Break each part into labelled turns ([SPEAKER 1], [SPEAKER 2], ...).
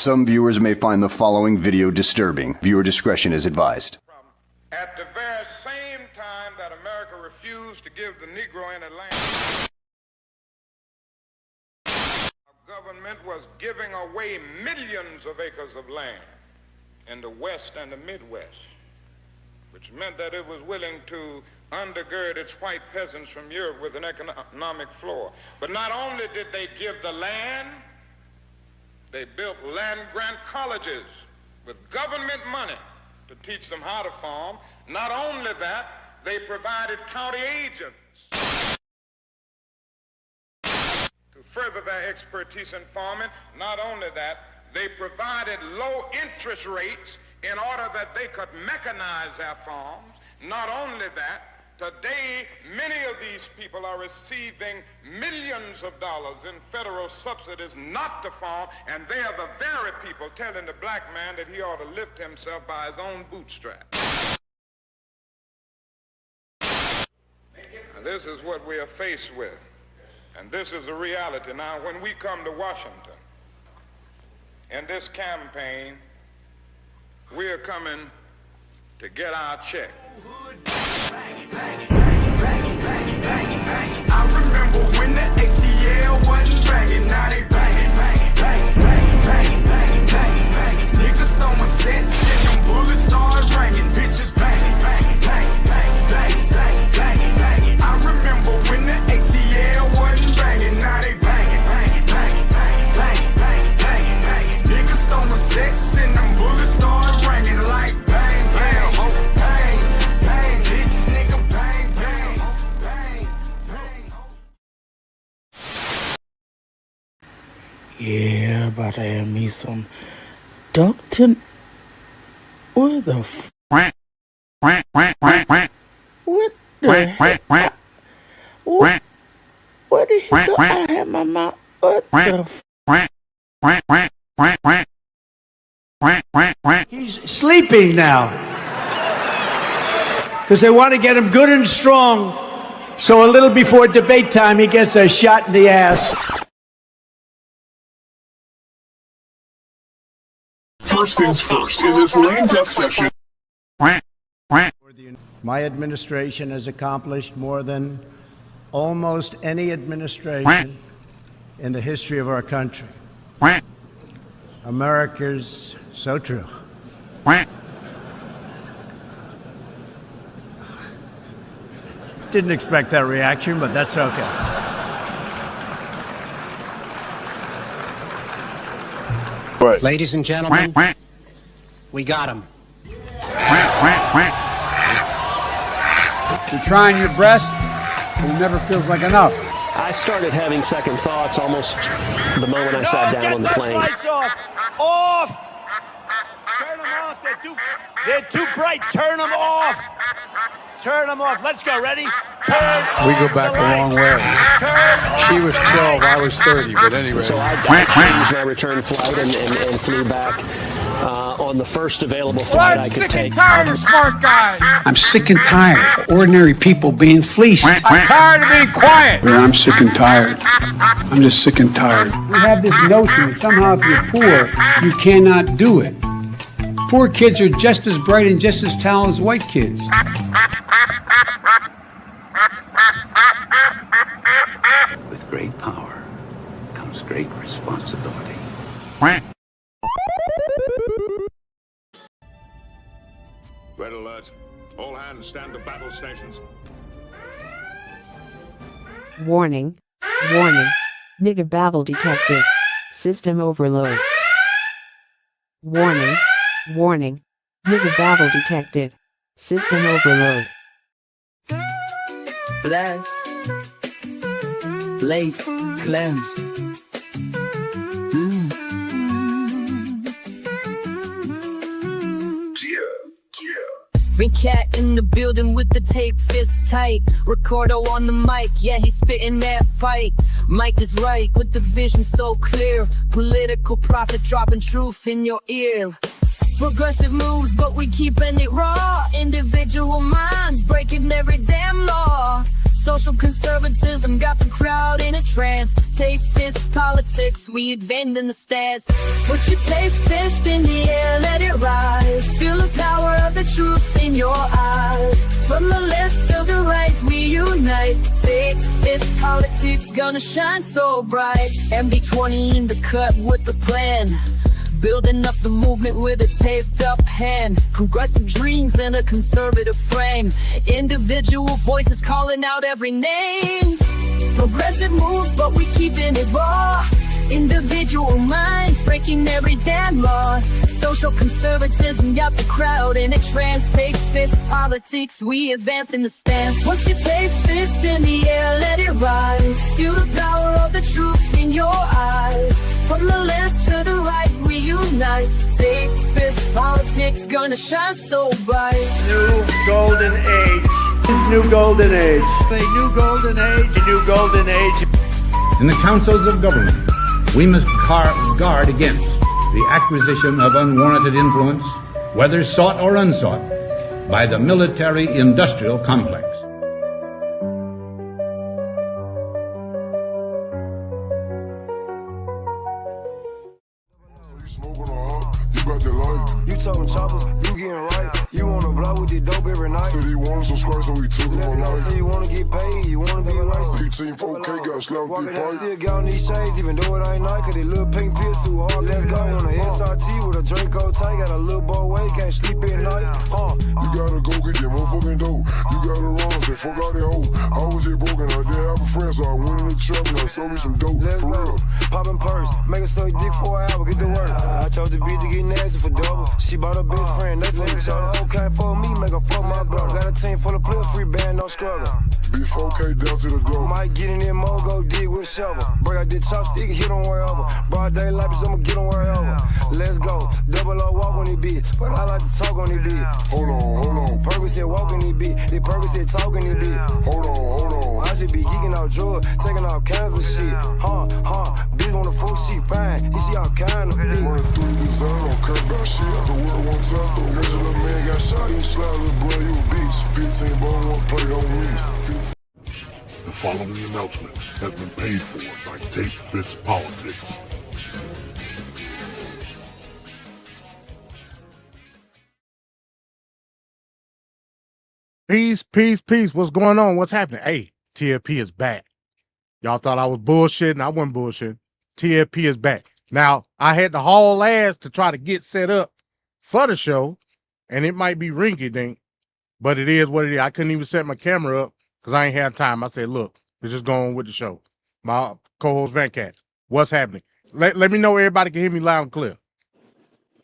[SPEAKER 1] Some viewers may find the following video disturbing. Viewer discretion is advised.
[SPEAKER 2] At the very same time that America refused to give the Negro any land, our government was giving away millions of acres of land in the West and the Midwest, which meant that it was willing to undergird its white peasants from Europe with an economic floor. But not only did they give the land, they built land-grant colleges with government money to teach them how to farm. Not only that, they provided county agents to further their expertise in farming. Not only that, they provided low interest rates in order that they could mechanize their farms. Not only that, today many of these people are receiving millions of dollars in federal subsidies not to farm, and they are the very people telling the black man that he ought to lift himself by his own bootstraps. And this is what we are faced with, and this is the reality. Now, when we come to Washington in this campaign, we are coming to get our check.
[SPEAKER 3] I remember when the ATL wasn't banging, now they banging, banging, banging, banging, banging, banging, banging, banging. Niggas throwing sets and them bullets start ringing, bitches banging, banging, banging, banging, banging, banging, banging, banging. I remember when the ATL wasn't banging, now they banging, banging, banging, banging, banging, banging, banging, banging. Niggas throwing sets and them bullets start ringing like bang, bang, oh, bang, bang, bitch, nigga, bang, bang, bang, bang.
[SPEAKER 4] Yeah, about to have me some Duckton. What the f? What the heck? What did he go? I had my mouth. What the f?
[SPEAKER 5] He's sleeping now. Because they want to get him good and strong. So a little before debate time, he gets a shot in the ass.
[SPEAKER 6] First things first, in this lame duck session.
[SPEAKER 5] My administration has accomplished more than almost any administration in the history of our country. America's so true. Didn't expect that reaction, but that's okay.
[SPEAKER 6] Right.
[SPEAKER 7] Ladies and gentlemen, we got him.
[SPEAKER 8] You're trying your best, but it never feels like enough.
[SPEAKER 9] I started having second thoughts almost the moment I sat down on the plane.
[SPEAKER 5] Lights off! Off! Turn them off. They're too bright. Turn them off. Turn them off. Let's go. Ready? Turn
[SPEAKER 8] We
[SPEAKER 5] off
[SPEAKER 8] go back
[SPEAKER 5] the
[SPEAKER 8] a long
[SPEAKER 5] lights.
[SPEAKER 8] way.
[SPEAKER 5] Turn off
[SPEAKER 8] She was 12, I was 30, but anyway.
[SPEAKER 9] So I changed my return flight and flew back on the first available flight I could take.
[SPEAKER 8] tired of smart guys.
[SPEAKER 4] I'm sick and tired of ordinary people being fleeced.
[SPEAKER 8] I'm tired of being quiet.
[SPEAKER 10] I'm sick and tired. I'm just sick and tired.
[SPEAKER 8] We have this notion that somehow if you're poor, you cannot do it. Poor kids are just as bright and just as talented as white kids.
[SPEAKER 7] With great power comes great responsibility.
[SPEAKER 6] Red alert. All hands stand to battle stations.
[SPEAKER 11] Warning. Warning. Nigga babble detected. System overload. Warning. Warning. Nigga babble detected. System overload.
[SPEAKER 12] Bless. Leif. Cleanse. Ring cat in the building with the tape fist tight. Ricardo on the mic, yeah, he's spitting that fight. Mike is right with the vision so clear. Political prophet dropping truth in your ear. Progressive moves, but we keeping it raw. Individual minds breaking every damn law. Social conservatism got the crowd in a trance. Tape fist politics, we advance in the stands. Put your tape fist in the air, let it rise. Feel the power of the truth in your eyes. From the left to the right, we unite. Tape fist politics gonna shine so bright. MD-20 in the cut with the plan. Building up the movement with a taped up hand. Progressive dreams in a conservative frame. Individual voices calling out every name. Progressive moves, but we keeping it raw. Individual minds breaking every damn law. Social conservatism got the crowd in a trance. Tape fist politics, we advance in the stance. Put your tape fist in the air, let it rise. Feel the power of the truth in your eyes. From the left to the right, we unite. Tape fist politics gonna shine so bright.
[SPEAKER 5] New golden age. New golden age. A new golden age. A new golden age.
[SPEAKER 13] In the councils of government, we must guard against the acquisition of unwarranted influence, whether sought or unsought, by the military-industrial complex.
[SPEAKER 3] You talking choppers, you getting right. You wanna blow with the dope every night. Said he wanna subscribe, so we took him on life. Say you wanna get paid, you wanna be right. 18 4K got slapped with pipe. Still got on these shades, even though it ain't night. Cause they little pink pills too hard. Let's go on a SRT with a Draco tank. Got a little boy way, can't sleep at night.
[SPEAKER 14] You gotta go get your motherfucking dough. You gotta run, say fuck out that hoe. I was just broken, I didn't have a friend, so I went in the trap and I sold me some dope.
[SPEAKER 3] Let's
[SPEAKER 14] for
[SPEAKER 3] go.
[SPEAKER 14] real.
[SPEAKER 3] Poppin' purse, make her suck dick for an hour, get to work. I told the bitch to get nasty for double. She bought her best friend, they for each other. Okay for me, make her fuck my brother. Got a team full of players, free band, no struggle.
[SPEAKER 14] Big 4K down to the door.
[SPEAKER 3] Might get in there more, go dig with shovel. Break out the chopstick, hit on wherever. Broad daylight, bitch, I'ma get on wherever. Let's go, double O walk on this bitch, but I like to talk on this bitch.
[SPEAKER 14] Hold on.
[SPEAKER 3] Purpose said walk on this bitch, the purpose said talk on this bitch.
[SPEAKER 14] Hold on.
[SPEAKER 3] I just be geeking out drugs, taking all kinds of shit. Bitch wanna fuck, she fine, and she all kind of bitch.
[SPEAKER 14] Running through this, I don't care about shit. The world one time, the original man got shot, he slide, little boy, you a bitch. 15 ball, one play on me.
[SPEAKER 15] The following announcement has been paid for by Tape Fist Politics.
[SPEAKER 16] Peace. What's going on? What's happening? Hey, TFP is back. Y'all thought I was bullshitting. I wasn't bullshitting. TFP is back. Now, I had to haul ass to try to get set up for the show, and it might be rinky-dink, but it is what it is. I couldn't even set my camera up because I ain't had time. I said, look, let's just go on with the show. My co-host, Van Cat, what's happening? Let me know everybody can hear me loud and clear.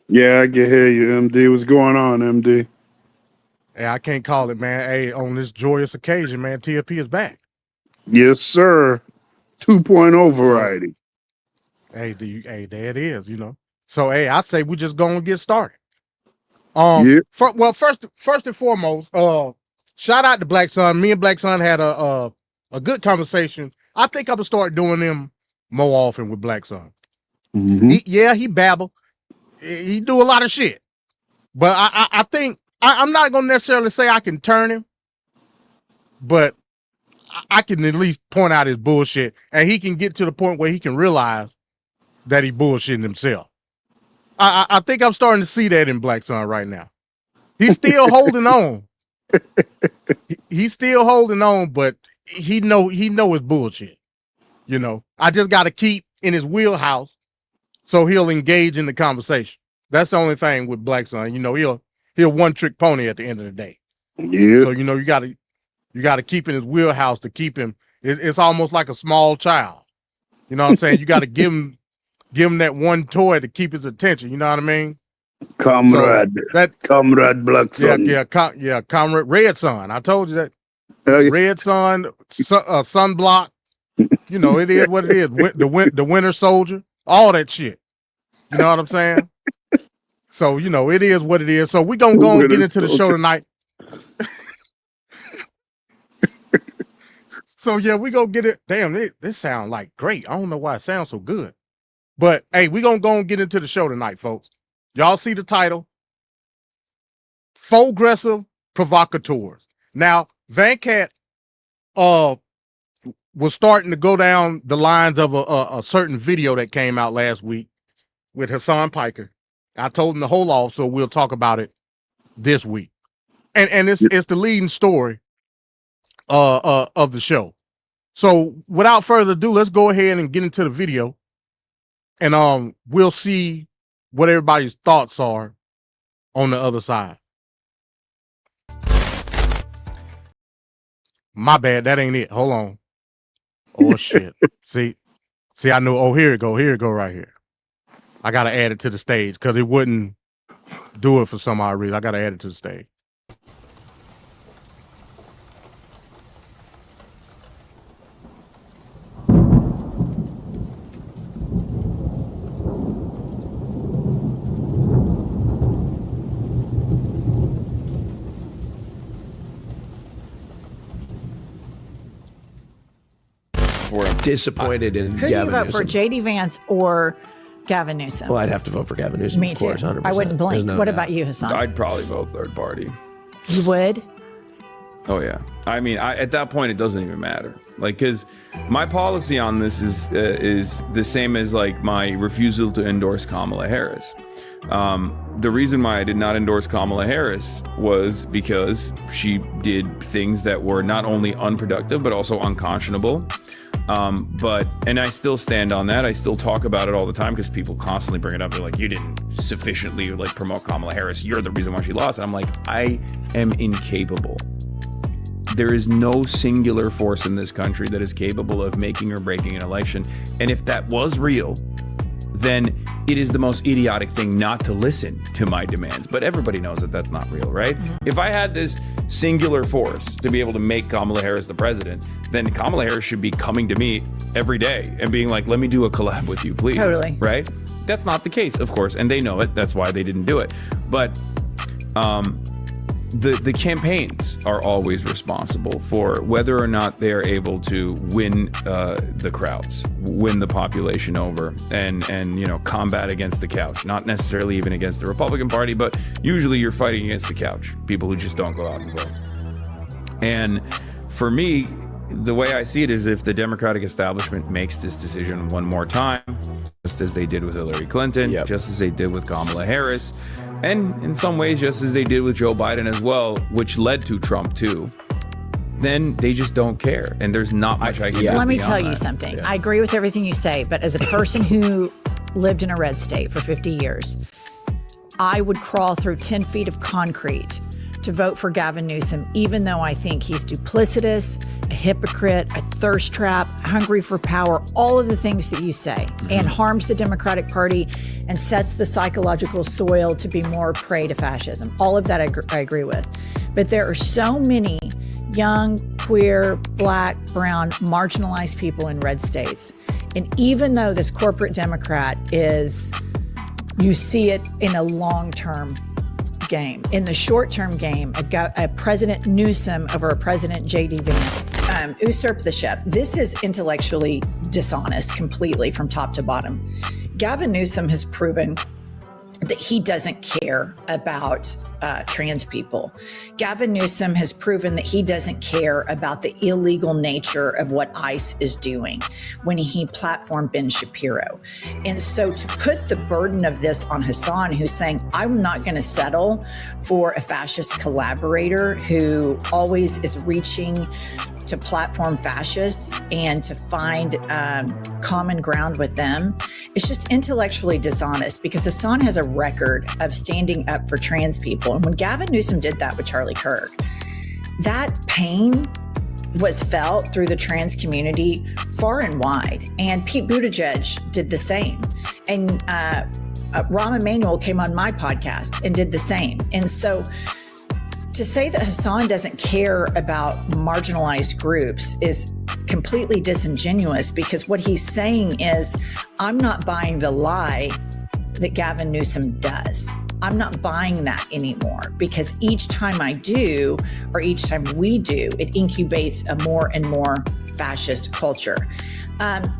[SPEAKER 10] Yeah, I can hear you, MD. What's going on, MD?
[SPEAKER 16] Hey, I can't call it, man. Hey, on this joyous occasion, man, TFP is back.
[SPEAKER 10] Yes, sir. 2.0 variety.
[SPEAKER 16] Hey, there it is, you know. So, hey, I say we just go and get started. First and foremost, shout out to Black Sun. Me and Black Sun had a good conversation. I think I'm gonna start doing them more often with Black Sun.
[SPEAKER 10] Mm-hmm.
[SPEAKER 16] He babble. He do a lot of shit. But I think I'm not gonna necessarily say I can turn him, but I can at least point out his bullshit, and he can get to the point where he can realize that he bullshitting himself. I think I'm starting to see that in Black Sun right now. He's still holding on. He's still holding on, but he know it's bullshit. You know, I just got to keep in his wheelhouse so he'll engage in the conversation. That's the only thing with Black Sun. You know, he'll one trick pony at the end of the day.
[SPEAKER 10] Yeah.
[SPEAKER 16] So you know you got to keep in his wheelhouse to keep him. It's almost like a small child. You know what I'm saying? You got to give him that one toy to keep his attention. You know what I mean?
[SPEAKER 10] Comrade.
[SPEAKER 16] So
[SPEAKER 10] Comrade Black Sun.
[SPEAKER 16] Comrade Red Sun. I told you that.
[SPEAKER 10] Yeah.
[SPEAKER 16] Red Sun, sunblock. You know, it is what it is. The Winter Soldier, all that shit. You know what I'm saying? So, you know, it is what it is. So we're going to go and get into the show tonight. So, yeah, we're going to get it. Damn, this sounds like great. I don't know why it sounds so good. But, hey, we're going to go and get into the show tonight, folks. Y'all see the title? Fauxgressive Provocateurs. Now, Van Cat was starting to go down the lines of a certain video that came out last week with Hassan Piker. I told him to hold off, so we'll talk about it this week. And it's the leading story of the show. So without further ado, let's go ahead and get into the video, and we'll see what everybody's thoughts are on the other side. My bad, that ain't it. Hold on. Oh shit. See, I know. Oh, here it go right here. I gotta add it to the stage because it wouldn't do it for some odd reason. I gotta add it to the stage.
[SPEAKER 9] Disappointed in
[SPEAKER 17] Who
[SPEAKER 9] Gavin
[SPEAKER 17] do you vote
[SPEAKER 9] Newsom.
[SPEAKER 17] for, J.D. Vance or Gavin Newsom?
[SPEAKER 9] Well, I'd have to vote for Gavin Newsom.
[SPEAKER 17] Me
[SPEAKER 9] of
[SPEAKER 17] too.
[SPEAKER 9] course, 100%.
[SPEAKER 17] I wouldn't blink.
[SPEAKER 9] There's no
[SPEAKER 17] What
[SPEAKER 9] doubt.
[SPEAKER 17] about you, Hassan?
[SPEAKER 18] I'd probably vote third party.
[SPEAKER 17] You would?
[SPEAKER 18] Oh yeah. I mean, at that point, it doesn't even matter. Like, because my policy on this is the same as like my refusal to endorse Kamala Harris. The reason why I did not endorse Kamala Harris was because she did things that were not only unproductive but also unconscionable. And I still stand on that. I still talk about it all the time because people constantly bring it up. They're like, you didn't sufficiently like promote Kamala Harris. You're the reason why she lost. I'm like, I am incapable. There is no singular force in this country that is capable of making or breaking an election. And if that was real, then it is the most idiotic thing not to listen to my demands. But everybody knows that that's not real, right? If I had this singular force to be able to make Kamala Harris the president, then Kamala Harris should be coming to me every day and being like, let me do a collab with you, please.
[SPEAKER 17] Totally.
[SPEAKER 18] Right? That's not the case, of course. And they know it. That's why they didn't do it. But the campaigns are always responsible for whether or not they are able to win the crowds, win the population over, and combat against the couch. Not necessarily even against the Republican Party, but usually you're fighting against the couch, people who just don't go out and vote. And for me, the way I see it is if the Democratic establishment makes this decision one more time, just as they did with Hillary Clinton, just as they did with Kamala Harris, and in some ways just as they did with Joe Biden as well, which led to Trump too, then they just don't care. And there's not much I can do.
[SPEAKER 17] Let me tell you
[SPEAKER 18] that.
[SPEAKER 17] something. I agree with everything you say, but as a person who lived in a red state for 50 years, I would crawl through 10 feet of concrete to vote for Gavin Newsom, even though I think he's duplicitous, a hypocrite, a thirst trap, hungry for power, all of the things that you say, and harms the Democratic Party and sets the psychological soil to be more prey to fascism. All of that I agree with. But there are so many young, queer, black, brown, marginalized people in red states. And even though this corporate Democrat is, you see it in a long-term game. In the short-term game, a President Newsom over a President J.D. Vance usurp the chef. This is intellectually dishonest completely from top to bottom. Gavin Newsom has proven that he doesn't care about trans people. Gavin Newsom has proven that he doesn't care about the illegal nature of what ICE is doing when he platformed Ben Shapiro. And so to put the burden of this on Hassan, who's saying, I'm not going to settle for a fascist collaborator who always is reaching to platform fascists and to find common ground with them, it's just intellectually dishonest because Hassan has a record of standing up for trans people. And when Gavin Newsom did that with Charlie Kirk, that pain was felt through the trans community far and wide. And Pete Buttigieg did the same. And Rahm Emanuel came on my podcast and did the same. And so to say that Hassan doesn't care about marginalized groups is completely disingenuous because what he's saying is, I'm not buying the lie that Gavin Newsom does. I'm not buying that anymore because each time I do, or each time we do, it incubates a more and more fascist culture.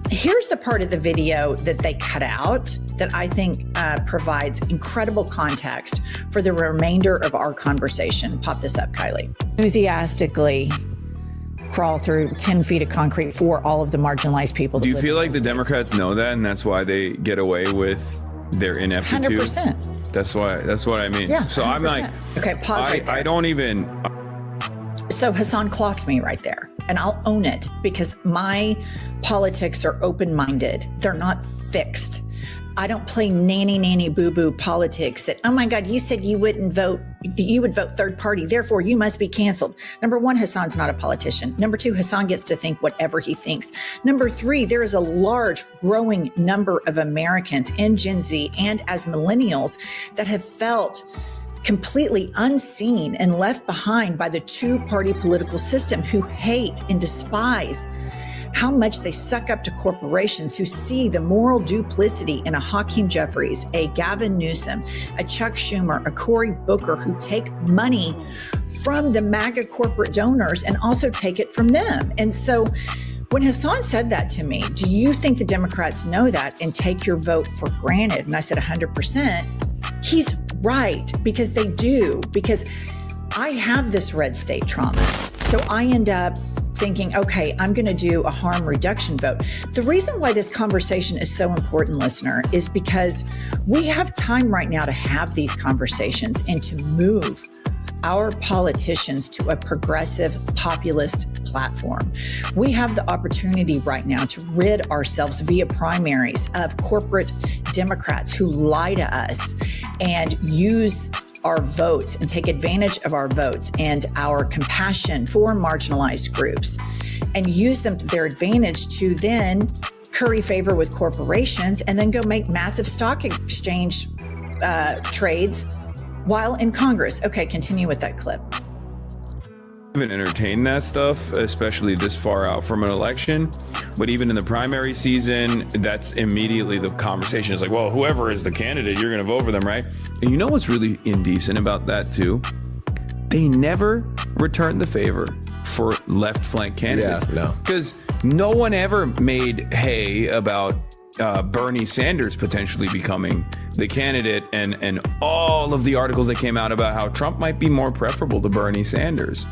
[SPEAKER 17] Here's the part of the video that they cut out that I think provides incredible context for the remainder of our conversation. Pop this up, Kylie. Enthusiastically crawl through 10 feet of concrete for all of the marginalized people.
[SPEAKER 18] Do you feel like the Democrats know that, and that's why they get away with their ineptitude?
[SPEAKER 17] 100%.
[SPEAKER 18] That's what I mean.
[SPEAKER 17] Yeah,
[SPEAKER 18] so 100%. I'm like,
[SPEAKER 17] okay, pause right there.
[SPEAKER 18] I don't even.
[SPEAKER 17] So Hassan clocked me right there, and I'll own it because my politics are open-minded. They're not fixed. I don't play nanny boo-boo politics that, oh my God, you said you would vote third party, therefore you must be canceled. Number one, Hassan's not a politician. Number two, Hassan gets to think whatever he thinks. Number three, there is a large growing number of Americans in Gen Z and as millennials that have felt completely unseen and left behind by the two-party political system, who hate and despise how much they suck up to corporations, who see the moral duplicity in a Hakeem Jeffries, a Gavin Newsom, a Chuck Schumer, a Cory Booker, who take money from the MAGA corporate donors and also take it from them. And so when Hassan said that to me, do you think the Democrats know that and take your vote for granted? And I said 100%. He's right, because they do, because I have this red state trauma. So I end up thinking, okay, I'm going to do a harm reduction vote. The reason why this conversation is so important, listener, is because we have time right now to have these conversations and to move our politicians to a progressive populist platform. We have the opportunity right now to rid ourselves via primaries of corporate Democrats who lie to us and use our votes and take advantage of our votes and our compassion for marginalized groups and use them to their advantage to then curry favor with corporations and then go make massive stock exchange trades while in Congress. Okay, continue with that clip.
[SPEAKER 18] Even entertain that stuff, especially this far out from an election. But even in the primary season, that's immediately the conversation is like, well, whoever is the candidate, you're going to vote for them, right? And you know what's really indecent about that too? They never return the favor for left flank candidates.
[SPEAKER 19] Yeah, no.
[SPEAKER 18] Because no one ever made hay about Bernie Sanders potentially becoming the candidate, and all of the articles that came out about how Trump might be more preferable to Bernie Sanders.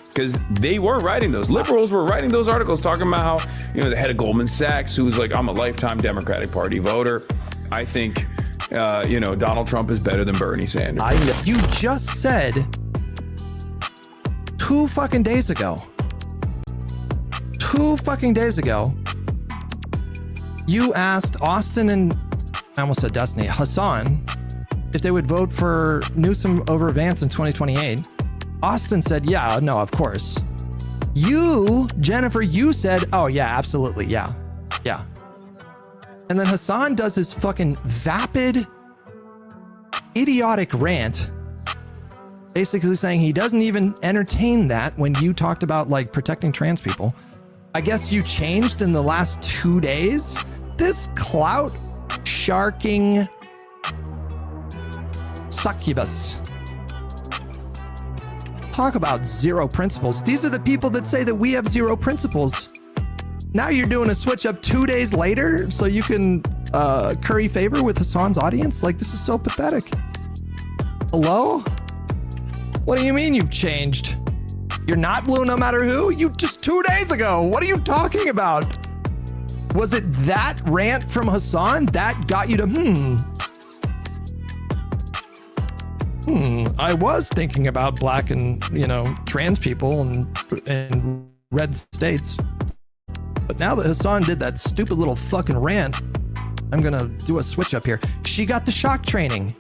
[SPEAKER 18] Because they were writing those. Liberals were writing those articles talking about how, the head of Goldman Sachs, who was like, I'm a lifetime Democratic Party voter. I think, Donald Trump is better than Bernie Sanders.
[SPEAKER 19] You just said 2 fucking days ago, you asked Austin and, I almost said Destiny, Hassan, if they would vote for Newsom over Vance in 2028. Austin said, yeah, no, of course. You, Jennifer, you said, oh yeah, absolutely, yeah. And then Hassan does his fucking vapid, idiotic rant, basically saying he doesn't even entertain that when you talked about like protecting trans people. I guess you changed in the last 2 days? This clout sharking succubus. Talk about zero principles. These are the people that say that we have zero principles. Now you're doing a switch up 2 days later so you can curry favor with Hassan's audience? Like, this is so pathetic. Hello? What do you mean you've changed? You're not blue no matter who? You just 2 days ago. What are you talking about? Was it that rant from Hassan that got you to, I was thinking about black and, trans people and red states. But now that Hassan did that stupid little fucking rant, I'm gonna do a switch up here. She got the shock training.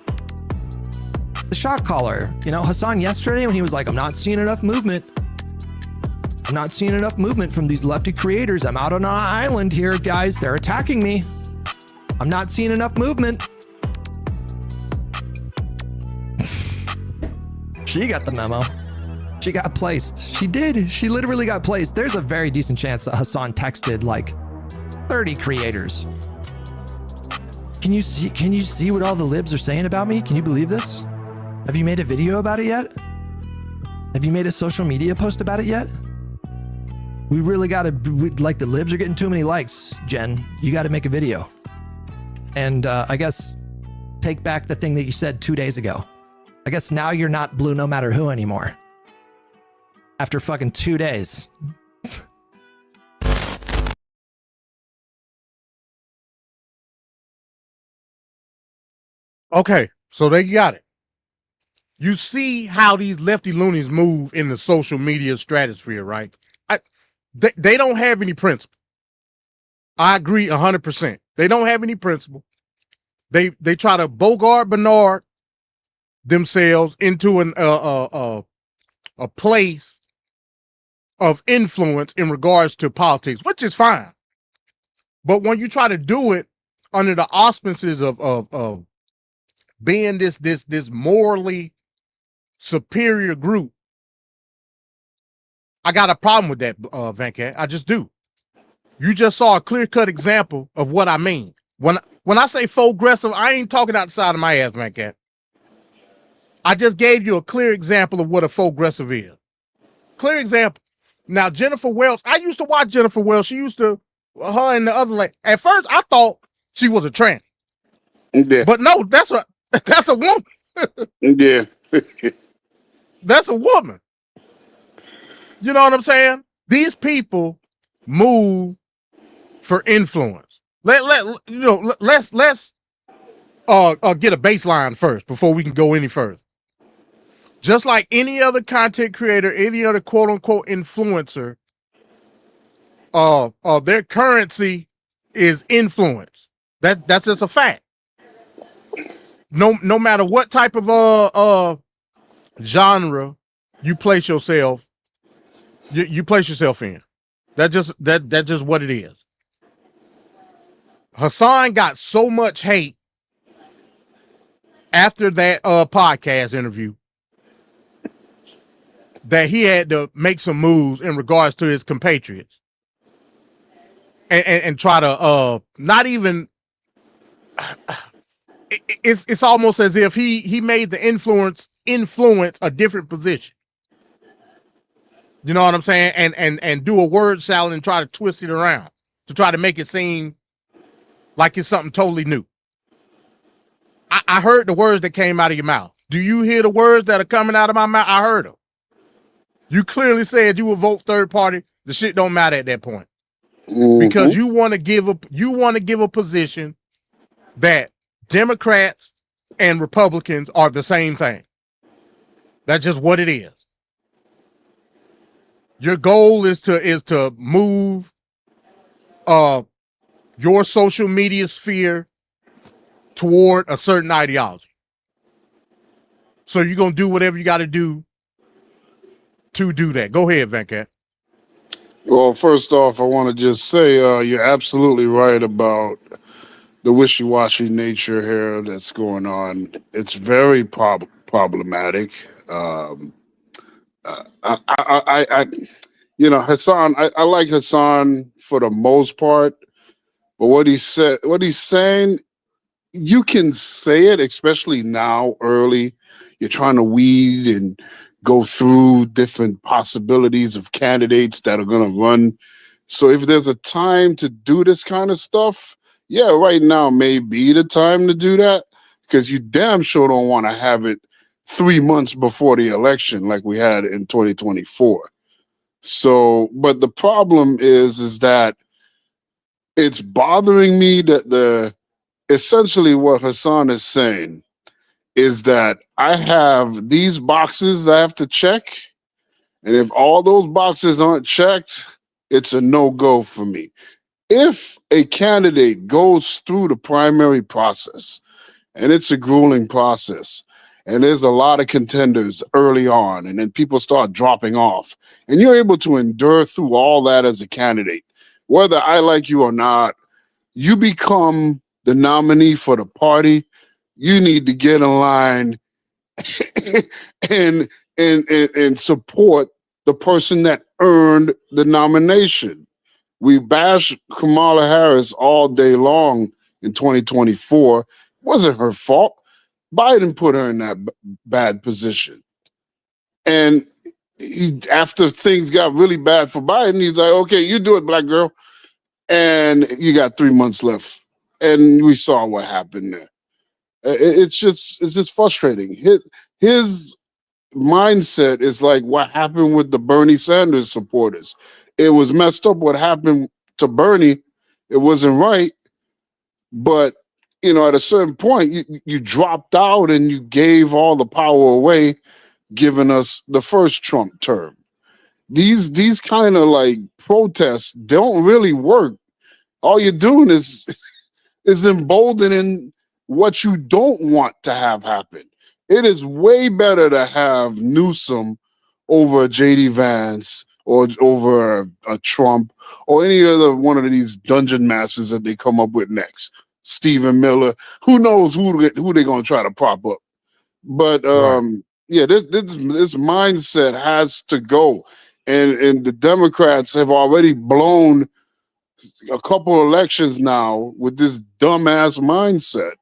[SPEAKER 19] The shock collar. Hassan yesterday when he was like, I'm not seeing enough movement. I'm not seeing enough movement from these lefty creators. I'm out on an island here, guys. They're attacking me. I'm not seeing enough movement. She got the memo. She got placed. She did. She literally got placed. There's a very decent chance that Hassan texted like 30 creators. Can you see what all the libs are saying about me? Can you believe this? Have you made a video about it yet? Have you made a social media post about it yet? We really gotta, like, the libs are getting too many likes, Jen. You gotta make a video. And I guess take back the thing that you said 2 days ago. I guess now you're not blue no matter who anymore. After fucking 2 days.
[SPEAKER 16] Okay, so they got it. You see how these lefty loonies move in the social media stratosphere, right? They don't have any principle. I agree 100%. They don't have any principle. They try to Bogart Bernard themselves into a place of influence in regards to politics, which is fine. But when you try to do it under the auspices of being this morally superior group, I got a problem with that, Venkat. I just do. You just saw a clear-cut example of what I mean. When I say Fauxgressive, I ain't talking outside of my ass, Venkat. I just gave you a clear example of what a Fauxgressive is. Clear example. Now, Jennifer Welch, I used to watch Jennifer Welch. She used to, her and the other lady. At first, I thought she was a tranny.
[SPEAKER 10] Yeah.
[SPEAKER 16] But no, that's a woman.
[SPEAKER 10] Yeah.
[SPEAKER 16] That's a woman. You know what I'm saying? These people move for influence. Let's get a baseline first before we can go any further. Just like any other content creator, any other quote unquote influencer, their currency is influence. That's just a fact. No matter what type of genre you place yourself, you place yourself in. That's just what it is. Hassan got so much hate after that podcast interview that he had to make some moves in regards to his compatriots and try to not even. It's almost as if he made the influence a different position. You know what I'm saying? And do a word salad and try to twist it around to try to make it seem like it's something totally new. I heard the words that came out of your mouth. Do you hear the words that are coming out of my mouth? I heard them. You clearly said you would vote third party. The shit don't matter at that point. Because you want to give a position that Democrats and Republicans are the same thing. That's just what it is. Your goal is to move your social media sphere toward a certain ideology. So you're gonna do whatever you got to do that. Go ahead, Venkat.
[SPEAKER 10] Well, first off, I want to just say you're absolutely right about the wishy-washy nature here that's going on. It's very problematic. Hassan, I like Hassan for the most part, but what he's saying, you can say it, especially now, early. You're trying to weed and go through different possibilities of candidates that are going to run. So if there's a time to do this kind of stuff, yeah, right now may be the time to do that, because you damn sure don't want to have it 3 months before the election like we had in 2024. So, but the problem is that it's bothering me that essentially what Hassan is saying is that I have these boxes I have to check, and if all those boxes aren't checked, it's a no-go for me. If a candidate goes through the primary process, and it's a grueling process, and there's a lot of contenders early on, and then people start dropping off, and you're able to endure through all that as a candidate, whether I like you or not, you become the nominee for the party. You need to get in line and support the person that earned the nomination. We bash Kamala Harris all day long in 2024. It wasn't her fault. Biden put her in that bad position. And after things got really bad for Biden, he's like, okay, you do it, black girl. And you got 3 months left. And we saw what happened there. It's just frustrating. His mindset is like what happened with the Bernie Sanders supporters. It was messed up what happened to Bernie. It wasn't right, but at a certain point, you dropped out and you gave all the power away, giving us the first Trump term. These kind of like protests don't really work. All you're doing is emboldening what you don't want to have happen. It is way better to have Newsom over JD Vance or over a Trump or any other one of these dungeon masters that they come up with next. Stephen Miller, who knows who they're gonna try to prop up. But yeah, this mindset has to go. And the Democrats have already blown a couple elections now with this dumbass mindset.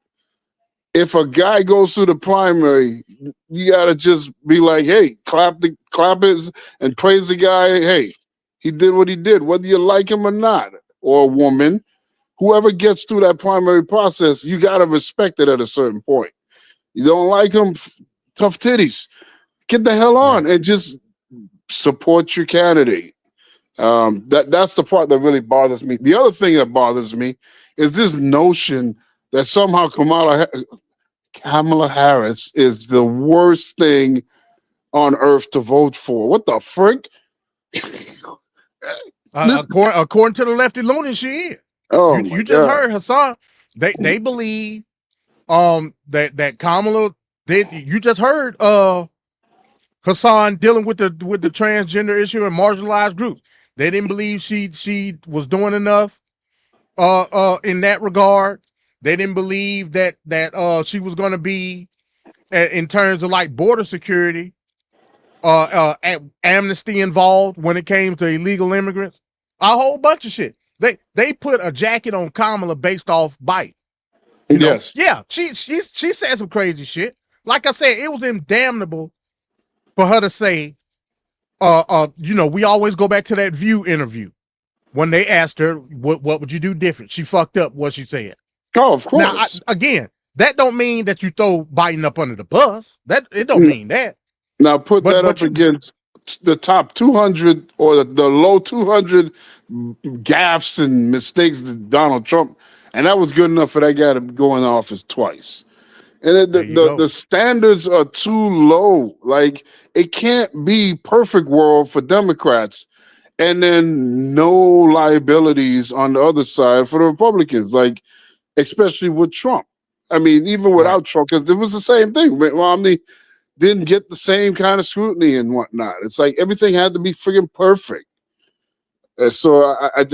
[SPEAKER 10] If a guy goes through the primary, you gotta just be like, hey, clap it and praise the guy. Hey, he did what he did, whether you like him or not, or a woman. Whoever gets through that primary process, you gotta respect it at a certain point. You don't like him, tough titties. Get the hell on and just support your candidate. That's the part that really bothers me. The other thing that bothers me is this notion that somehow Kamala Harris is the worst thing on earth to vote for. What the frick?
[SPEAKER 16] According to the lefty loony, she is.
[SPEAKER 10] Oh,
[SPEAKER 16] you just heard Hassan. They believe that Kamala did. You just heard Hassan dealing with the transgender issue and marginalized groups. They didn't believe she was doing enough in that regard. They didn't believe that she was going to be in terms of like border security, amnesty involved when it came to illegal immigrants. A whole bunch of shit. They put a jacket on Kamala based off Biden.
[SPEAKER 10] Yes.
[SPEAKER 16] Yeah, she said some crazy shit. Like I said, it was damnable for her to say, we always go back to that View interview when they asked her, what would you do different? She fucked up what she said.
[SPEAKER 10] Oh, of course.
[SPEAKER 16] Now, again, that don't mean that you throw Biden up under the bus. It don't mean that.
[SPEAKER 10] Now put that up against the top 200 or the low 200 gaffes and mistakes that Donald Trump, and that was good enough for that guy to go in office twice. And the standards are too low. Like, it can't be perfect world for Democrats and then no liabilities on the other side for the Republicans, like, especially with Trump. I mean, even without Trump, because it was the same thing. Romney didn't get the same kind of scrutiny and whatnot. It's like everything had to be friggin' perfect. So I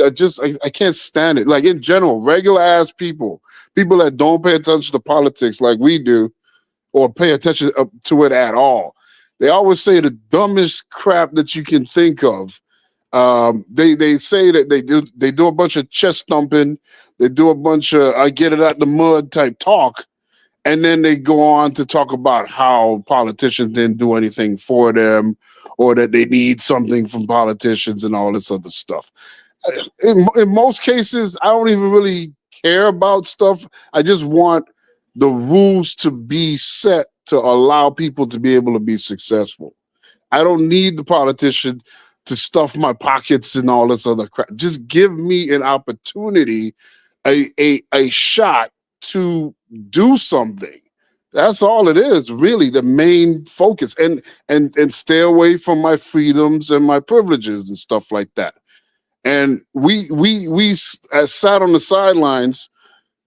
[SPEAKER 10] can't stand it. Like, in general, regular ass people that don't pay attention to politics like we do, or pay attention to it at all, they always say the dumbest crap that you can think of. They say that they do a bunch of chest thumping, they do a bunch of I get it out the mud type talk, and then they go on to talk about how politicians didn't do anything for them, or that they need something from politicians and all this other stuff. In most cases, I don't even really care about stuff. I just want the rules to be set to allow people to be able to be successful. I don't need the politician to stuff my pockets and all this other crap. Just give me an opportunity, a shot to do something. That's all it is, really, the main focus, and stay away from my freedoms and my privileges and stuff like that. And we sat on the sidelines,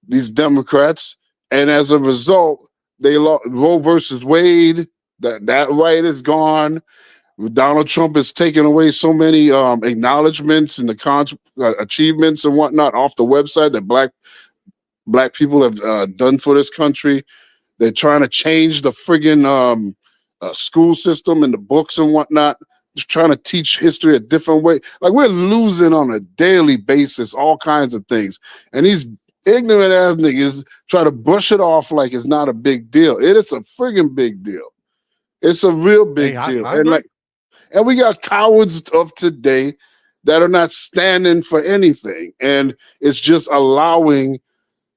[SPEAKER 10] these Democrats, and as a result, Roe versus Wade, that right is gone. Donald Trump has taken away so many acknowledgments and the achievements and whatnot off the website that black people have done for this country. They're trying to change the friggin' school system and the books and whatnot. Just trying to teach history a different way. Like, we're losing on a daily basis all kinds of things. And these ignorant ass niggas try to brush it off like it's not a big deal. It is a friggin' big deal. It's a real big deal. And we got cowards of today that are not standing for anything. And it's just allowing,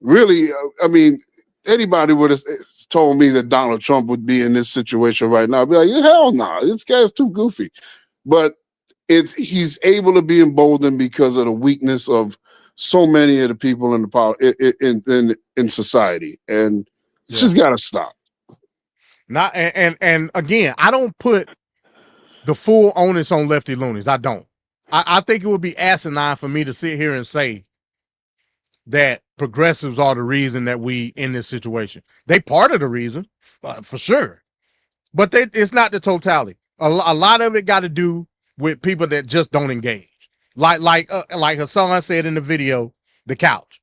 [SPEAKER 10] really, I mean, anybody would have told me that Donald Trump would be in this situation right now. I'd be like, hell no, this guy's too goofy. But he's able to be emboldened because of the weakness of so many of the people in the in society, and it's just got to stop.
[SPEAKER 16] Not and again, I don't put the full onus on lefty loonies. I don't. I think it would be asinine for me to sit here and say that progressives are the reason that we in this situation. They part of the reason, for sure, but it's not the totality. A lot of it got to do with people that just don't engage. Like Hassan said in the video, the couch.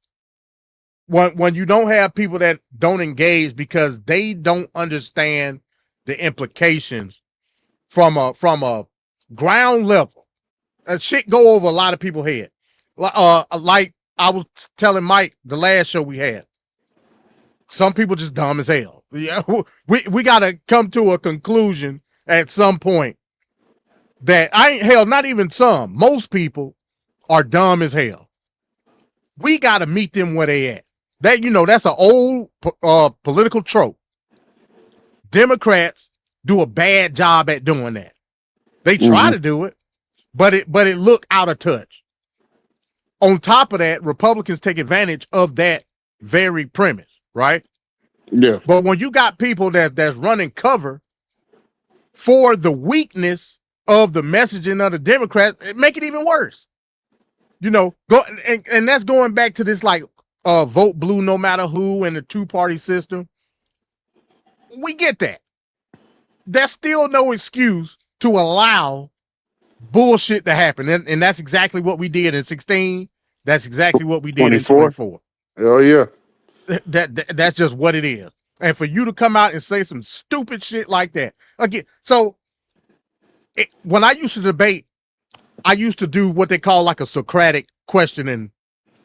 [SPEAKER 16] When you don't have people that don't engage because they don't understand the implications from a ground level, shit go over a lot of people's head. Like I was telling Mike the last show we had, some people just dumb as hell. Yeah, we got to come to a conclusion at some point that not even some, most people are dumb as hell. We got to meet them where they at. That's an old political trope. Democrats do a bad job at doing that. They try to do it, but it look out of touch. On top of that, Republicans take advantage of that very premise, right?
[SPEAKER 10] Yeah.
[SPEAKER 16] But when you got people that's running cover for the weakness of the messaging of the Democrats, it make it even worse. And that's going back to this vote blue no matter who and the two-party system. We get that. That's still no excuse to allow bullshit to happen. And that's exactly what we did in 16. That's exactly what we did in 24.
[SPEAKER 10] Oh, yeah.
[SPEAKER 16] That's just what it is. And for you to come out and say some stupid shit like that. Again, so when I used to debate, I used to do what they call like a Socratic questioning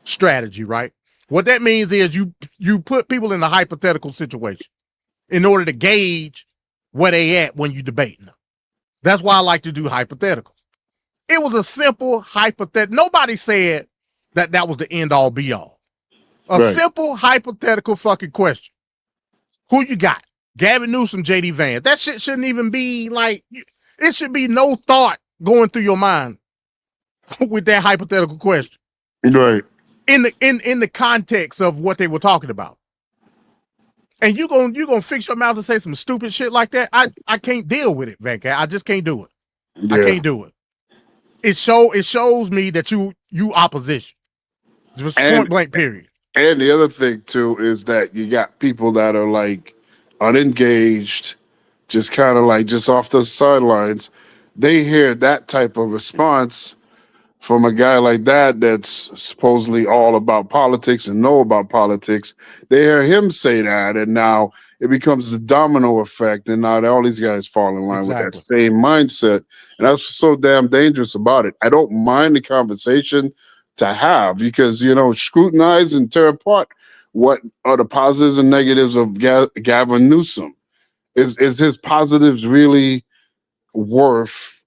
[SPEAKER 16] strategy, right? What that means is you put people in a hypothetical situation in order to gauge where they at when you debating them. That's why I like to do hypotheticals. It was a simple hypothetical. Nobody said that was the end all be all. Simple hypothetical fucking question. Who you got? Gavin Newsom, JD Vance. That shit shouldn't even be it should be no thought going through your mind with that hypothetical question.
[SPEAKER 10] Right.
[SPEAKER 16] In the context of what they were talking about. And you gonna fix your mouth and say some stupid shit like that? I can't deal with it, Van Cat. I just can't do it. Yeah. I can't do it. It shows me that you opposition. Just point blank, period.
[SPEAKER 10] And the other thing too is that you got people that are like unengaged, just kind of just off the sidelines. They hear that type of response from a guy like that's supposedly all about politics and know about politics. They hear him say that, and now it becomes a domino effect, and now all these guys fall in line with that same mindset. And that's what's so damn dangerous about it. I don't mind the conversation to have because, scrutinize and tear apart what are the positives and negatives of Gavin Newsom. Is his positives really worth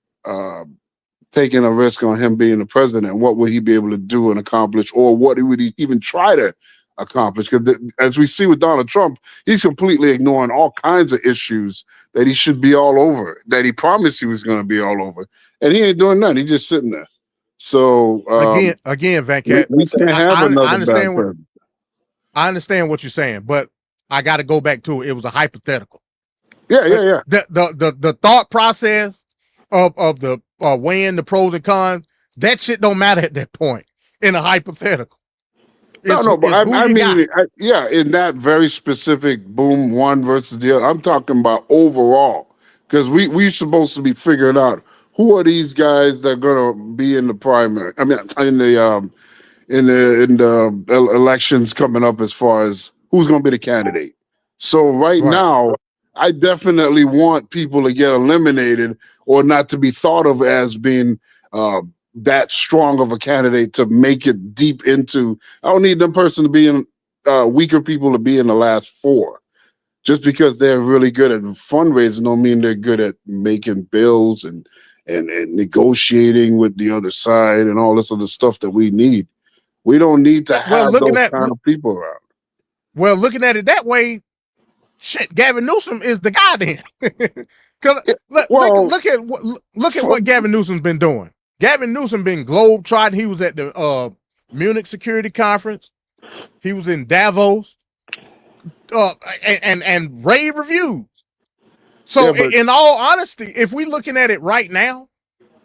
[SPEAKER 10] taking a risk on him being the president? What would he be able to do and accomplish, or what would he even try to accomplish? Because as we see with Donald Trump, he's completely ignoring all kinds of issues that he should be all over, that he promised he was going to be all over, and he ain't doing nothing. He's just sitting there. So
[SPEAKER 16] again, Van Cat, I understand what you're saying, but I got to go back to it. It was a hypothetical.
[SPEAKER 10] Yeah.
[SPEAKER 16] The thought process of the weighing the pros and cons, that shit don't matter at that point in a hypothetical.
[SPEAKER 10] But I mean, in that very specific boom, one versus the other, I'm talking about overall, because we supposed to be figuring out who are these guys that are gonna be in the primary. I mean, in the elections coming up, as far as who's gonna be the candidate. So right now, I definitely want people to get eliminated or not to be thought of as being that strong of a candidate to make it deep into. I don't need them person to be in weaker people to be in the last four. Just because they're really good at fundraising don't mean they're good at making bills and negotiating with the other side and all this other stuff that we need. We don't need to have those kind of people around.
[SPEAKER 16] Well, looking at it that way, shit, Gavin Newsom is the guy then. Look at what Gavin Newsom's been doing. Gavin Newsom been globe-trotting. He was at the Munich Security Conference. He was in Davos, and rave reviews. So, in all honesty, if we looking at it right now,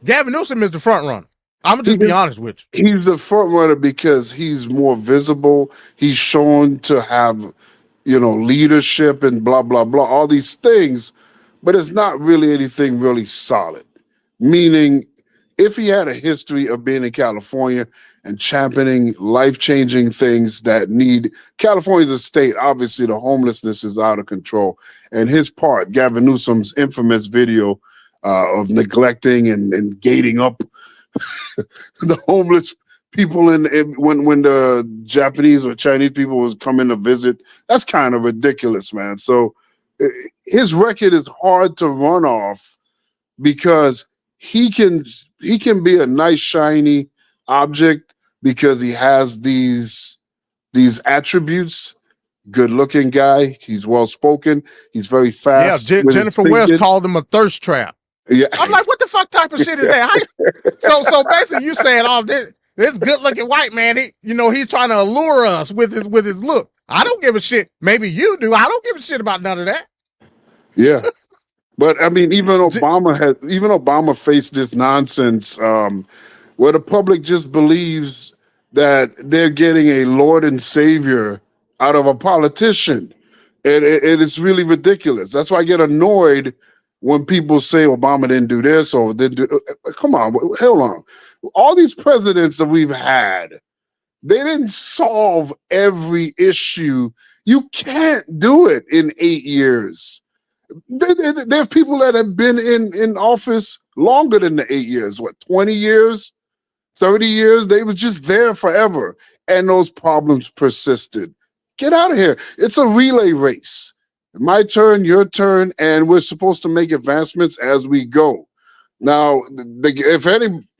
[SPEAKER 16] Gavin Newsom is the front runner. I'm gonna just be honest with you.
[SPEAKER 10] He's the front runner because he's more visible. He's shown to have, leadership and blah, blah, blah, all these things, but it's not really anything really solid. Meaning, if he had a history of being in California and championing life-changing things that need California's a state, obviously the homelessness is out of control. And his part, Gavin Newsom's infamous video of neglecting and gating up the homeless people when the Japanese or Chinese people was coming to visit, that's kind of ridiculous, man. So his record is hard to run off because he can be a nice shiny object because he has these attributes. Good looking guy, he's well spoken, he's very fast.
[SPEAKER 16] Yeah, Jennifer Wells called him a thirst trap.
[SPEAKER 10] Yeah.
[SPEAKER 16] I'm like, what the fuck type of shit is that? So basically, you saying, oh, this good looking white man, he's trying to allure us with his look. I don't give a shit. Maybe you do. I don't give a shit about none of that.
[SPEAKER 10] Yeah, but I mean, even Obama faced this nonsense where the public just believes that they're getting a Lord and Savior out of a politician, and it's really ridiculous. That's why I get annoyed when people say Obama didn't do this or didn't do. Come on, hold on. All these presidents that we've had, they didn't solve every issue. You can't do it in 8 years. There have people that have been in office longer than the 8 years. What, 20 years, 30 years? They were just there forever, and those problems persisted. Get out of here. It's a relay race. My turn, your turn, and we're supposed to make advancements as we go. Now, if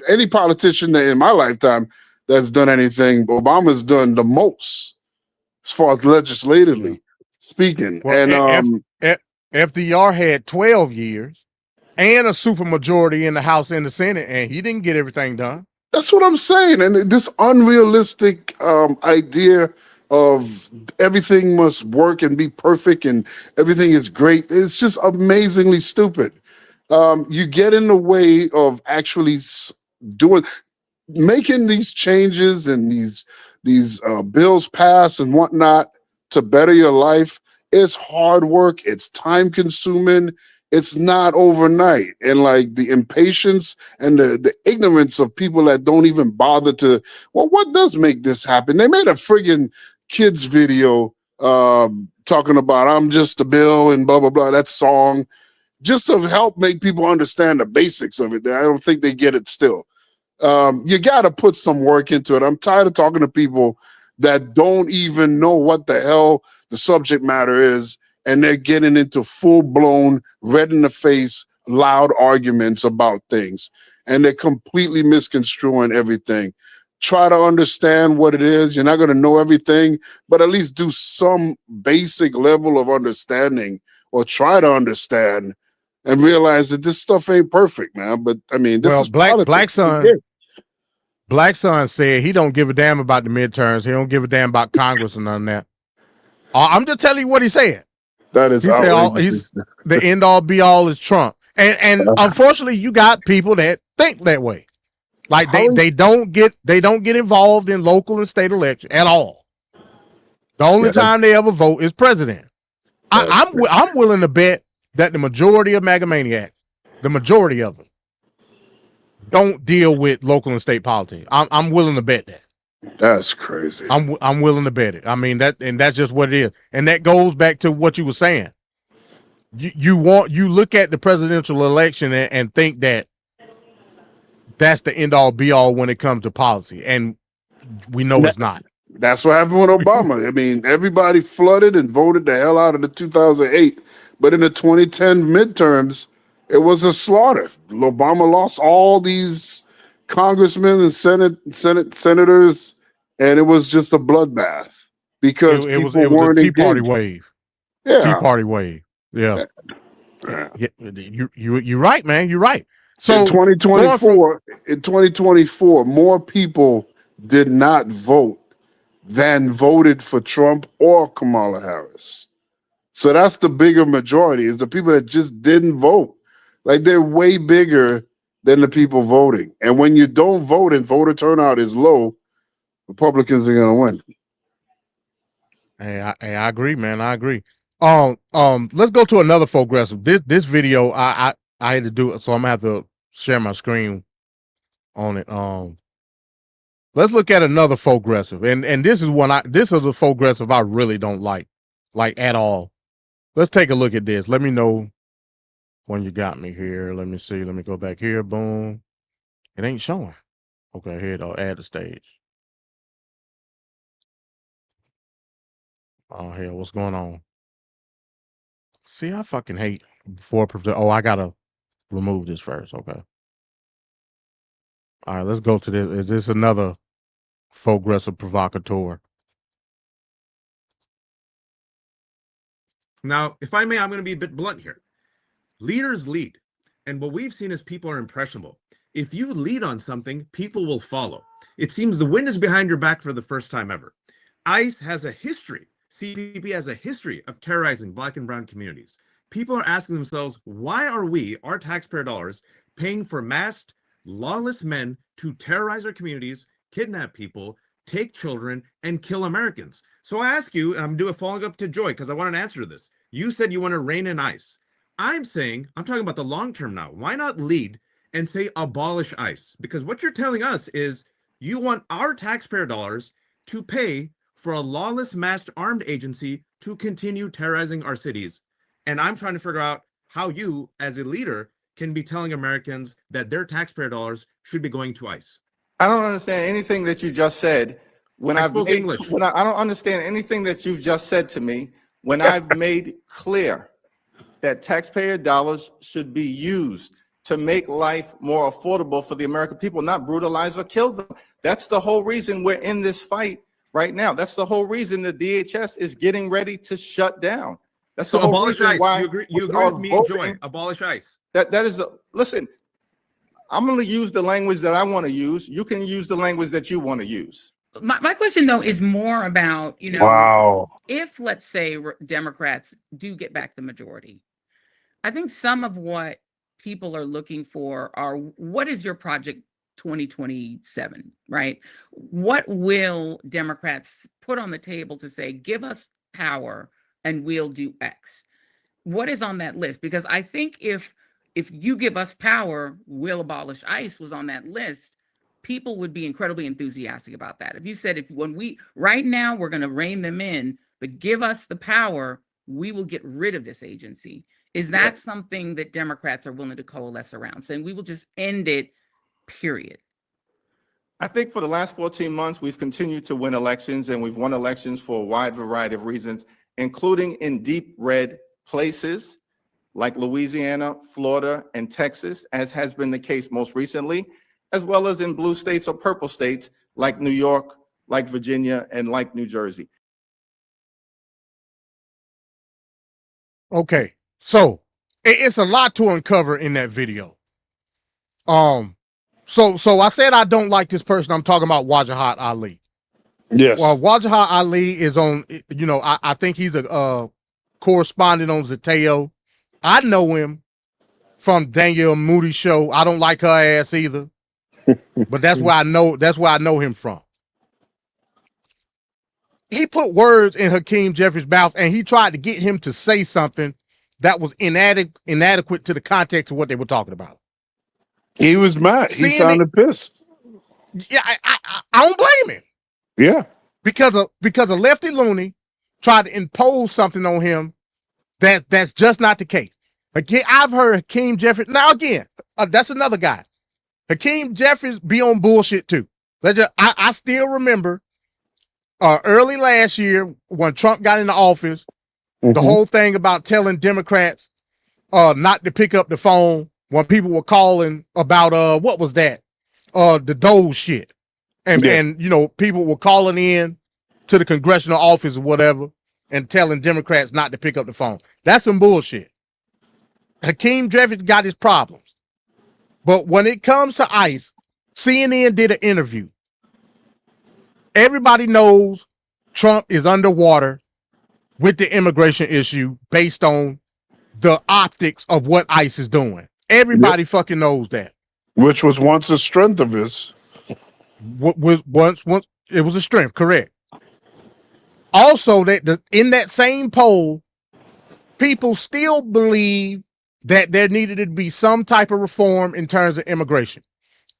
[SPEAKER 10] any politician in my lifetime that's done anything, Obama's done the most as far as legislatively speaking.
[SPEAKER 16] Well, and FDR had 12 years and a supermajority in the House and the Senate, and he didn't get everything done.
[SPEAKER 10] That's what I'm saying. And this unrealistic idea of everything must work and be perfect and everything is great. It's just amazingly stupid. You get in the way of actually making these changes and these bills pass and whatnot to better your life. It's hard work. It's time consuming. It's not overnight. And like the impatience and the ignorance of people that don't even bother to, well, what does make this happen? They made a friggin' kids video talking about I'm just a bill and blah, blah, blah, that song, just to help make people understand the basics of it. I don't think they get it still. You got to put some work into it. I'm tired of talking to people that don't even know what the hell the subject matter is, and they're getting into full-blown, red-in-the-face, loud arguments about things, and they're completely misconstruing everything. Try to understand what it is. You're not going to know everything, but at least do some basic level of understanding, or try to understand and realize that this stuff ain't perfect, man. But I mean, this is
[SPEAKER 16] Black Son said he don't give a damn about the midterms. He don't give a damn about Congress and none of that. I'm just telling you what he said.
[SPEAKER 10] That is,
[SPEAKER 16] he said the end all be all is Trump, and unfortunately, you got people that think that way. Like they don't get involved in local and state elections at all. The only time they ever vote is president. I'm willing to bet that the majority of MAGA maniacs, the majority of them, don't deal with local and state politics. I'm willing to bet that.
[SPEAKER 10] That's crazy.
[SPEAKER 16] I'm willing to bet it. I mean that's just what it is, and that goes back to what you were saying. You look at the presidential election and think that that's the end all be all when it comes to policy, and we know it's not.
[SPEAKER 10] That's what happened with Obama. I mean, everybody flooded and voted the hell out of the 2008, but in the 2010 midterms, it was a slaughter. Obama lost all these congressmen and senators, and it was just a bloodbath because
[SPEAKER 16] it was a Tea Party wave.
[SPEAKER 10] Yeah,
[SPEAKER 16] Tea Party wave. Yeah. You're right, man. You're right. So
[SPEAKER 10] in 2024, more people did not vote than voted for Trump or Kamala Harris. So that's the bigger majority, is the people that just didn't vote. Like, they're way bigger than the people voting. And when you don't vote and voter turnout is low, Republicans are going to win.
[SPEAKER 16] Hey, I agree, man. I agree. Let's go to another Fauxgressive. This video I had to do it, so I'm gonna have to share my screen on it. Let's look at another Fauxgressive, and this is a Fauxgressive I really don't like at all. Let's take a look at this. Let me know when you got me here. Let me see. Let me go back here. Boom. It ain't showing. Okay, here it. Add the stage. Oh hell, what's going on? See, I fucking hate before. Oh, I gotta remove this first. Okay. All right, let's go to this. Is this another Fauxgressive provocateur?
[SPEAKER 20] Now, if I may, I'm going to be a bit blunt here. Leaders lead. And what we've seen is people are impressionable. If you lead on something, people will follow. It seems the wind is behind your back for the first time ever. ICE has a history. CBP has a history of terrorizing Black and brown communities. People are asking themselves, why are we, our taxpayer dollars, paying for masked, lawless men to terrorize our communities, kidnap people, take children, and kill Americans? So I ask you, and I'm doing following up to Joy, because I want an answer to this. You said you want to rein in ICE. I'm saying, I'm talking about the long term now. Why not lead and say abolish ICE? Because what you're telling us is you want our taxpayer dollars to pay for a lawless masked armed agency to continue terrorizing our cities. And I'm trying to figure out how you, as a leader, can be telling Americans that their taxpayer dollars should be going to ICE.
[SPEAKER 21] I don't understand anything that you just said. When I spoke English. I don't understand anything that you've just said to me when I've made clear that taxpayer dollars should be used to make life more affordable for the American people, not brutalize or kill them. That's the whole reason we're in this fight right now. That's the whole reason the DHS is getting ready to shut down. That's
[SPEAKER 20] so
[SPEAKER 21] the whole
[SPEAKER 20] abolish
[SPEAKER 21] reason
[SPEAKER 20] ICE.
[SPEAKER 21] why
[SPEAKER 20] you agree with me, Joy. Abolish ICE.
[SPEAKER 21] That is listen. I'm going to use the language that I want to use. You can use the language that you want to use.
[SPEAKER 22] My question, though, is more about, if, let's say, Democrats do get back the majority, I think some of what people are looking for are, what is your project 2027, right? What will Democrats put on the table to say, give us power and we'll do X? What is on that list? Because I think if you give us power, we'll abolish ICE was on that list, people would be incredibly enthusiastic about that. If you said, right now we're going to rein them in, but give us the power, we will get rid of this agency. Is that something that Democrats are willing to coalesce around, saying we will just end it, period?
[SPEAKER 21] I think for the last 14 months, we've continued to win elections, and we've won elections for a wide variety of reasons, including in deep red places like Louisiana, Florida, and Texas, as has been the case most recently, as well as in blue states or purple states like New York, like Virginia, and like New Jersey.
[SPEAKER 16] Okay, so it's a lot to uncover in that video. So I said I don't like this person. I'm talking about Wajahat Ali.
[SPEAKER 10] Yes.
[SPEAKER 16] Well, Wajahat Ali is on, I think he's a correspondent on Zateo. I know him from Danielle Moody's show. I don't like her ass either, but that's where I know him from. He put words in Hakeem Jeffries' mouth, and he tried to get him to say something that was inadequate to the context of what they were talking about.
[SPEAKER 10] He was mad. He sounded pissed.
[SPEAKER 16] Yeah, I don't blame him.
[SPEAKER 10] Yeah,
[SPEAKER 16] because a lefty loony tried to impose something on him that's just not the case. Again, I've heard Hakeem Jeffries. Now again, that's another guy. Hakeem Jeffries be on bullshit too. I still remember early last year when Trump got into office, the whole thing about telling Democrats not to pick up the phone when people were calling about what was that? The Doge shit. And people were calling in to the congressional office or whatever and telling Democrats not to pick up the phone. That's some bullshit. Hakeem Jeffries got his problems. But when it comes to ICE, CNN did an interview. everybody knows Trump is underwater with the immigration issue based on the optics of what ICE is doing. Everybody fucking knows that.
[SPEAKER 10] Which was once a strength of his.
[SPEAKER 16] What was once it was a strength, correct. Also, in that same poll, people still believe that there needed to be some type of reform in terms of immigration.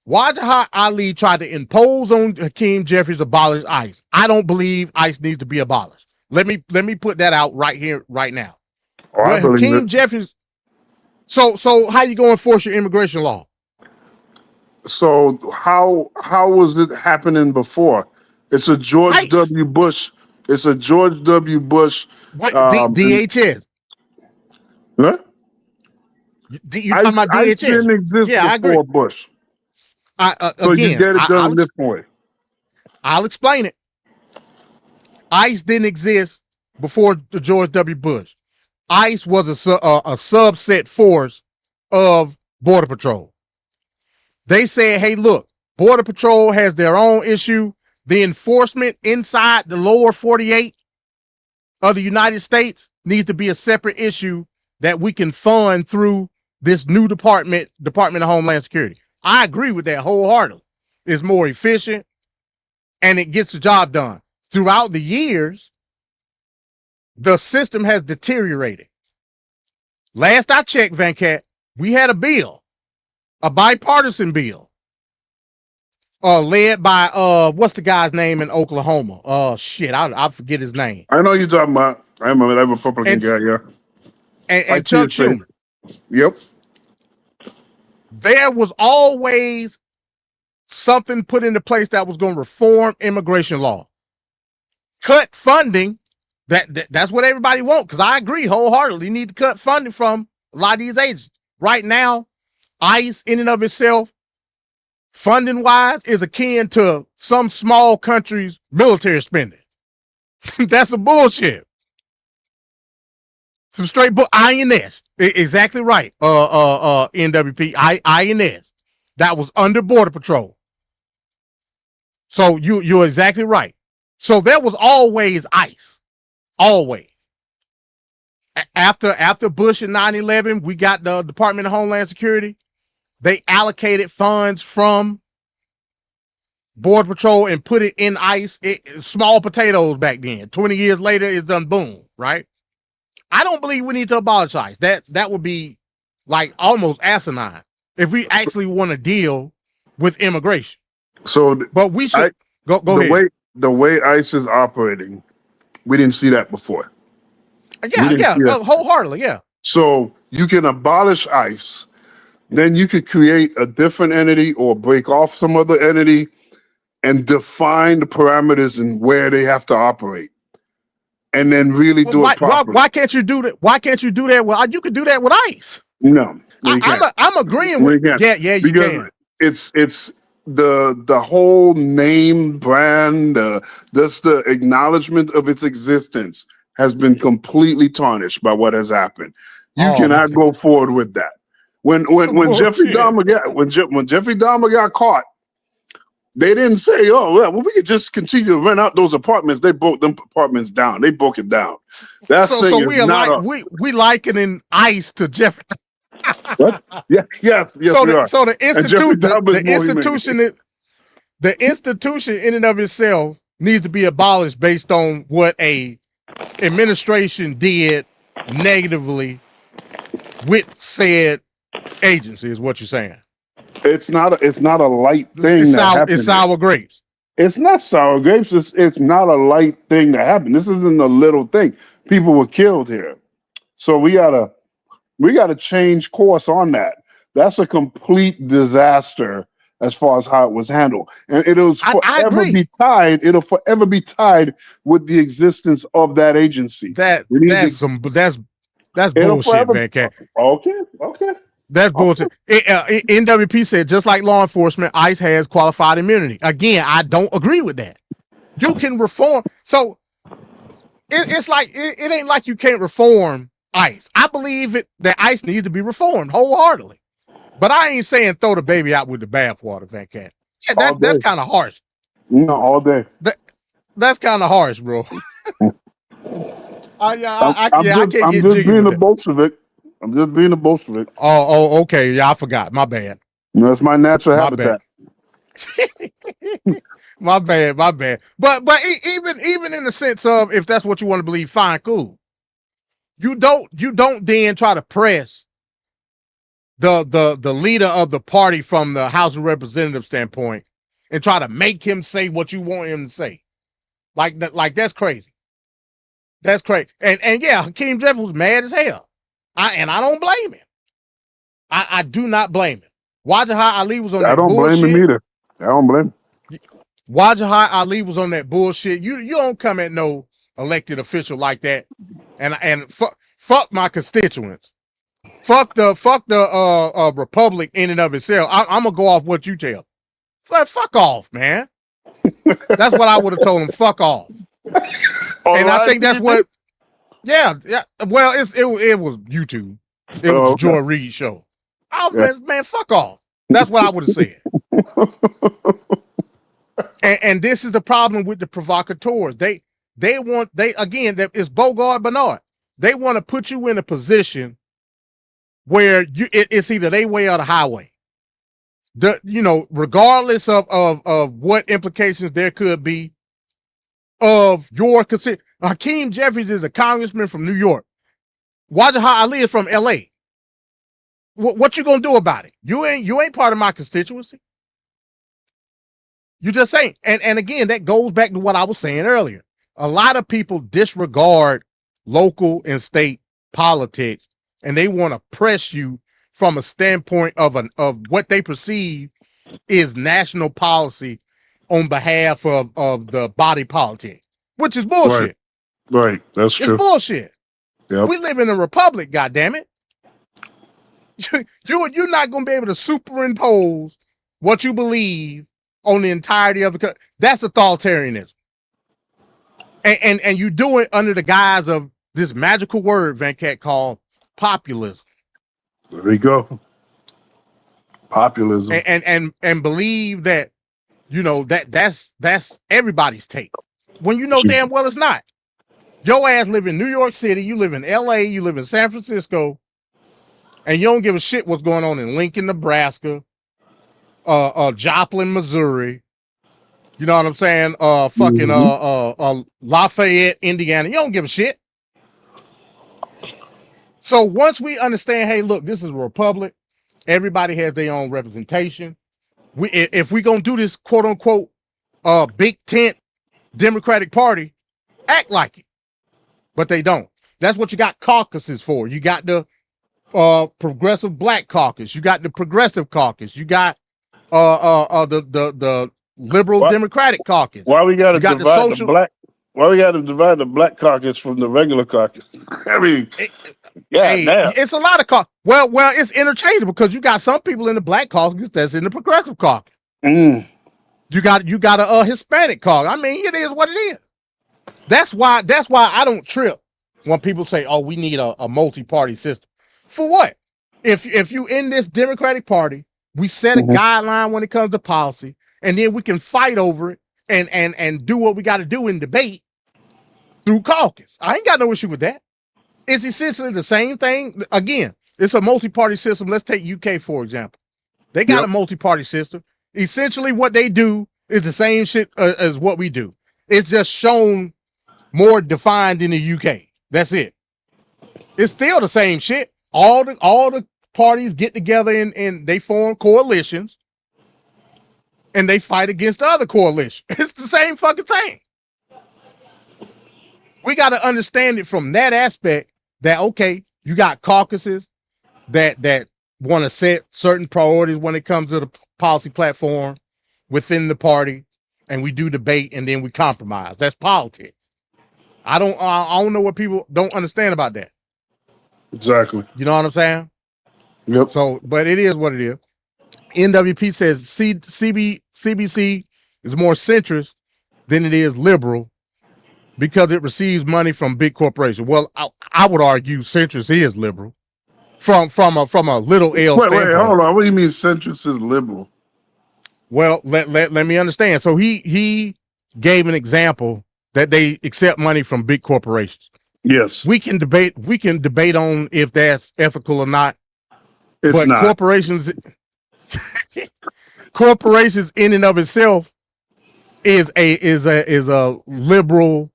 [SPEAKER 16] Wajahat Ali tried to impose on Hakeem Jeffries abolish ICE. I don't believe ICE needs to be abolished. Let me put that out right here, right now.
[SPEAKER 10] Oh, I believe
[SPEAKER 16] Hakeem
[SPEAKER 10] it.
[SPEAKER 16] Jeffries. So how you gonna enforce your immigration law?
[SPEAKER 10] So how was it happening before? It's a George W. Bush. It's a George W. Bush.
[SPEAKER 16] What DHS?
[SPEAKER 10] What?
[SPEAKER 16] You talking about DHS?
[SPEAKER 10] ICE didn't exist
[SPEAKER 16] I agree.
[SPEAKER 10] before Bush. So you
[SPEAKER 16] Again,
[SPEAKER 10] get it done this way.
[SPEAKER 16] I'll explain it. ICE didn't exist before the George W. Bush. ICE was a subset force of Border Patrol. They said, hey, look, Border Patrol has their own issue. The enforcement inside the lower 48 of the United States needs to be a separate issue that we can fund through this new Department of Homeland Security. I agree with that wholeheartedly. It's more efficient and it gets the job done. Throughout the years, the system has deteriorated. Last I checked, Van Cat, we had a bill, a bipartisan bill, led by what's the guy's name in Oklahoma? I forget his name.
[SPEAKER 10] I know you're talking about. I remember that Republican guy, yeah.
[SPEAKER 16] And Chuck Schumer.
[SPEAKER 10] Yep.
[SPEAKER 16] There was always something put into place that was going to reform immigration law. Cut funding. That's what everybody wants, because I agree wholeheartedly. You need to cut funding from a lot of these agencies. Right now, ICE in and of itself, funding-wise, is akin to some small country's military spending. That's a bullshit. Some straight INS. Exactly right. NWP. INS. That was under Border Patrol. So you're exactly right. So there was always ICE. Always. After Bush in 9/11, we got the Department of Homeland Security. They allocated funds from Border Patrol and put it in ICE. Small potatoes back then. 20 years later, it's done boom, right? I don't believe we need to abolish ICE. That would be like almost asinine if we actually want to deal with immigration. But we should go ahead.
[SPEAKER 10] The way ICE is operating, we didn't see that before.
[SPEAKER 16] Yeah, wholeheartedly, yeah.
[SPEAKER 10] So you can abolish ICE, then you could create a different entity or break off some other entity and define the parameters and where they have to operate. And then really do it properly.
[SPEAKER 16] Why can't you do that? Why can't you do that? Well, you could do that with ICE.
[SPEAKER 10] No,
[SPEAKER 16] I'm agreeing with. Yeah, you can.
[SPEAKER 10] It's the whole name brand, just the acknowledgement of its existence has been completely tarnished by what has happened. You cannot go forward with that. When Jeffrey Dahmer got caught, they didn't say, "Oh, well, we could just continue to rent out those apartments." They broke them apartments down. They broke it down.
[SPEAKER 16] We likening ICE to Jeffrey.
[SPEAKER 10] What? Yes.
[SPEAKER 16] So the institution in and of itself needs to be abolished based on what a administration did negatively with said agency, is what you're saying.
[SPEAKER 10] It's not a light thing.
[SPEAKER 16] It's sour grapes.
[SPEAKER 10] It's not sour grapes. It's not a light thing that happened. This isn't a little thing. People were killed here, so we gotta change course on that. That's a complete disaster as far as how it was handled, and it'll forever be tied. It'll forever be tied with the existence of that agency.
[SPEAKER 16] That's bullshit, man.
[SPEAKER 10] Okay.
[SPEAKER 16] That's bullshit. NWP said, just like law enforcement, ICE has qualified immunity. Again, I don't agree with that. You can reform. So it's like it ain't like you can't reform ICE. I believe that ICE needs to be reformed wholeheartedly. But I ain't saying throw the baby out with the bathwater, Van Cat. Yeah, that's kind of harsh.
[SPEAKER 10] No, all day.
[SPEAKER 16] That's kind of harsh, bro. I can't
[SPEAKER 10] I'm
[SPEAKER 16] get
[SPEAKER 10] just
[SPEAKER 16] jiggy
[SPEAKER 10] being
[SPEAKER 16] with
[SPEAKER 10] a
[SPEAKER 16] it.
[SPEAKER 10] Bolshevik. I'm just being a Bolshevik.
[SPEAKER 16] Okay. Yeah, I forgot. My bad.
[SPEAKER 10] That's my natural
[SPEAKER 16] My
[SPEAKER 10] habitat.
[SPEAKER 16] My bad. But even in the sense of, if that's what you want to believe, fine, cool. You don't then try to press the leader of the party from the House of Representatives standpoint and try to make him say what you want him to say. Like that's crazy. That's crazy. And yeah, Hakeem Jeffries was mad as hell. I don't blame him. I do not blame him. Wajahat Ali was on
[SPEAKER 10] I
[SPEAKER 16] that
[SPEAKER 10] don't blame him
[SPEAKER 16] bullshit.
[SPEAKER 10] either. I don't blame him.
[SPEAKER 16] Wajahat Ali was on that bullshit. You don't come at no elected official like that. And fuck my constituents. Fuck the republic in and of itself. I'm gonna go off what you tell. Fuck off, man. That's what I would have told him. Fuck off. And I think that's what. Yeah. Well, it was YouTube. It was the Joy Reid show. Man, fuck off. That's what I would have said. and this is the problem with the provocateurs. They want it's Bogart Bernard. They want to put you in a position where it's either they way or the highway. Regardless of what implications there could be of your consider. Hakeem Jeffries is a congressman from New York. Wajahat Ali is from LA. What you gonna do about it? You ain't part of my constituency. You just ain't. And again, that goes back to what I was saying earlier. A lot of people disregard local and state politics, and they want to press you from a standpoint of what they perceive is national policy on behalf of the body politic, which is bullshit.
[SPEAKER 10] Right. That's true.
[SPEAKER 16] It's bullshit.
[SPEAKER 10] Yep.
[SPEAKER 16] We live in a republic, goddammit. You're not going to be able to superimpose what you believe on the entirety of the country. That's authoritarianism. And you do it under the guise of this magical word, Van Cat, called populism.
[SPEAKER 10] There we go. Populism.
[SPEAKER 16] And believe that, that's everybody's take. When you know damn well it's not. Your ass live in New York City, you live in LA, you live in San Francisco, and you don't give a shit what's going on in Lincoln, Nebraska, Joplin, Missouri. You know what I'm saying? Lafayette, Indiana. You don't give a shit. So once we understand, hey, look, this is a republic. Everybody has their own representation. If we gonna do this quote unquote big tent Democratic Party, act like it. But they don't. That's what you got caucuses for. You got the Progressive Black Caucus. You got the Progressive Caucus. You got the Liberal Democratic Caucus.
[SPEAKER 10] Why we got to divide the black? Why we got to divide the Black Caucus from the regular caucus? I mean,
[SPEAKER 16] it's a lot of caucus. Well, it's interchangeable because you got some people in the Black Caucus that's in the Progressive Caucus. You got a Hispanic caucus. I mean, it is what it is. That's why I don't trip when people say, "Oh, we need a multi-party system." For what? If you in this Democratic Party, we set a guideline when it comes to policy, and then we can fight over it and do what we got to do in debate through caucus. I ain't got no issue with that. It's essentially the same thing. Again, it's a multi-party system. Let's take UK, for example. They got a multi-party system. Essentially what they do is the same shit as what we do. It's just shown more defined in the UK. That's it. It's still the same shit. All the parties get together and they form coalitions and they fight against the other coalition. It's the same fucking thing. We got to understand it from that aspect that, okay, you got caucuses that want to set certain priorities when it comes to the policy platform within the party, and we do debate and then we compromise. That's politics. I don't know what people don't understand about that.
[SPEAKER 10] Exactly.
[SPEAKER 16] You know what I'm saying?
[SPEAKER 10] Yep.
[SPEAKER 16] So, but it is what it is. NWP says CBC is more centrist than it is liberal because it receives money from big corporations. Well, I would argue centrist is liberal from a little L standpoint.
[SPEAKER 10] Wait, hold on. What do you mean centrist is liberal?
[SPEAKER 16] Well, let me understand. So he gave an example that they accept money from big corporations.
[SPEAKER 10] Yes.
[SPEAKER 16] We can debate on if that's ethical or not.
[SPEAKER 10] It's not.
[SPEAKER 16] Corporations in and of itself is a liberal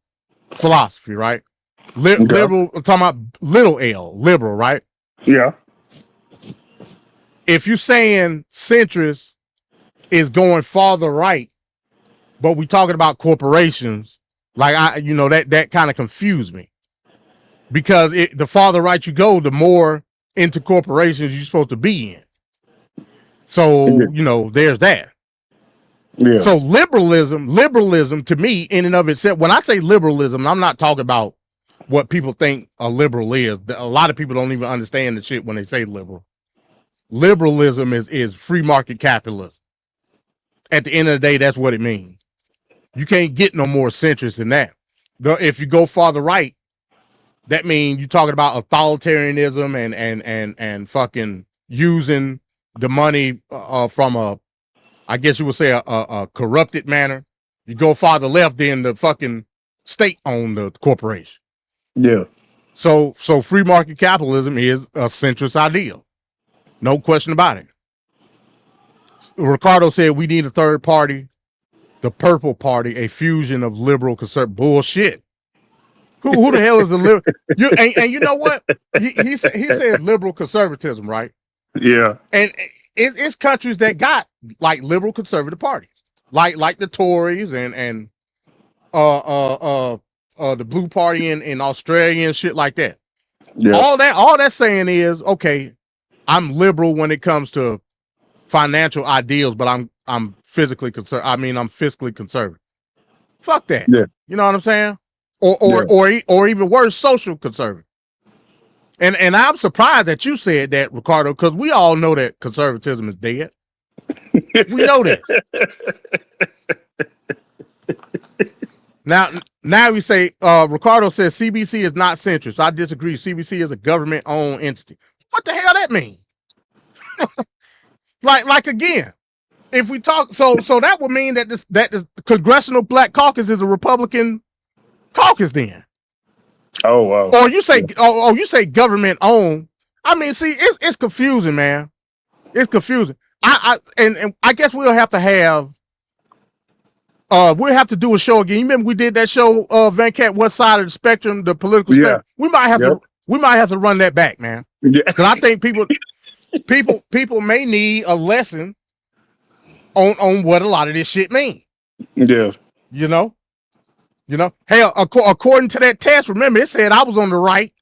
[SPEAKER 16] philosophy, right? Liberal, I'm talking about little L, liberal, right?
[SPEAKER 10] Yeah.
[SPEAKER 16] If you're saying centrist is going farther right, but we're talking about corporations, like that kind of confused me, because the farther right you go, the more into corporations you're supposed to be in. So there's that.
[SPEAKER 10] Yeah.
[SPEAKER 16] So liberalism to me in and of itself, when I say liberalism, I'm not talking about what people think a liberal is. A lot of people don't even understand the shit when they say liberal. Liberalism is free market capitalism. At the end of the day, that's what it means. You can't get no more centrist than that. If you go farther right, that means you're talking about authoritarianism and fucking using the money from I guess you would say a corrupted manner. You go farther left, then the fucking state owned the corporation.
[SPEAKER 10] Yeah.
[SPEAKER 16] So free market capitalism is a centrist ideal. No question about it. Ricardo said we need a third party, the Purple Party, a fusion of liberal conservative bullshit. Who the hell is a liberal? And you know what? He said liberal conservatism, right?
[SPEAKER 10] Yeah.
[SPEAKER 16] And it's countries that got like liberal conservative parties, like the Tories and the Blue Party in Australia and shit like that.
[SPEAKER 10] Yeah.
[SPEAKER 16] All that's saying is, okay, I'm liberal when it comes to financial ideals, but I'm physically conservative. I mean, I'm fiscally conservative. Fuck that.
[SPEAKER 10] Yeah.
[SPEAKER 16] You know what I'm saying? Or even worse, social conservative. And I'm surprised that you said that, Ricardo, because we all know that conservatism is dead. We know this. Now we say, Ricardo says CBC is not centrist. I disagree. CBC is a government-owned entity. What the hell that mean? like again, if we talk, so that would mean that the Congressional Black Caucus is a Republican caucus then.
[SPEAKER 10] Oh wow.
[SPEAKER 16] Or you say government owned. I mean, see, it's confusing, man. It's confusing. And I guess we'll have to do a show again. You remember we did that show, Venkat, what side of the spectrum, the political spectrum? We might have to run that back, man. Because I think people may need a lesson on what a lot of this shit means.
[SPEAKER 10] Yeah.
[SPEAKER 16] You know? Hell, according to that test, remember, it said I was on the right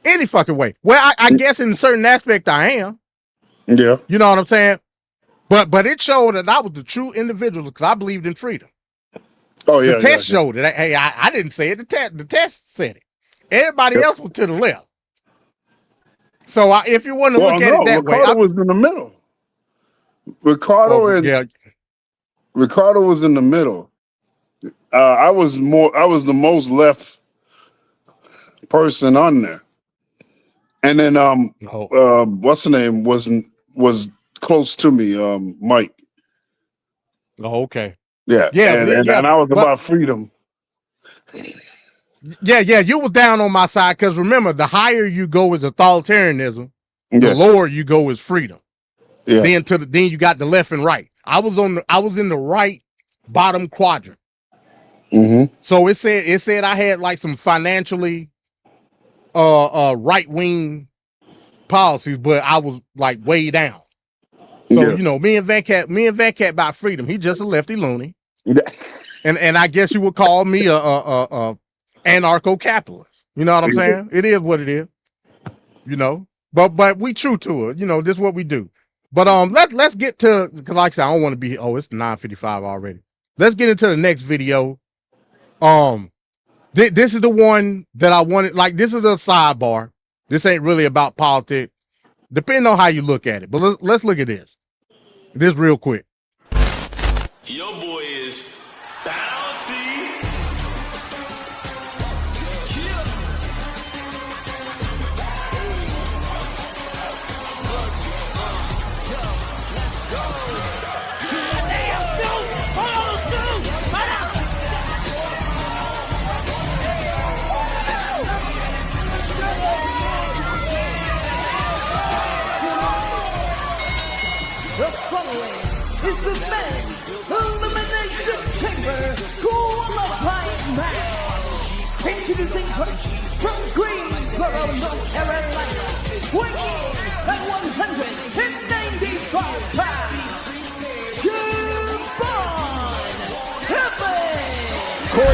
[SPEAKER 16] any fucking way. Well, I guess in a certain aspect I am.
[SPEAKER 10] Yeah.
[SPEAKER 16] You know what I'm saying? But it showed that I was the true individual because I believed in freedom.
[SPEAKER 10] Oh, yeah.
[SPEAKER 16] The test showed it. Hey, I didn't say it. The test said it. Everybody else was to the left. So if you want to look at it that way.
[SPEAKER 10] Ricardo was in the middle. Ricardo was in the middle. I was the most left person on there. And then what's the name was close to me, Mike.
[SPEAKER 16] Oh, okay.
[SPEAKER 10] Yeah. And I was about freedom.
[SPEAKER 16] Yeah, you was down on my side because remember, the higher you go is authoritarianism, the lower you go is freedom.
[SPEAKER 10] Yeah.
[SPEAKER 16] Then you got the left and right. I was in the right bottom quadrant.
[SPEAKER 10] Mm-hmm.
[SPEAKER 16] So it said I had like some financially right wing policies, but I was like way down. So me and Venkat about freedom. He just a lefty loony. And I guess you would call me a anarcho-capitalist. You know what I'm saying? It is what it is. But we true to it. This is what we do. But let's get to, because like I said, I don't want to be, it's 9:55 already. Let's get into the next video. This is the one that I wanted, like this is a sidebar. This ain't really about politics. Depending on how you look at it. But let's look at this. This real quick.
[SPEAKER 3] Your boy is bouncy. is the men's elimination chamber qualifying match. Introducing first from Greensboro, North Carolina, weighing at 195 pounds,
[SPEAKER 1] The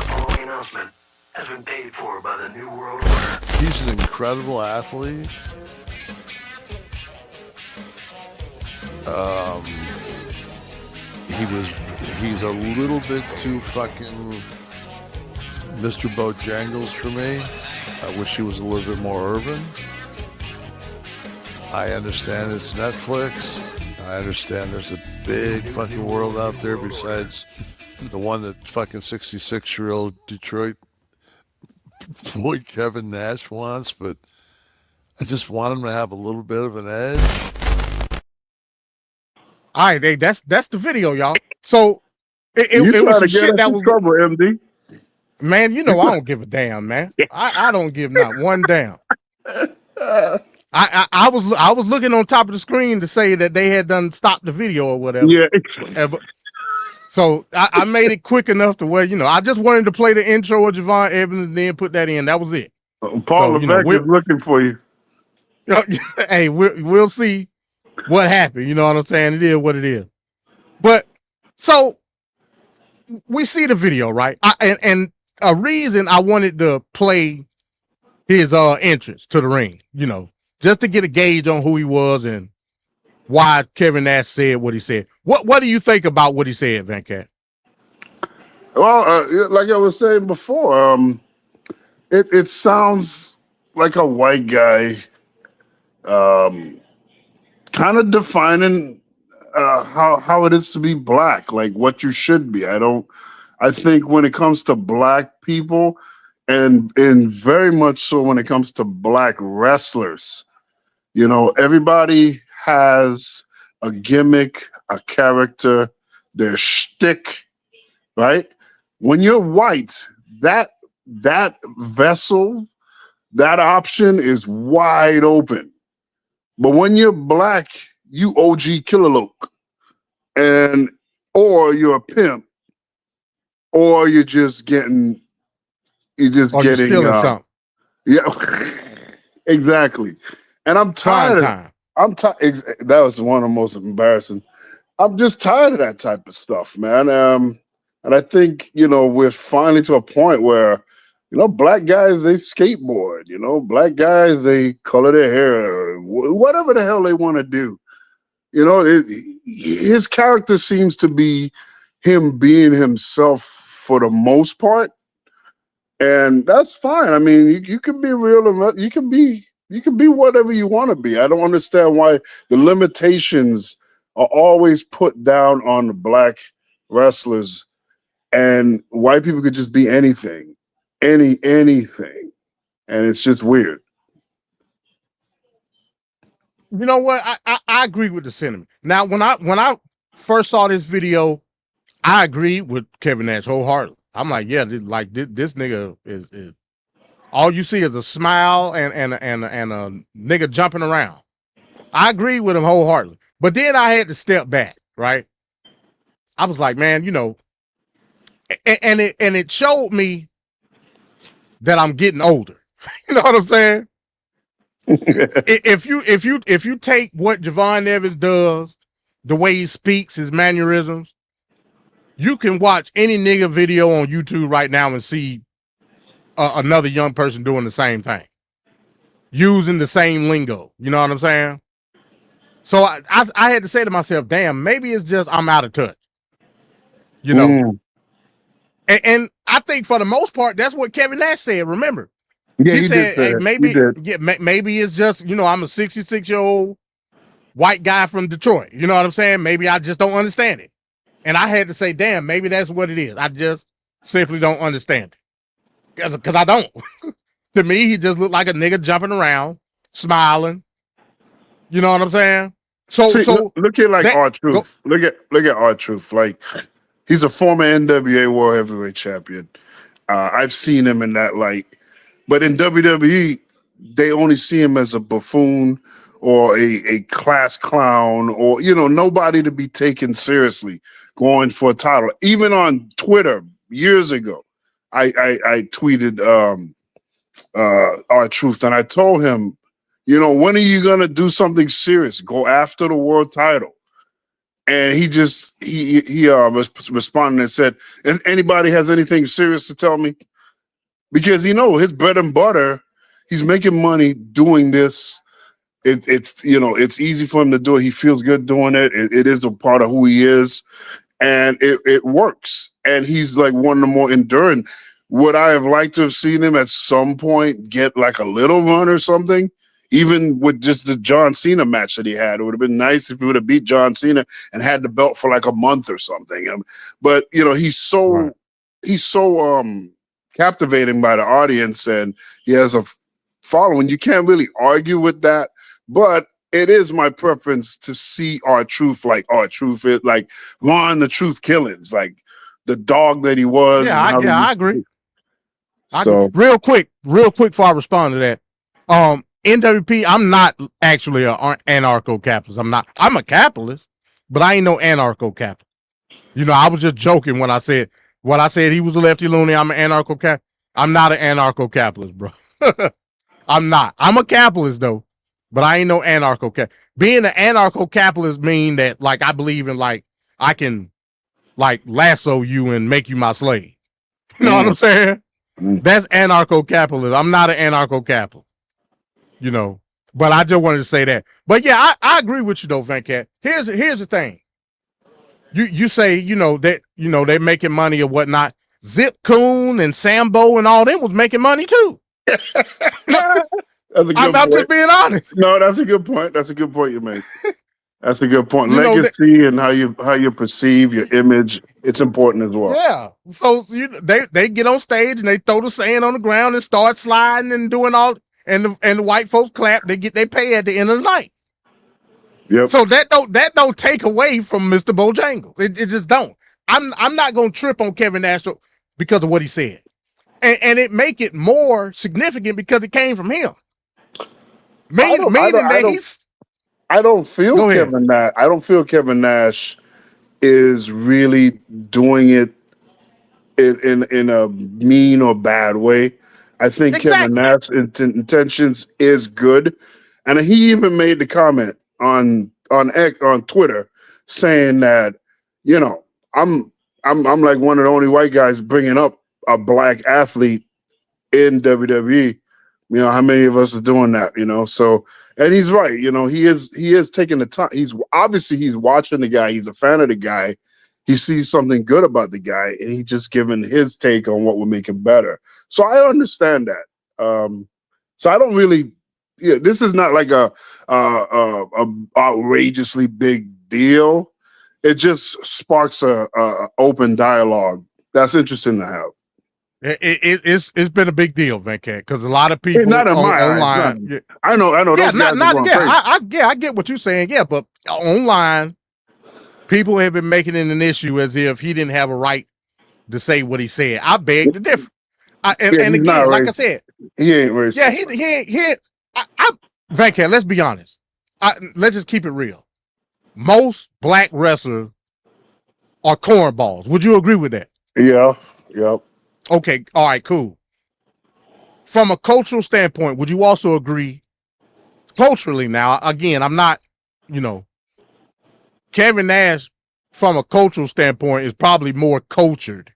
[SPEAKER 1] following announcement has been paid for by the New World Order.
[SPEAKER 2] He's an incredible athlete. He's a little bit too fucking Mr. Bojangles for me. I wish he was a little bit more urban. I understand it's Netflix. I understand there's a big fucking world out there besides the one that fucking 66-year-old Detroit boy Kevin Nash wants, but I just want him to have a little bit of an edge.
[SPEAKER 16] All right, hey, that's the video, y'all. So it
[SPEAKER 10] You
[SPEAKER 16] was
[SPEAKER 10] trying
[SPEAKER 16] some
[SPEAKER 10] to get
[SPEAKER 16] shit
[SPEAKER 10] us
[SPEAKER 16] that
[SPEAKER 10] in
[SPEAKER 16] was
[SPEAKER 10] trouble, MD?
[SPEAKER 16] Man, you know I don't give a damn, man. I don't give not one damn. I was looking on top of the screen to say that they had done stopped the video or whatever.
[SPEAKER 10] Yeah.
[SPEAKER 16] So I made it quick enough to where, you know, I just wanted to play the intro of Javon Evans and then put that in. That was it.
[SPEAKER 10] Paul
[SPEAKER 16] So,
[SPEAKER 10] Levesque is looking for you.
[SPEAKER 16] Hey, we'll see what happened. You know what I'm saying? It is what it is. But so we see the video, right? And a reason I wanted to play his entrance to the ring, you know, just to get a gauge on who he was and why Kevin Nash said what he said. What do you think about what he said, Van Cat?
[SPEAKER 10] Well, like I was saying before, it sounds like a white guy kind of defining how it is to be black, like what you should be. I think when it comes to black people, and very much so when it comes to black wrestlers, you know, everybody has a gimmick, a character, their shtick, right? When you're white, that vessel, that option is wide open. But when you're black, you OG Killaloke, or you're a pimp, or you're just getting,
[SPEAKER 16] You're stealing something.
[SPEAKER 10] Yeah, exactly. And I'm tired. That was one of the most embarrassing. I'm just tired of that type of stuff, man. And I think, you know, we're finally to a point where, you know, black guys, they skateboard, you know, black guys, they color their hair, whatever the hell they want to do. You know, his character seems to be him being himself for the most part. And that's fine. I mean, you can be real, and you can be whatever you want to be. I don't understand why the limitations are always put down on the black wrestlers, and white people could just be anything, anything, and it's just weird.
[SPEAKER 16] You know what? I agree with the sentiment. Now, when I first saw this video, I agreed with Kevin Nash wholeheartedly. I'm like, yeah, this nigga is all you see is a smile and a nigga jumping around. I agree with him wholeheartedly. But then I had to step back, right? I was like, man, you know, and it showed me that I'm getting older. You know what I'm saying? If you take what Javon Evans does, the way he speaks, his mannerisms, you can watch any nigga video on YouTube right now and see another young person doing the same thing, using the same lingo. You know what I'm saying? So I had to say to myself, damn, maybe it's just I'm out of touch. You know? And I think for the most part, that's what Kevin Nash said. Remember?
[SPEAKER 10] Yeah,
[SPEAKER 16] he
[SPEAKER 10] did
[SPEAKER 16] said,
[SPEAKER 10] say
[SPEAKER 16] hey,
[SPEAKER 10] that.
[SPEAKER 16] maybe it's just, you know, I'm a 66-year-old white guy from Detroit. You know what I'm saying? Maybe I just don't understand it. And I had to say, damn, maybe that's what it is. I just simply don't understand it. Because I don't. To me, he just looked like a nigga jumping around, smiling. You know what I'm saying? So
[SPEAKER 10] look at R-Truth. Look at R-Truth. Like, he's a former NWA World Heavyweight Champion. I've seen him in that light. But in WWE, they only see him as a buffoon or a class clown, or nobody to be taken seriously going for a title. Even on Twitter years ago, I tweeted R-Truth, and I told him, when are you gonna do something serious? Go after the world title. And he responded and said, if anybody has anything serious to tell me, because his bread and butter, he's making money doing this. It's easy for him to do it. He feels good doing it. It is a part of who he is, and it works. And he's like one of the more enduring. Would I have liked to have seen him at some point get like a little run or something? Even with just the John Cena match that he had, it would have been nice if he would have beat John Cena and had the belt for like a month or something. But he's so captivating by the audience, and he has a following. You can't really argue with that. But it is my preference to see R-Truth like R-Truth is, like Ron the Truth Killings, like the dog that he was.
[SPEAKER 16] Yeah, I agree.
[SPEAKER 10] So
[SPEAKER 16] real quick before I respond to that. NWP, I'm not actually an anarcho-capitalist. I'm a capitalist, but I ain't no anarcho-capitalist. I was just joking when I said he was a lefty loony. I'm an anarcho-capitalist. I'm not an anarcho-capitalist, bro. I'm not. I'm a capitalist though, but I ain't no anarcho-capitalist. Being an anarcho-capitalist mean that like I believe in like I can like lasso you and make you my slave. You know what I'm saying? That's anarcho-capitalist. I'm not an anarcho-capitalist. But I just wanted to say that. But yeah, I agree with you though, Venkat. Here's the thing. You say, that they're making money or whatnot. Zip Coon and Sambo and all them was making money too. I'm just being honest.
[SPEAKER 10] No, that's a good point. That's a good point you make. That's a good point. Legacy and how you perceive your image, it's important as well.
[SPEAKER 16] Yeah. So they get on stage and they throw the sand on the ground and start sliding and doing all. And the white folks clap. They get their pay at the end of the night.
[SPEAKER 10] Yep.
[SPEAKER 16] So that don't take away from Mr. Bojangles. It just don't. I'm not gonna trip on Kevin Nash because of what he said, and it make it more significant because it came from him.
[SPEAKER 10] I don't feel Kevin Nash is really doing it in a mean or bad way. I think Kevin Nash's intentions is good, and he even made the comment on Twitter saying that I'm like one of the only white guys bringing up a black athlete in WWE. How many of us are doing that? So, and he's right. He is taking the time. He's watching the guy. He's a fan of the guy. He sees something good about the guy, and he's just giving his take on what would make him better. So I understand that. So I don't really. Yeah, this is not like a outrageously big deal. It just sparks a open dialogue. That's interesting to have.
[SPEAKER 16] It's been a big deal, Venkat, because a lot of people
[SPEAKER 10] not in my
[SPEAKER 16] online.
[SPEAKER 10] Eyes, I know.
[SPEAKER 16] Yeah,
[SPEAKER 10] those guys
[SPEAKER 16] I get what you're saying. Yeah, but online, people have been making it an issue as if he didn't have a right to say what he said. I beg to differ. And again, like I said,
[SPEAKER 10] he ain't racist.
[SPEAKER 16] Yeah, he ain't. Venkat, let's be honest. Let's just keep it real. Most black wrestlers are cornballs. Would you agree with that?
[SPEAKER 10] Yeah. Yep.
[SPEAKER 16] Okay. All right. Cool. From a cultural standpoint, would you also agree? Culturally, now again, I'm not. Kevin Nash, from a cultural standpoint, is probably more cultured.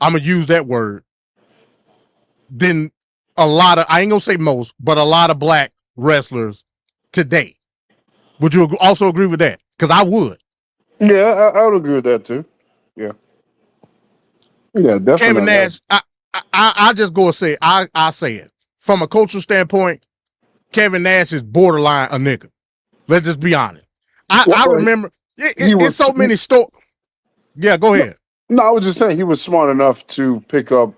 [SPEAKER 16] I'm gonna use that word than a lot of. I ain't gonna say most, but a lot of black wrestlers today. Would you also agree with that? Because I would.
[SPEAKER 10] Yeah, I would agree with that too. Yeah. Yeah, definitely.
[SPEAKER 16] Kevin Nash, I just go and say it. I say it. From a cultural standpoint, Kevin Nash is borderline a nigga. Let's just be honest. I remember it's so many stories. Yeah, go ahead.
[SPEAKER 10] No, I was just saying he was smart enough to pick up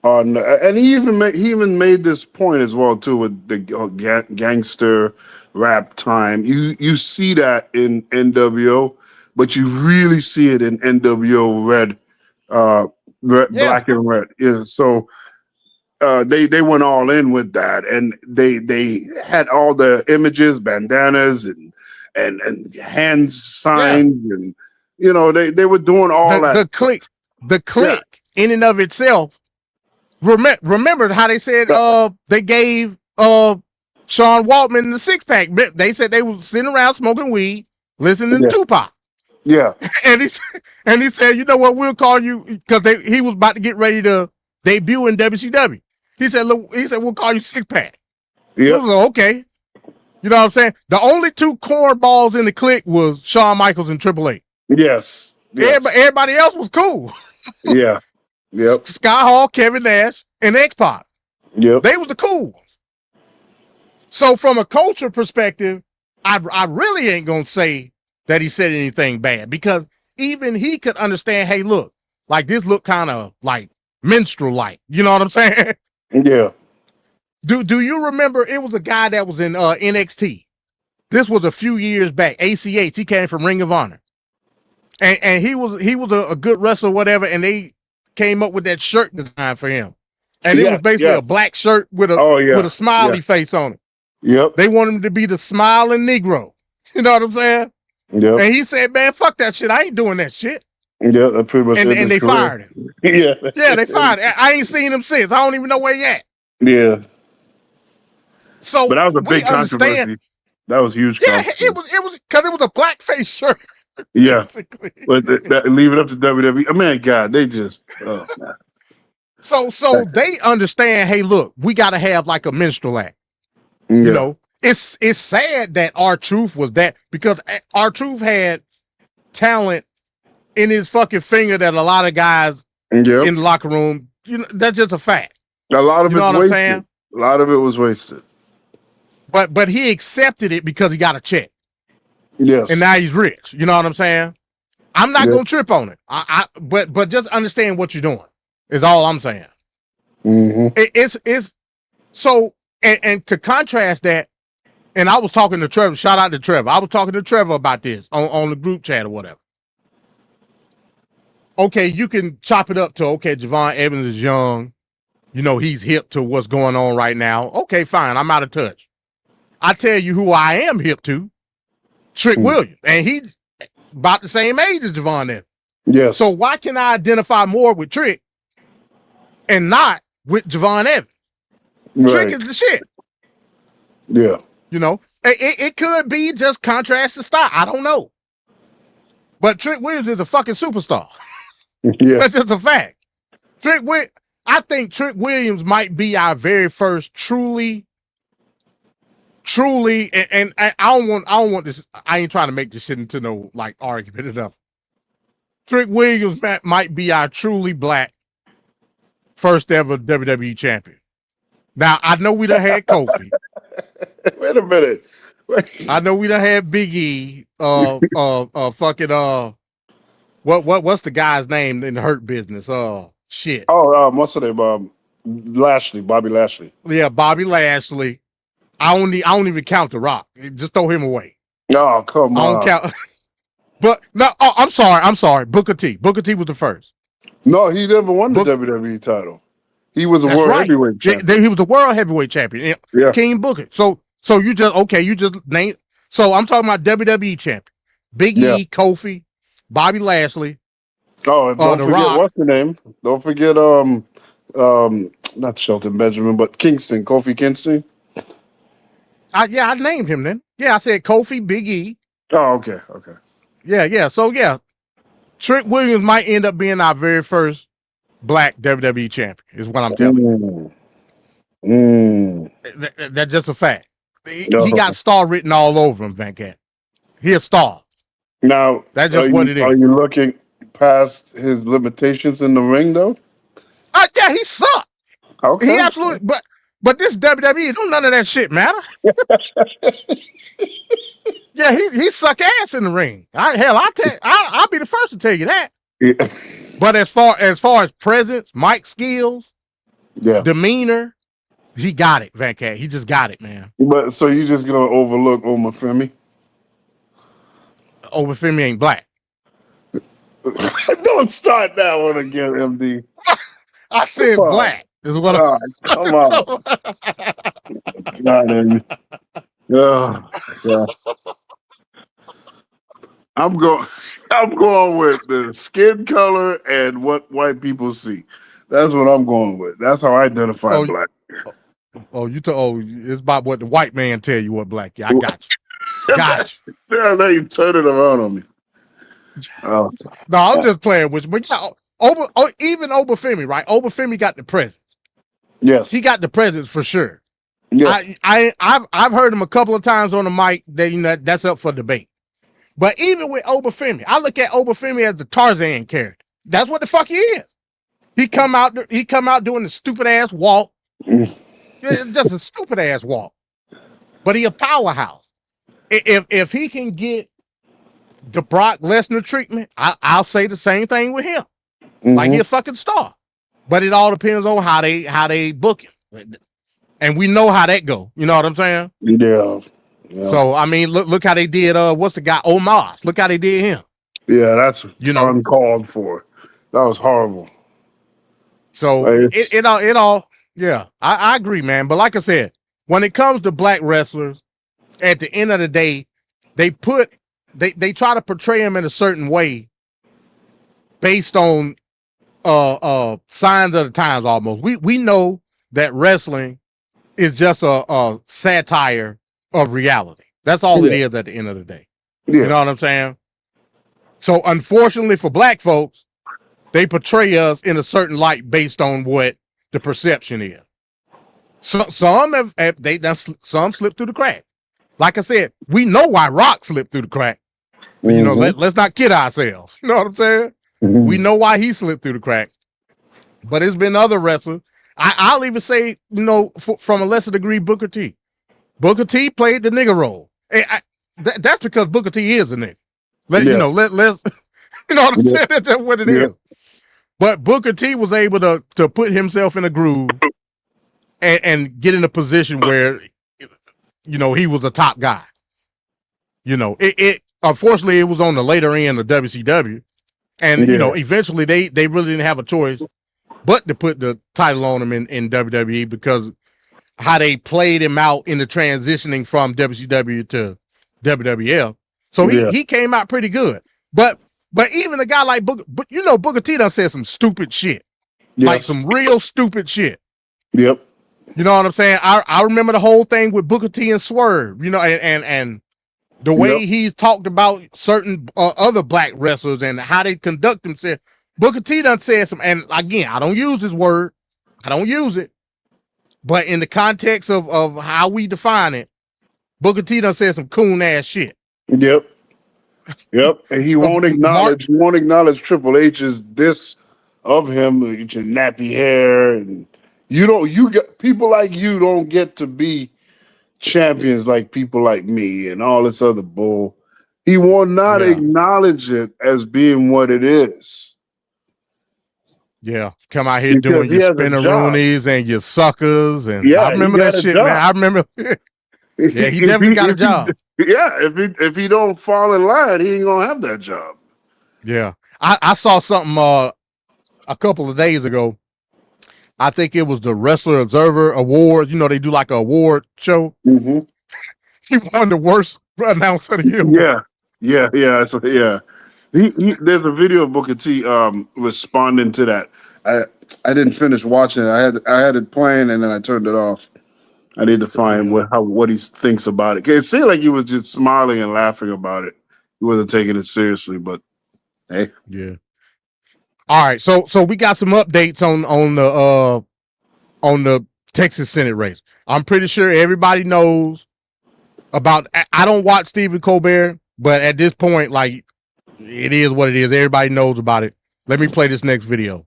[SPEAKER 10] on, and he even made this point as well too with the gangster rap time. You see that in NWO, but you really see it in NWO Red, black and red. Yeah. So they went all in with that, and they had all the images, bandanas, and hand signs, and they were doing all that.
[SPEAKER 16] The click in and of itself. Remember how they said they gave Sean Waltman the 6-pack. They said they was sitting around smoking weed, listening to Tupac.
[SPEAKER 10] Yeah,
[SPEAKER 16] and he said, you know what, we'll call you, because he was about to get ready to debut in WCW. He said, we'll call you 6-pack.
[SPEAKER 10] Yeah.
[SPEAKER 16] Like, okay. You know what I'm saying? The only two cornballs in the clique was Shawn Michaels and Triple H.
[SPEAKER 10] Yes.
[SPEAKER 16] Everybody else was cool.
[SPEAKER 10] Yeah. Yep.
[SPEAKER 16] Sky Hall, Kevin Nash, and X-Pac.
[SPEAKER 10] Yep.
[SPEAKER 16] They was the cool ones. So from a culture perspective, I really ain't gonna say that he said anything bad, because even he could understand, hey, look, like this look kind of like minstrel-like. You know what I'm saying?
[SPEAKER 10] Yeah.
[SPEAKER 16] Do you remember it was a guy that was in NXT? This was a few years back. ACH, he came from Ring of Honor. And he was a good wrestler, whatever, and they came up with that shirt design for him. And it was basically a black shirt with a smiley face on it.
[SPEAKER 10] Yep.
[SPEAKER 16] They want him to be the smiling Negro. You know what I'm saying?
[SPEAKER 10] Yep.
[SPEAKER 16] And he said, man, fuck that shit. I ain't doing that shit.
[SPEAKER 10] Yeah, that pretty much.
[SPEAKER 16] And they fired him.
[SPEAKER 10] Yeah.
[SPEAKER 16] Yeah, they fired him. I ain't seen him since. I don't even know where he at.
[SPEAKER 10] Yeah.
[SPEAKER 16] So,
[SPEAKER 10] but that was a big controversy. That was huge.
[SPEAKER 16] Yeah, it was because it was a blackface shirt.
[SPEAKER 10] Yeah, but leave it up to WWE. I mean, God, they just. Oh, man.
[SPEAKER 16] So they understand. Hey, look, we got to have like a minstrel act.
[SPEAKER 10] Yeah.
[SPEAKER 16] You know, it's sad that R-Truth was that, because R-Truth had talent in his fucking finger that a lot of guys in the locker room. You know, that's just a fact.
[SPEAKER 10] A lot of
[SPEAKER 16] it's wasted.
[SPEAKER 10] I'm saying? A lot of it was wasted.
[SPEAKER 16] But he accepted it because he got a check.
[SPEAKER 10] Yes.
[SPEAKER 16] And now he's rich. You know what I'm saying? I'm not gonna trip on it. But just understand what you're doing is all I'm saying.
[SPEAKER 10] Mm-hmm.
[SPEAKER 16] It's so, and to contrast that, and I was talking to Trevor, shout out to Trevor. I was talking to Trevor about this on the group chat or whatever. Okay, you can chop it up to, okay, Javon Evans is young. You know, he's hip to what's going on right now. Okay, fine. I'm out of touch. I tell you who I am hip to, Trick Williams. And he's about the same age as Javon Evans.
[SPEAKER 10] Yes.
[SPEAKER 16] So why can I identify more with Trick and not with Javon Evans?
[SPEAKER 10] Right.
[SPEAKER 16] Trick is the shit.
[SPEAKER 10] Yeah.
[SPEAKER 16] You know, it could be just contrast to style. I don't know. But Trick Williams is a fucking superstar.
[SPEAKER 10] Yeah.
[SPEAKER 16] That's just a fact. I think Trick Williams might be our very first truly, and I don't want this. I ain't trying to make this shit into no like argument enough. Trick Williams might be our truly black first ever WWE champion. Now I know we done had Kofi.
[SPEAKER 10] Wait a minute.
[SPEAKER 16] I know we done had Big E. Fucking what's the guy's name in the Hurt Business? Shit.
[SPEAKER 10] Oh, what's the name? Bobby Lashley.
[SPEAKER 16] Yeah, Bobby Lashley. I don't even count The Rock. Just throw him away.
[SPEAKER 10] No, come on.
[SPEAKER 16] I don't count. But no, I'm sorry. Booker T. Booker T was the first.
[SPEAKER 10] No, he never won the WWE title. He was a world heavyweight champion.
[SPEAKER 16] He was the world heavyweight champion.
[SPEAKER 10] Yeah.
[SPEAKER 16] King Booker. So you just named. So I'm talking about WWE champion. Big E, Kofi, Bobby Lashley.
[SPEAKER 10] Oh, and don't forget
[SPEAKER 16] Rock.
[SPEAKER 10] What's the name? Don't forget not Shelton Benjamin, but Kingston, Kofi Kingston.
[SPEAKER 16] I named him then. Yeah, I said Kofi, Big E.
[SPEAKER 10] Oh, okay.
[SPEAKER 16] Yeah. So Trick Williams might end up being our very first black WWE champion, is what I'm telling you. That's just a fact. He got star written all over him, Van Cat. He a star.
[SPEAKER 10] Now,
[SPEAKER 16] that's just what it is.
[SPEAKER 10] Are you looking past his limitations in the ring, though?
[SPEAKER 16] Yeah, he sucked.
[SPEAKER 10] Okay.
[SPEAKER 16] He absolutely, but this WWE, don't none of that shit matter. Yeah, he suck ass in the ring. I'll be the first to tell you that.
[SPEAKER 10] Yeah.
[SPEAKER 16] But as far as presence, mic skills, demeanor, he got it, Van Cat. He just got it, man.
[SPEAKER 10] But so you just gonna overlook Omar Femi?
[SPEAKER 16] Omar Femi ain't black.
[SPEAKER 10] Don't start that one again, MD.
[SPEAKER 16] I said black. Is what
[SPEAKER 10] Oh, come on. God, Amy. Oh, yeah. I'm going. I'm going with the skin color and what white people see. That's what I'm going with. That's how I identify
[SPEAKER 16] oh,
[SPEAKER 10] black.
[SPEAKER 16] it's about what the white man tell you what black. Yeah, I got you. Got you.
[SPEAKER 10] Yeah, now you turn it around on me. Oh,
[SPEAKER 16] No, I'm just playing with you. But yeah, even Obafemi, right? Obafemi got the presence.
[SPEAKER 10] yes.
[SPEAKER 16] He got the presence for sure.
[SPEAKER 10] Yes.
[SPEAKER 16] I've heard him a couple of times on the mic that that's up for debate. But even with Obafemi, I look at Obafemi as the Tarzan character. That's what the fuck he is. He come out doing the stupid ass walk. Just a stupid ass walk. But he a powerhouse. If he can get the Brock Lesnar treatment, I'll say the same thing with him. Like he a fucking star. But it all depends on how they book him. And we know how that go. You know what I'm saying?
[SPEAKER 10] Yeah.
[SPEAKER 16] So I mean, look how they did. What's the guy? Omar. Look how they did him.
[SPEAKER 10] Yeah, that's uncalled for. That was horrible.
[SPEAKER 16] So it all. Yeah, I agree, man. But like I said, when it comes to black wrestlers, at the end of the day, they try to portray them in a certain way, based on signs of the times. Almost. We know that wrestling is just a satire of reality. That's all it is at the end of the day.
[SPEAKER 10] Yeah.
[SPEAKER 16] You know what I'm saying? So unfortunately for black folks, they portray us in a certain light based on what the perception is. So some some slipped through the crack. Like I said, we know why Rock slipped through the crack. But, you know, let's not kid ourselves. You know what I'm saying? We know why he slipped through the crack. But it's been other wrestlers. I'll even say, from a lesser degree, Booker T. Booker T played the nigga role. That's because Booker T is a nigga. Let's you know what I'm saying? That's what it is. But Booker T was able to put himself in a groove and get in a position where he was a top guy. Unfortunately it was on the later end of WCW. And eventually they really didn't have a choice but to put the title on him in WWE, because how they played him out in the transitioning from WCW to WWF. So he came out pretty good. But even a guy like Booker T done said some stupid shit.
[SPEAKER 10] Yes.
[SPEAKER 16] Like some real stupid shit.
[SPEAKER 10] Yep.
[SPEAKER 16] You know what I'm saying? I remember the whole thing with Booker T and Swerve, and the way he's talked about certain other black wrestlers and how they conduct themselves. Booker T done said some, and again, I don't use his word. I don't use it. But in the context of how we define it, Booker T done said some coon ass shit.
[SPEAKER 10] Yep. And he won't acknowledge Triple H's diss of him, with your nappy hair, and you get people like you don't get to be champions like people like me and all this other bull. He will not acknowledge it as being what it is.
[SPEAKER 16] Yeah, come out here doing your spinneroonies and your suckers, and I remember that shit, man. I remember. Yeah, he definitely got a job.
[SPEAKER 10] If he don't fall in line, he ain't gonna have that job.
[SPEAKER 16] Yeah, I saw something a couple of days ago. I think it was the Wrestler Observer Awards. They do like an award show.
[SPEAKER 10] Mm-hmm.
[SPEAKER 16] He won the worst announcer of the year.
[SPEAKER 10] Yeah. So, there's a video of Booker T responding to that. I didn't finish watching it. I had it playing and then I turned it off. I need to find what he thinks about it. It seemed like he was just smiling and laughing about it. He wasn't taking it seriously, but hey.
[SPEAKER 16] Yeah. All right, so we got some updates on the Texas Senate race. I'm pretty sure everybody knows about. I don't watch Stephen Colbert, but at this point, like, it is what it is. Everybody knows about it. Let me play this next video.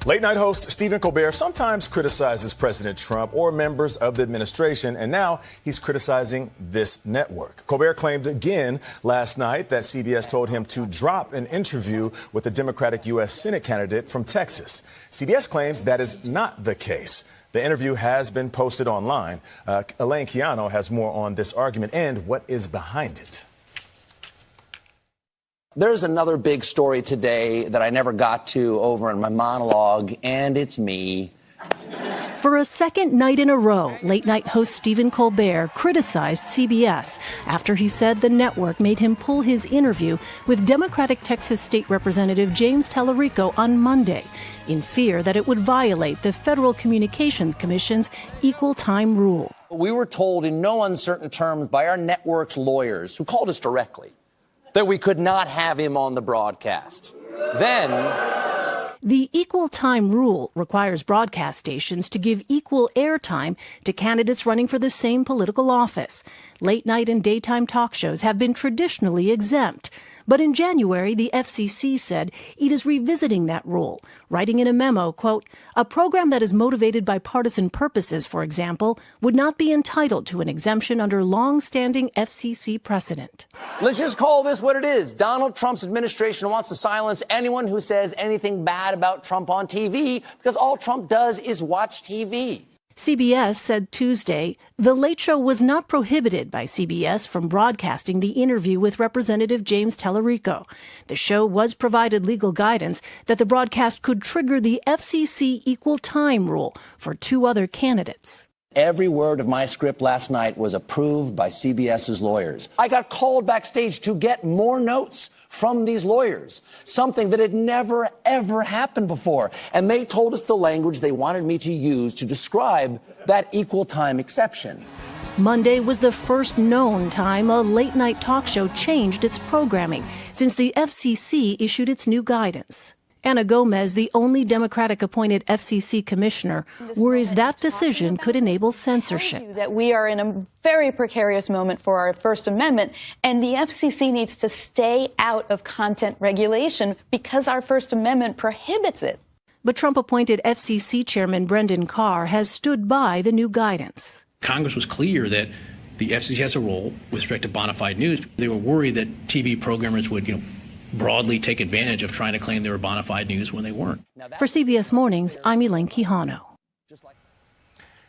[SPEAKER 4] Late night host Stephen Colbert sometimes criticizes President Trump or members of the administration, and now he's criticizing this network. Colbert claimed again last night that CBS told him to drop an interview with the Democratic U.S. Senate candidate from Texas. CBS claims that is not the case. The interview has been posted online. Elaine Keano has more on this argument and what is behind it.
[SPEAKER 7] There's another big story today that I never got to over in my monologue, and it's me.
[SPEAKER 8] For a second night in a row, late-night host Stephen Colbert criticized CBS after he said the network made him pull his interview with Democratic Texas State Representative James Tallarico on Monday in fear that it would violate the Federal Communications Commission's equal time rule.
[SPEAKER 7] We were told in no uncertain terms by our network's lawyers, who called us directly, that we could not have him on the broadcast.
[SPEAKER 8] The equal time rule requires broadcast stations to give equal airtime to candidates running for the same political office. Late night and daytime talk shows have been traditionally exempt. But in January, the FCC said it is revisiting that rule, writing in a memo, quote, "A program that is motivated by partisan purposes, for example, would not be entitled to an exemption under long-standing FCC precedent."
[SPEAKER 7] Let's just call this what it is. Donald Trump's administration wants to silence anyone who says anything bad about Trump on TV because all Trump does is watch TV.
[SPEAKER 8] CBS said Tuesday The Late Show was not prohibited by CBS from broadcasting the interview with Representative James Tallarico. The show was provided legal guidance that the broadcast could trigger the FCC equal time rule for two other candidates.
[SPEAKER 7] Every word of my script last night was approved by CBS's lawyers. I got called backstage to get more notes from these lawyers, something that had never, ever happened before. And they told us the language they wanted me to use to describe that equal time exception.
[SPEAKER 8] Monday was the first known time a late-night talk show changed its programming since the FCC issued its new guidance. Ana Gomez, the only Democratic-appointed FCC commissioner, worries that decision could enable censorship.
[SPEAKER 23] That we are in a very precarious moment for our First Amendment, and the FCC needs to stay out of content regulation because our First Amendment prohibits it.
[SPEAKER 8] But Trump-appointed FCC Chairman Brendan Carr has stood by the new guidance.
[SPEAKER 24] Congress was clear that the FCC has a role with respect to bona fide news. They were worried that TV programmers would, broadly take advantage of trying to claim they were bona fide news when they weren't.
[SPEAKER 8] For CBS Mornings, I'm Elaine Quijano.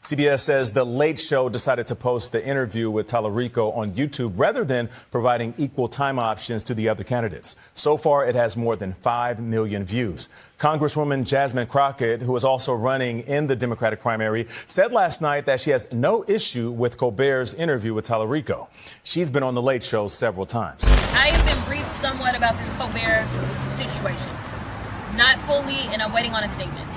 [SPEAKER 4] CBS says The Late Show decided to post the interview with Tallarico on YouTube rather than providing equal time options to the other candidates. So far, it has more than 5 million views. Congresswoman Jasmine Crockett, who is also running in the Democratic primary, said last night that she has no issue with Colbert's interview with Tallarico. She's been on The Late Show several times.
[SPEAKER 25] I have been briefed somewhat about this Colbert situation. Not fully, and I'm waiting on a statement.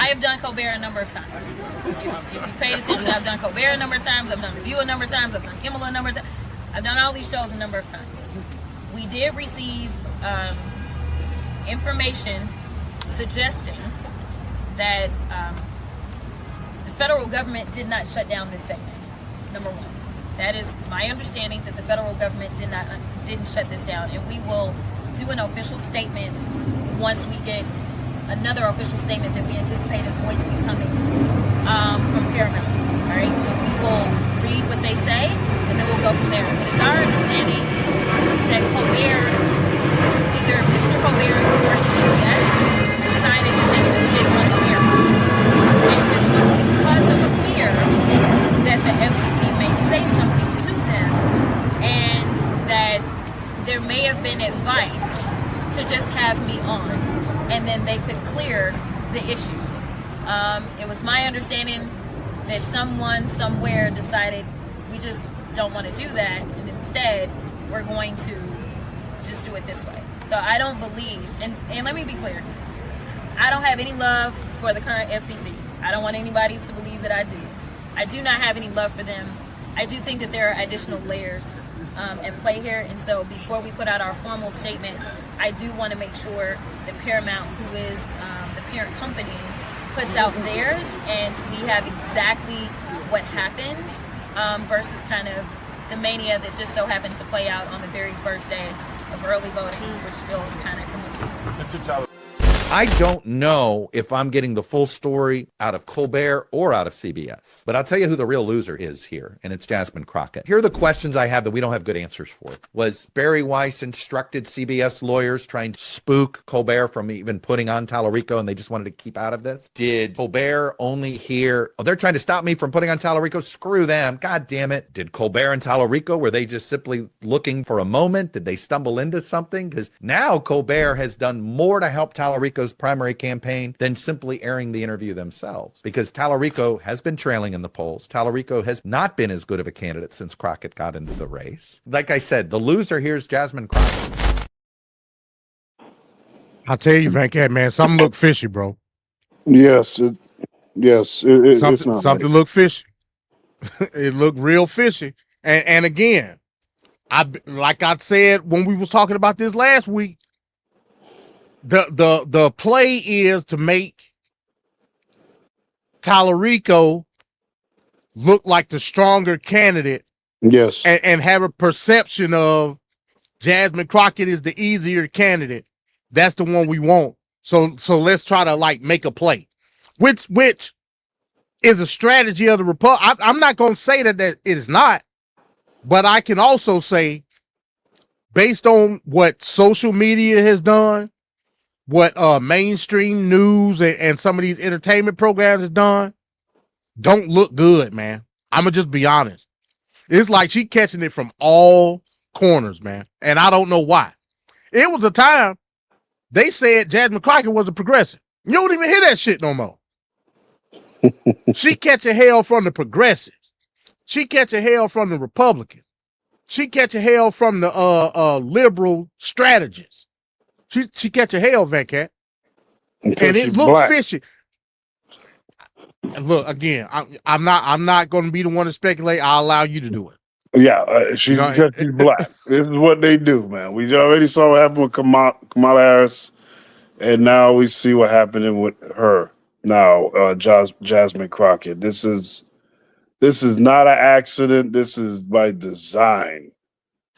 [SPEAKER 25] I have done Colbert a number of times. If you paid attention, I've done Colbert a number of times, I've done The View a number of times, I've done Kimmel a number of times. I've done all these shows a number of times. We did receive information suggesting that the federal government did not shut down this segment, number one. That is my understanding, that the federal government didn't shut this down, and we will do an official statement once we get another official statement that we anticipate is going to be coming from Paramount. All right, so we will read what they say, and then we'll go from there. It is our understanding that Colbert, either Mr. Colbert or CBS, decided that they just didn't want the air. And this was because of a fear that the FCC may say something to them, and that there may have been advice to just have me on, and then they could clear the issue. It was my understanding that someone somewhere decided we just don't want to do that, and instead we're going to just do it this way. So I don't believe, and let me be clear, I don't have any love for the current FCC. I don't want anybody to believe that I do. I do not have any love for them. I do think that there are additional layers at play here, and so before we put out our formal statement, I do want to make sure that Paramount, who is the parent company, puts out theirs, and we have exactly what happened versus kind of the mania that just so happens to play out on the very first day of early voting, which feels kind of complicated.
[SPEAKER 26] Mr. Tyler.
[SPEAKER 5] I don't know if I'm getting the full story out of Colbert or out of CBS, but I'll tell you who the real loser is here, and it's Jasmine Crockett. Here are the questions I have that we don't have good answers for. Was Barry Weiss instructed CBS lawyers trying to spook Colbert from even putting on Tallarico and they just wanted to keep out of this? Did Colbert only hear, oh, they're trying to stop me from putting on Tallarico? Screw them. God damn it. Did Colbert and Tallarico, were they just simply looking for a moment? Did they stumble into something? Because now Colbert has done more to help Tallarico's primary campaign than simply airing the interview themselves, because Tallarico has been trailing in the polls. Tallarico has not been as good of a candidate since Crockett got into the race. Like I said, the loser here is Jasmine Crockett.
[SPEAKER 16] I'll tell you, Van Cat, man, something look fishy, bro.
[SPEAKER 10] Yes, it's not
[SPEAKER 16] something
[SPEAKER 10] right.
[SPEAKER 16] look fishy. It looked real fishy. And again, like I said when we was talking about this last week, the play is to make Tallarico look like the stronger candidate.
[SPEAKER 10] Yes.
[SPEAKER 16] And have a perception of Jasmine Crockett is the easier candidate. That's the one we want. So let's try to like make a play, which is a strategy of the Republic. I'm not going to say that it is not, but I can also say, based on what social media has done, what mainstream news and some of these entertainment programs have done, don't look good, man. I'm gonna just be honest. It's like she catching it from all corners, man. And I don't know why. It was a time they said Jasmine Crockett was a progressive. You don't even hear that shit no more. She catching hell from the progressives. She catching hell from the Republicans. She catching hell from the liberal strategists. She catching hell, Van Cat. And it looked fishy. Look, again, I'm not going to be the one to speculate. I'll allow you to do it.
[SPEAKER 10] Yeah, because she's black. This is what they do, man. We already saw what happened with Kamala Harris, and now we see what happened with her. Now, Jasmine Crockett. This is not an accident. This is by design.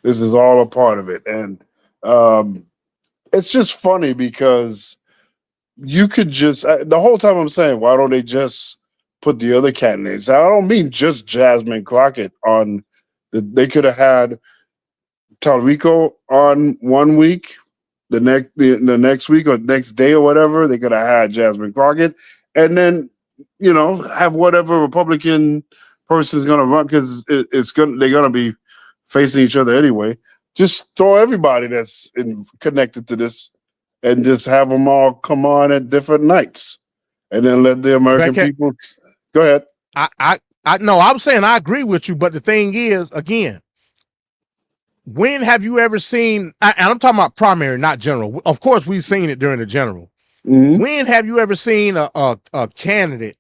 [SPEAKER 10] This is all a part of it, and it's just funny because you could just the whole time I'm saying, why don't they just put the other candidates? I don't mean just Jasmine Crockett on. They could have had Tallarico on 1 week, the next week or next day or whatever. They could have had Jasmine Crockett, and then have whatever Republican person is going to run, because they're going to be facing each other anyway. Just throw everybody that's connected to this, and just have them all come on at different nights, and then let the American people go ahead.
[SPEAKER 16] I'm saying I agree with you, but the thing is, again, when have you ever seen, and I'm talking about primary, not general. Of course, we've seen it during the general.
[SPEAKER 10] Mm-hmm.
[SPEAKER 16] When have you ever seen a candidate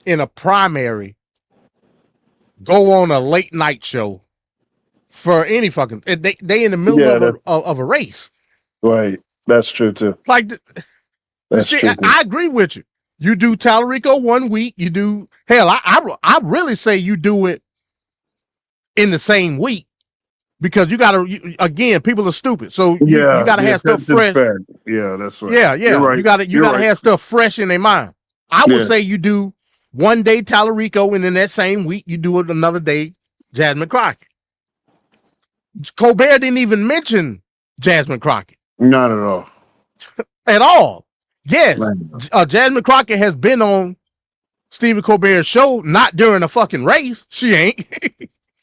[SPEAKER 16] in a primary go on a late night show for any fucking, they in the middle of a race?
[SPEAKER 10] Right. That's true too.
[SPEAKER 16] Like, I agree with you. You do Tallarico 1 week. You do, hell, I really say you do it in the same week, because you got to, again, people are stupid. So you got to have stuff fresh.
[SPEAKER 10] Yeah, that's right.
[SPEAKER 16] Yeah.
[SPEAKER 10] Right.
[SPEAKER 16] You got to have stuff fresh in their mind. I would say you do 1 day Tallarico, and in that same week, you do it another day Jasmine Crockett. Colbert didn't even mention Jasmine Crockett.
[SPEAKER 10] Not at all.
[SPEAKER 16] At all. Yes, Jasmine Crockett has been on Stephen Colbert's show, not during a fucking race. She ain't.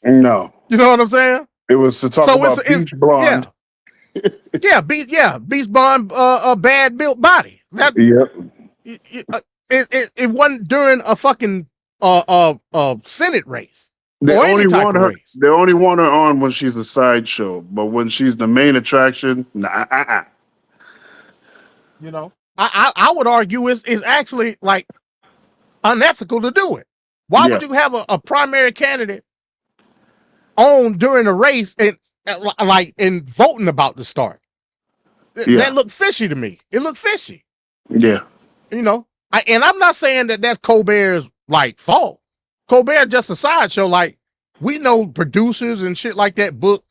[SPEAKER 10] No.
[SPEAKER 16] You know what I'm saying?
[SPEAKER 10] It was to talk about Beach Blonde.
[SPEAKER 16] Beach Blonde, a bad built body. It wasn't during a fucking Senate race.
[SPEAKER 10] They only want her on when she's a sideshow, but when she's the main attraction, nah.
[SPEAKER 16] You know, I would argue it's actually like unethical to do it. Why would you have a primary candidate on during a race and voting about to start? That looked fishy to me. It looked fishy.
[SPEAKER 10] Yeah.
[SPEAKER 16] You know, and I'm not saying that that's Colbert's like fault. Colbert just a sideshow. Like, we know producers and shit like that book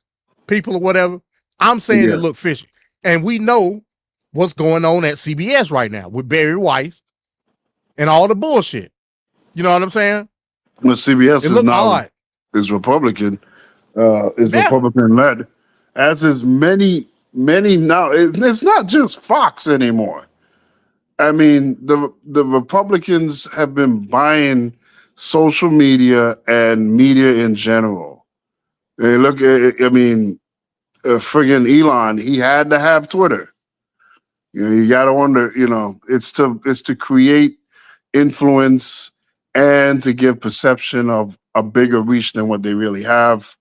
[SPEAKER 16] people or whatever. I'm saying it looked fishy, and we know what's going on at CBS right now with Barry Weiss and all the bullshit. You know what I'm saying?
[SPEAKER 10] Well, CBS
[SPEAKER 16] It
[SPEAKER 10] is
[SPEAKER 16] look
[SPEAKER 10] now
[SPEAKER 16] odd.
[SPEAKER 10] is Republican, Republican led, as is many now. It's not just Fox anymore. I mean, the Republicans have been buying social media and media in general. And look, I mean, friggin' Elon, he had to have Twitter. You know, you got to wonder. You know, it's to create influence and to give perception of a bigger reach than what they really have.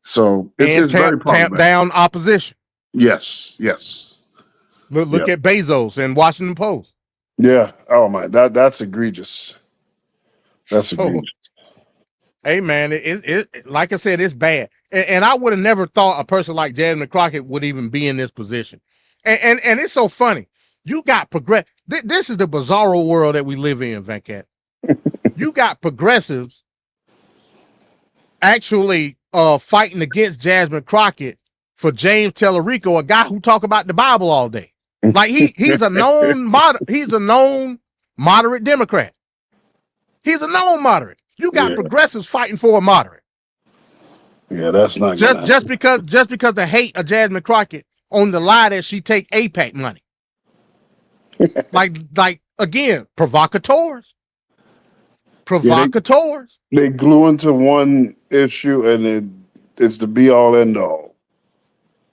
[SPEAKER 10] So it's very
[SPEAKER 16] Tamp
[SPEAKER 10] problematic.
[SPEAKER 16] down opposition.
[SPEAKER 10] Yes.
[SPEAKER 16] Look at Bezos and Washington Post.
[SPEAKER 10] Yeah. Oh my, that's egregious. That's egregious.
[SPEAKER 16] Hey man, it like I said, it's bad. And I would have never thought a person like Jasmine Crockett would even be in this position. And it's so funny. You got this is the bizarro world that we live in, Venkat. You got progressives actually fighting against Jasmine Crockett for James Tellerico, a guy who talk about the Bible all day. Like he's a known moderate Democrat. He's a known moderate. You got progressives fighting for a moderate.
[SPEAKER 10] Yeah, that's not
[SPEAKER 16] just because the hate of Jasmine Crockett on the lie that she take AIPAC money. like again, provocateurs. Provocateurs.
[SPEAKER 10] They glue into one issue and it's the be all end all.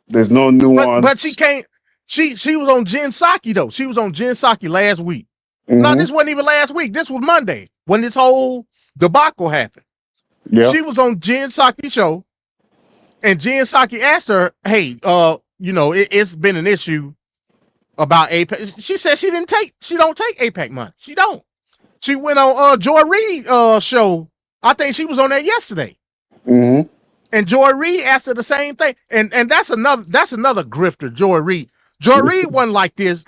[SPEAKER 10] There's no nuance.
[SPEAKER 16] But she can't. She was on Jen Psaki though. She was on Jen Psaki last week. No, this wasn't even last week. This was Monday when this whole debacle happened.
[SPEAKER 10] Yeah.
[SPEAKER 16] She was on Jen Psaki's show, and Jen Psaki asked her, "Hey, you know, it's been an issue about AIPAC." She said she don't take AIPAC money. She don't. She went on Joy Reid show. I think she was on there yesterday.
[SPEAKER 10] Mm-hmm.
[SPEAKER 16] And Joy Reid asked her the same thing. And that's another grifter, Joy Reid. Joy Reid wasn't like this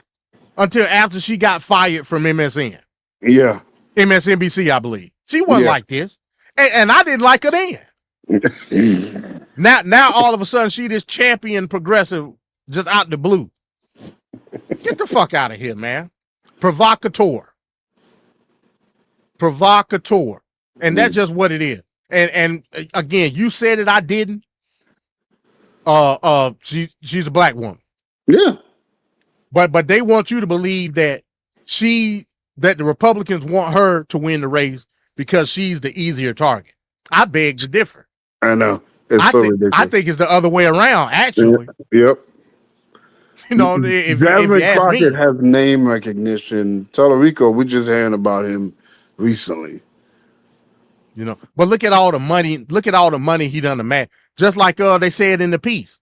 [SPEAKER 16] until after she got fired from MSN.
[SPEAKER 10] Yeah.
[SPEAKER 16] MSNBC, I believe. She wasn't like this. And I didn't like her then. Now all of a sudden she this champion progressive just out the blue. Get the fuck out of here, man. Provocateur. And that's just what it is. And again, you said it, I didn't. She's a black woman.
[SPEAKER 10] Yeah.
[SPEAKER 16] But they want you to believe that the Republicans want her to win the race because she's the easier target. I beg to differ.
[SPEAKER 10] I know. It's ridiculous.
[SPEAKER 16] I think it's the other way around, actually.
[SPEAKER 10] Yep.
[SPEAKER 16] You know, if
[SPEAKER 10] Jasmine
[SPEAKER 16] you ask
[SPEAKER 10] Crockett
[SPEAKER 16] me,
[SPEAKER 10] has name recognition. Tellerico, we just hearing about him recently.
[SPEAKER 16] You know, but look at all the money. Look at all the money he done amassed. Just like they said in the piece,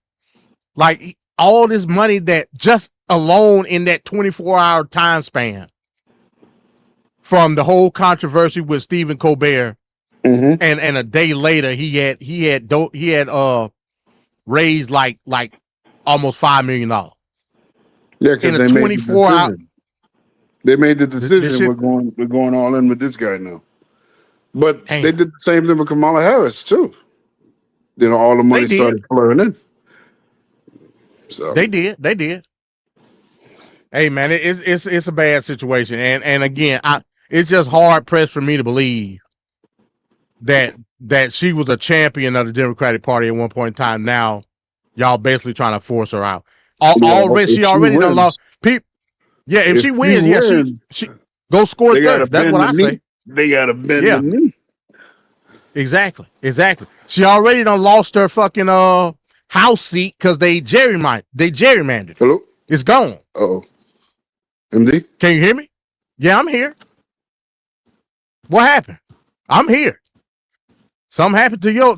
[SPEAKER 16] like all this money that just alone in that 24-hour time span from the whole controversy with Stephen Colbert, and a day later he had raised like almost $5 million.
[SPEAKER 10] Yeah, because they made the decision. They made the decision. We're going all in with this guy now. But they did the same thing with Kamala Harris too. You know, all the money started flowing in. So
[SPEAKER 16] they did. Hey man, it's a bad situation, and again, it's just hard pressed for me to believe that she was a champion of the Democratic Party at one point in time. Now, y'all basically trying to force her out. She already done lost. Yeah, if she wins, she go score third. That's what I say.
[SPEAKER 10] They got to bend the knee.
[SPEAKER 16] Exactly. She already done lost her fucking house seat because they gerrymandered.
[SPEAKER 10] Hello?
[SPEAKER 16] It's gone.
[SPEAKER 10] Uh-oh. MD?
[SPEAKER 16] Can you hear me? Yeah, I'm here. What happened? I'm here. Something happened to your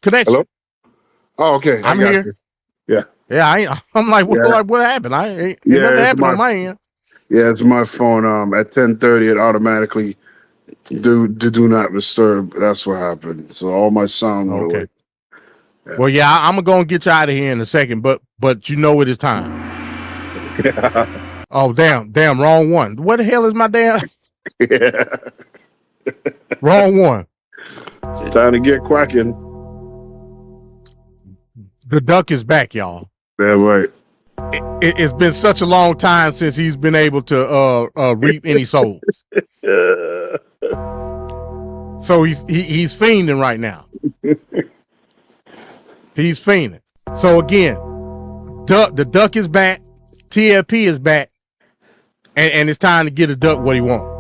[SPEAKER 16] connection.
[SPEAKER 10] Hello? Oh, okay.
[SPEAKER 16] I'm here.
[SPEAKER 10] You.
[SPEAKER 16] Yeah, I'm like, what happened? I ain't nothing happened on my end.
[SPEAKER 10] Yeah, it's my phone. At 10:30, it automatically do not disturb. That's what happened. So all my sound went away.
[SPEAKER 16] Yeah. Well, yeah, I'm gonna get you out of here in a second, but you know it is time. Oh damn, wrong one. What the hell is my damn? Wrong one.
[SPEAKER 10] Time to get quacking.
[SPEAKER 16] The duck is back, y'all.
[SPEAKER 10] That's right.
[SPEAKER 16] it's been such a long time since he's been able to reap any souls. So he's fiending right now. He's fiending. So again, the duck is back, TLP is back, and it's time to get a duck what he wants.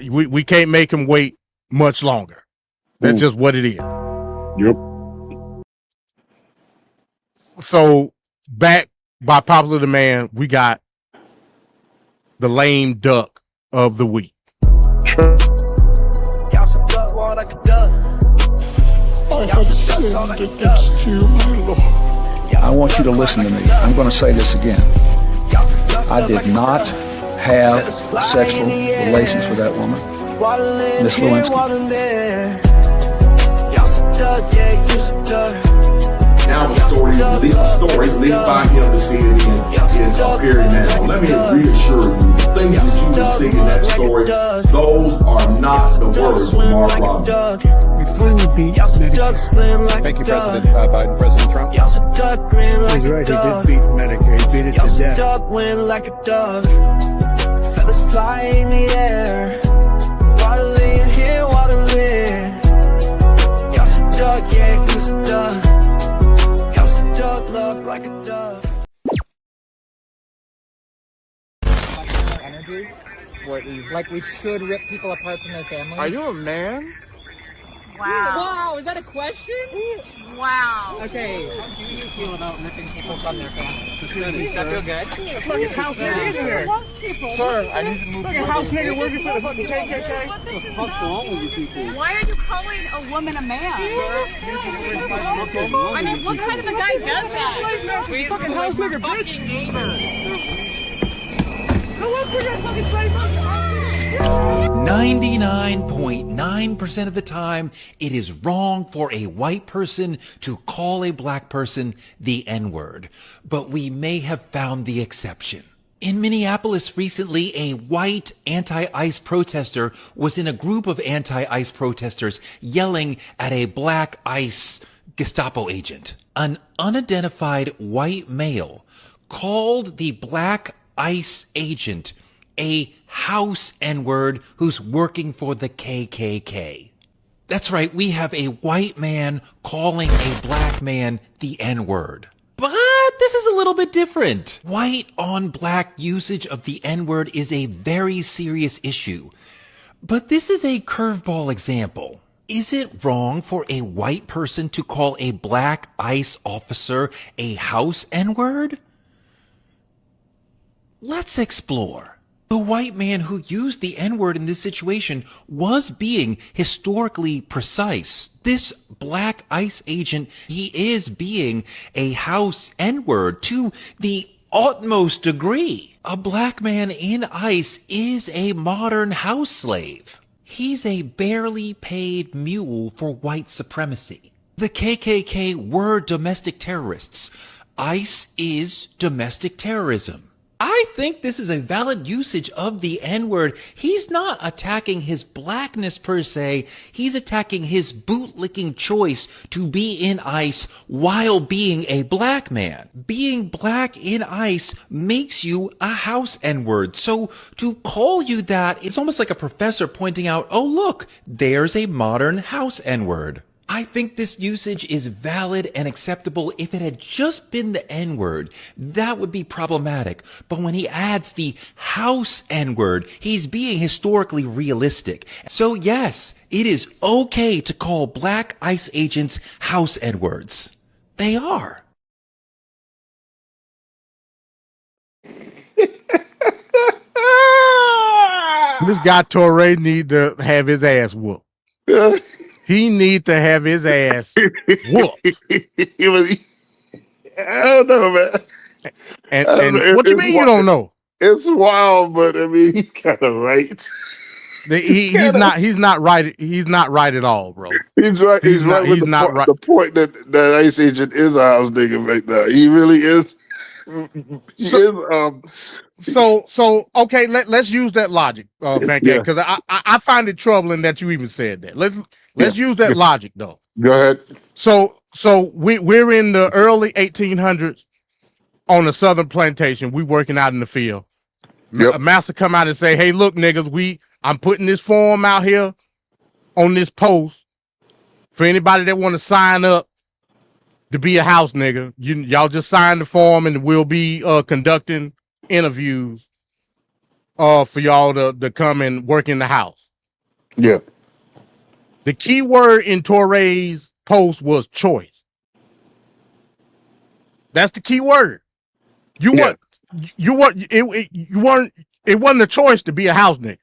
[SPEAKER 16] We can't make him wait much longer. That's just what it is.
[SPEAKER 15] Yep.
[SPEAKER 16] So back by popular demand, we got the lame duck of the week.
[SPEAKER 6] I want you to listen to me. I'm going to say this again. I did not have sexual relations with that woman, Miss Lewinsky.
[SPEAKER 11] Now a story lead by him to see it again is Perry Manuel. Let me reassure you, the things that you will see in that story, those are not the words of Mark Robinson.
[SPEAKER 12] We finally beat Medicaid.
[SPEAKER 13] Thank you, President Biden, President Trump.
[SPEAKER 12] He's right, he did beat Medicaid, beat it to death.
[SPEAKER 3] Like a dog. Feathers fly in the air. Waddle in here, waddle in. Y'all so duck, yeah, you's a duck. Dog look like a dog.
[SPEAKER 14] Energy, like we should rip people apart from their families.
[SPEAKER 26] Are you a man?
[SPEAKER 14] Wow. Wow, is that a question? Wow. Okay.
[SPEAKER 26] How do you feel about ripping people from their families?
[SPEAKER 14] Does that feel good?
[SPEAKER 26] Fucking house nigga in here. Sir, I need to move. Fucking house nigga working for the fucking KKK. What the fuck's wrong with you people?
[SPEAKER 27] Why are you calling a woman a man?
[SPEAKER 26] Sir,
[SPEAKER 27] I mean, what kind of a guy does that?
[SPEAKER 26] Fucking house nigga, bitch.
[SPEAKER 3] Go up for your fucking slave.
[SPEAKER 28] 99.9% of the time, it is wrong for a white person to call a black person the N-word, but we may have found the exception. In Minneapolis recently, a white anti-ICE protester was in a group of anti-ICE protesters yelling at a black ICE Gestapo agent. An unidentified white male called the black ICE agent a house N-word who's working for the KKK. That's right, we have a white man calling a black man the N-word. But this is a little bit different. White on black usage of the N-word is a very serious issue. But this is a curveball example. Is it wrong for a white person to call a black ICE officer a house N-word? Let's explore. The white man who used the N-word in this situation was being historically precise. This black ICE agent, he is being a house N-word to the utmost degree. A black man in ICE is a modern house slave. He's a barely paid mule for white supremacy. The KKK were domestic terrorists. ICE is domestic terrorism. I think this is a valid usage of the N-word. He's not attacking his blackness per se. He's attacking his bootlicking choice to be in ICE while being a black man. Being black in ICE makes you a house N-word. So to call you that, it's almost like a professor pointing out, oh look, there's a modern house N-word. I think this usage is valid and acceptable. If it had just been the N-word, that would be problematic. But when he adds the house N-word, he's being historically realistic. So yes, it is okay to call black ICE agents house N-words. They are.
[SPEAKER 16] This guy Torre need to have his ass whooped. He need to have his ass whooped.
[SPEAKER 10] I don't know, man.
[SPEAKER 16] And what you mean you don't know?
[SPEAKER 10] It's wild, but I mean he's kind of right.
[SPEAKER 16] He's not right. He's not right at all, bro.
[SPEAKER 10] He's right. He's right. He's not right. The point that ICE agent is a house nigga right now. He really is.
[SPEAKER 16] So okay, let's use that logic, Pancake, because I find it troubling that you even said that. Let's use that logic though.
[SPEAKER 10] Go ahead.
[SPEAKER 16] So we're in the early 1800s. on the southern plantation. We working out in the field. A master come out and say, "Hey, look, niggas, I'm putting this form out here on this post for anybody that want to sign up to be a house nigga. Y'all just sign the form, and we'll be conducting interviews for y'all to come and work in the house."
[SPEAKER 10] Yeah.
[SPEAKER 16] The key word in Torre's post was choice. That's the key word. It wasn't a choice to be a house nigga.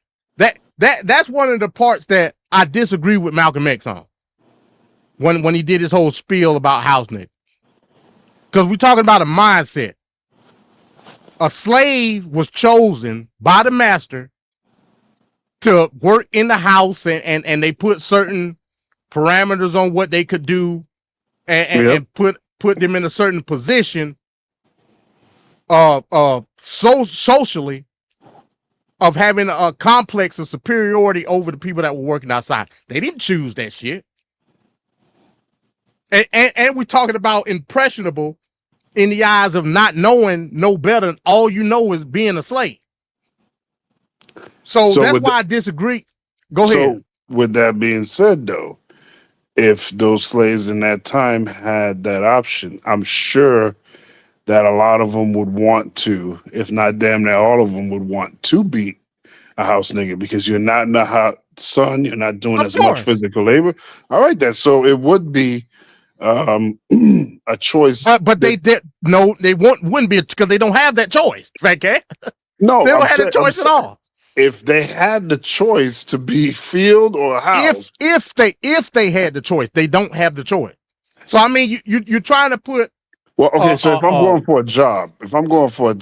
[SPEAKER 16] That's one of the parts that I disagree with Malcolm X on. When he did his whole spiel about house nigga. Because we're talking about a mindset. A slave was chosen by the master to work in the house, and they put certain parameters on what they could do and put them in a certain position socially of having a complex of superiority over the people that were working outside. They didn't choose that shit. And we're talking about impressionable in the eyes of not knowing no better. All you know is being a slave. So that's why I disagree. Go ahead.
[SPEAKER 10] So with that being said, though, if those slaves in that time had that option, I'm sure that a lot of them would want to, if not damn near all of them would want to be a house nigga, because you're not in the hot sun, you're not doing as much physical labor. All right, then. So it would be a choice.
[SPEAKER 16] But they wouldn't be, because they don't have that choice. Okay?
[SPEAKER 10] No,
[SPEAKER 16] they don't have that choice at all.
[SPEAKER 10] If they had the choice to be field or house,
[SPEAKER 16] if they had the choice, they don't have the choice. So I mean, you're trying to put.
[SPEAKER 10] Well, okay. So if I'm going for a job, I'm going for a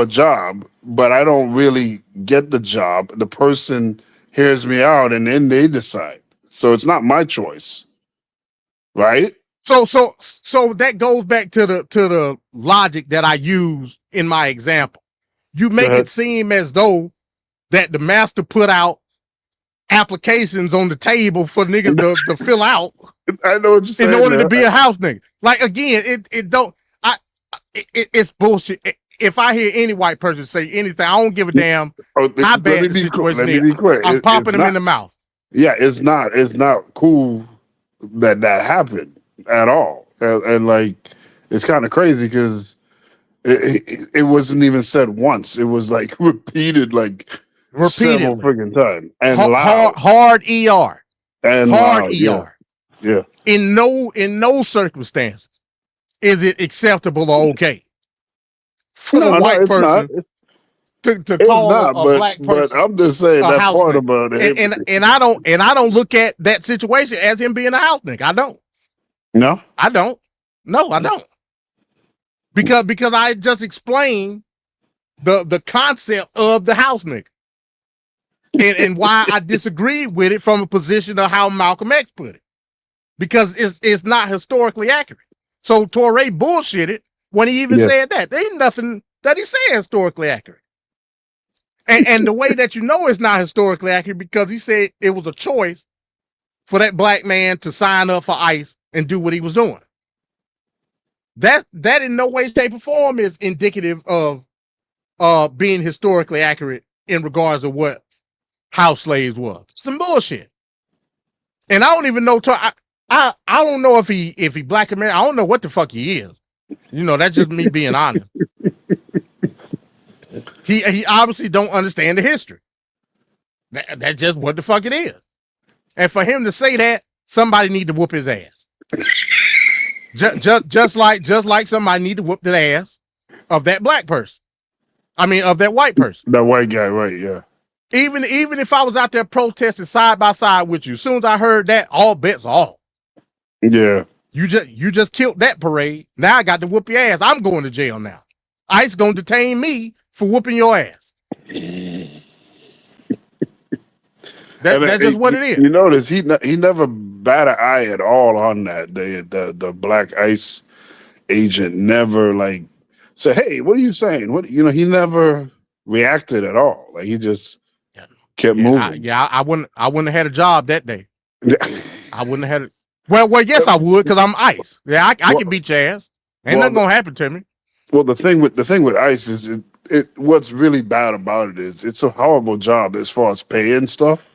[SPEAKER 10] job, but I don't really get the job. The person hears me out, and then they decide. So it's not my choice, right?
[SPEAKER 16] So that goes back to the logic that I use in my example. You make it seem as though that the master put out applications on the table for niggas to fill out.
[SPEAKER 10] I know what you're saying.
[SPEAKER 16] In order to be a house nigga. Like, again, it's bullshit. If I hear any white person say anything, I don't give a damn how bad the situation is. I'm popping them in the mouth.
[SPEAKER 10] Yeah, it's not cool that happened at all. And like, it's kind of crazy because it wasn't even said once. It was like repeated several freaking times. And
[SPEAKER 16] hard ER.
[SPEAKER 10] And
[SPEAKER 16] hard
[SPEAKER 10] loud,
[SPEAKER 16] ER.
[SPEAKER 10] Yeah.
[SPEAKER 16] In no circumstances is it acceptable or okay for a white person to call a black person.
[SPEAKER 10] But I'm just saying that part about it.
[SPEAKER 16] And I don't look at that situation as him being a house nigga. I don't.
[SPEAKER 10] No?
[SPEAKER 16] I don't. No, I don't. Because I just explained the concept of the house nigga. And why I disagree with it from a position of how Malcolm X put it. Because it's not historically accurate. So Torre bullshitted when he even said that. There ain't nothing that he said historically accurate. And the way that you know it's not historically accurate, because he said it was a choice for that black man to sign up for ICE and do what he was doing. That in no way, shape, or form is indicative of being historically accurate in regards to what house slaves was. Some bullshit. And I don't even know. I don't know if he black American. I don't know what the fuck he is. You know, that's just me being honest. He obviously don't understand the history. That's just what the fuck it is. And for him to say that, somebody need to whoop his ass. just like somebody need to whoop the ass of that black person. I mean, of that white person.
[SPEAKER 10] That white guy, right? Yeah.
[SPEAKER 16] Even if I was out there protesting side by side with you, as soon as I heard that, all bets are off.
[SPEAKER 10] Yeah.
[SPEAKER 16] You just killed that parade. Now I got to whoop your ass. I'm going to jail now. ICE gonna detain me for whooping your ass. That's just what it is.
[SPEAKER 10] You notice he never bat an eye at all on that. The black ICE agent never like said, "Hey, what are you saying?" He never reacted at all. Like he just kept moving.
[SPEAKER 16] I wouldn't have had a job that day. I wouldn't have had it. Well, yes, I would, because I'm ICE. Yeah, I can beat your ass. Ain't nothing gonna happen to me.
[SPEAKER 10] Well, the thing with ICE is what's really bad about it is it's a horrible job as far as pay and stuff,